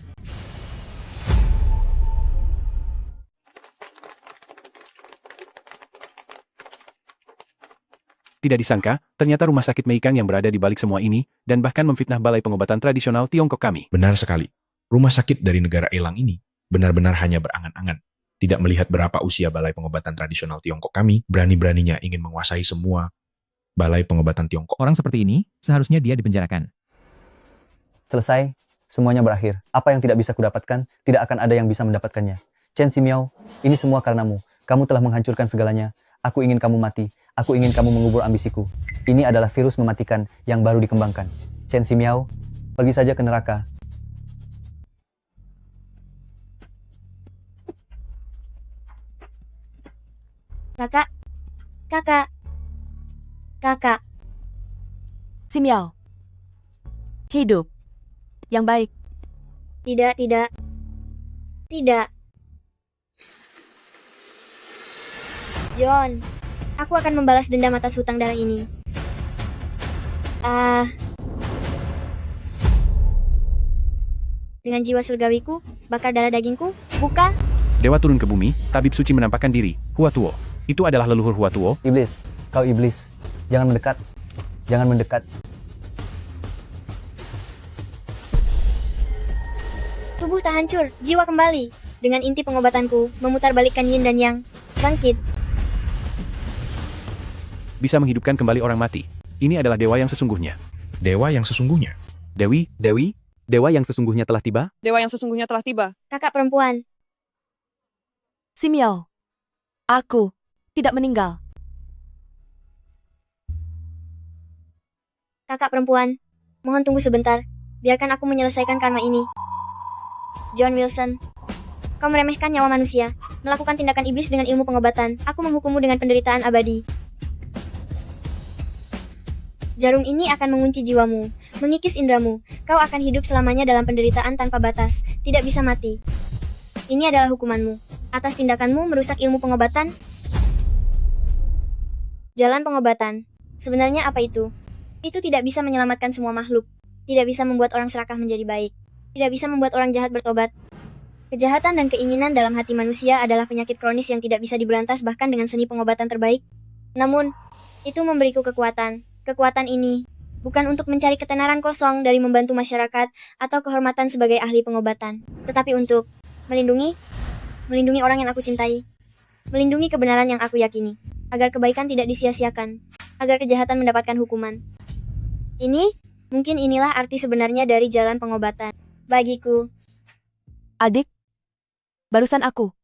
Tidak disangka, ternyata rumah sakit Meikang yang berada di balik semua ini, dan bahkan memfitnah balai pengobatan tradisional Tiongkok kami. Benar sekali. Rumah sakit dari negara Elang ini benar-benar hanya berangan-angan. Tidak melihat berapa usia balai pengobatan tradisional Tiongkok kami, berani-beraninya ingin menguasai semua balai pengobatan Tiongkok. Orang seperti ini, seharusnya dia dipenjarakan. Selesai, semuanya berakhir. Apa yang tidak bisa kudapatkan, tidak akan ada yang bisa mendapatkannya. Chen Ximiao, ini semua karenamu. Kamu telah menghancurkan segalanya. Aku ingin kamu mati. Aku ingin kamu mengubur ambisiku. Ini adalah virus mematikan yang baru dikembangkan. Chen Ximiao, pergi saja ke neraka. Kakak. Ximiao. Hidup. Yang baik. Tidak. John, aku akan membalas dendam atas hutang darah ini. Dengan jiwa surgawiku, bakar darah dagingku, buka. Dewa turun ke bumi, tabib suci menampakkan diri, Hua Tuo. Itu adalah leluhur Hua Tuo. Iblis, kau iblis. Jangan mendekat. Jangan mendekat. Tubuh tak hancur, jiwa kembali. Dengan inti pengobatanku, memutarbalikkan yin dan yang. Bangkit. Bisa menghidupkan kembali orang mati. Ini adalah dewa yang sesungguhnya. Dewa yang sesungguhnya? Dewi? Dewa yang sesungguhnya telah tiba? Dewa yang sesungguhnya telah tiba. Kakak perempuan. Ximiao. Aku tidak meninggal. Kakak perempuan, mohon tunggu sebentar. Biarkan aku menyelesaikan karma ini. John Wilson, kau meremehkan nyawa manusia, melakukan tindakan iblis dengan ilmu pengobatan. Aku menghukummu dengan penderitaan abadi. Jarum ini akan mengunci jiwamu, mengikis indramu. Kau akan hidup selamanya dalam penderitaan tanpa batas, tidak bisa mati. Ini adalah hukumanmu. Atas tindakanmu merusak ilmu pengobatan. Jalan pengobatan. Sebenarnya apa itu? Itu tidak bisa menyelamatkan semua makhluk. Tidak bisa membuat orang serakah menjadi baik. Tidak bisa membuat orang jahat bertobat. Kejahatan dan keinginan dalam hati manusia adalah penyakit kronis yang tidak bisa diberantas bahkan dengan seni pengobatan terbaik. Namun, itu memberiku kekuatan. Kekuatan ini bukan untuk mencari ketenaran kosong dari membantu masyarakat atau kehormatan sebagai ahli pengobatan, tetapi untuk melindungi orang yang aku cintai, melindungi kebenaran yang aku yakini, agar kebaikan tidak disia-siakan, agar kejahatan mendapatkan hukuman. Mungkin inilah arti sebenarnya dari jalan pengobatan. Bagiku. Adik, barusan aku.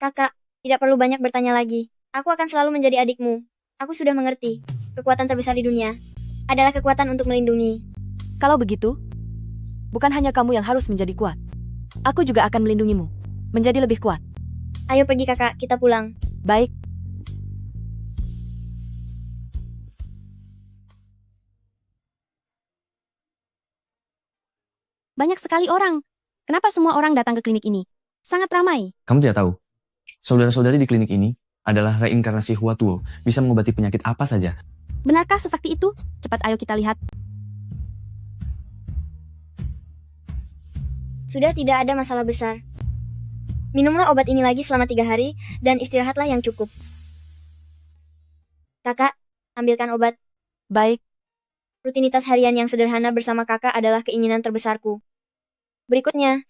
Kakak, tidak perlu banyak bertanya lagi. Aku akan selalu menjadi adikmu. Aku sudah mengerti. Kekuatan terbesar di dunia adalah kekuatan untuk melindungi. Kalau begitu, bukan hanya kamu yang harus menjadi kuat. Aku juga akan melindungimu, menjadi lebih kuat. Ayo pergi kakak, kita pulang. Baik. Banyak sekali orang. Kenapa semua orang datang ke klinik ini? Sangat ramai. Kamu tidak tahu, saudara-saudari di klinik ini adalah reinkarnasi Huatuo, bisa mengobati penyakit apa saja. Benarkah sesakti itu? Cepat ayo kita lihat. Sudah tidak ada masalah besar. Minumlah obat ini lagi selama 3 hari, dan istirahatlah yang cukup. Kakak, ambilkan obat. Baik. Rutinitas harian yang sederhana bersama kakak adalah keinginan terbesarku. Berikutnya,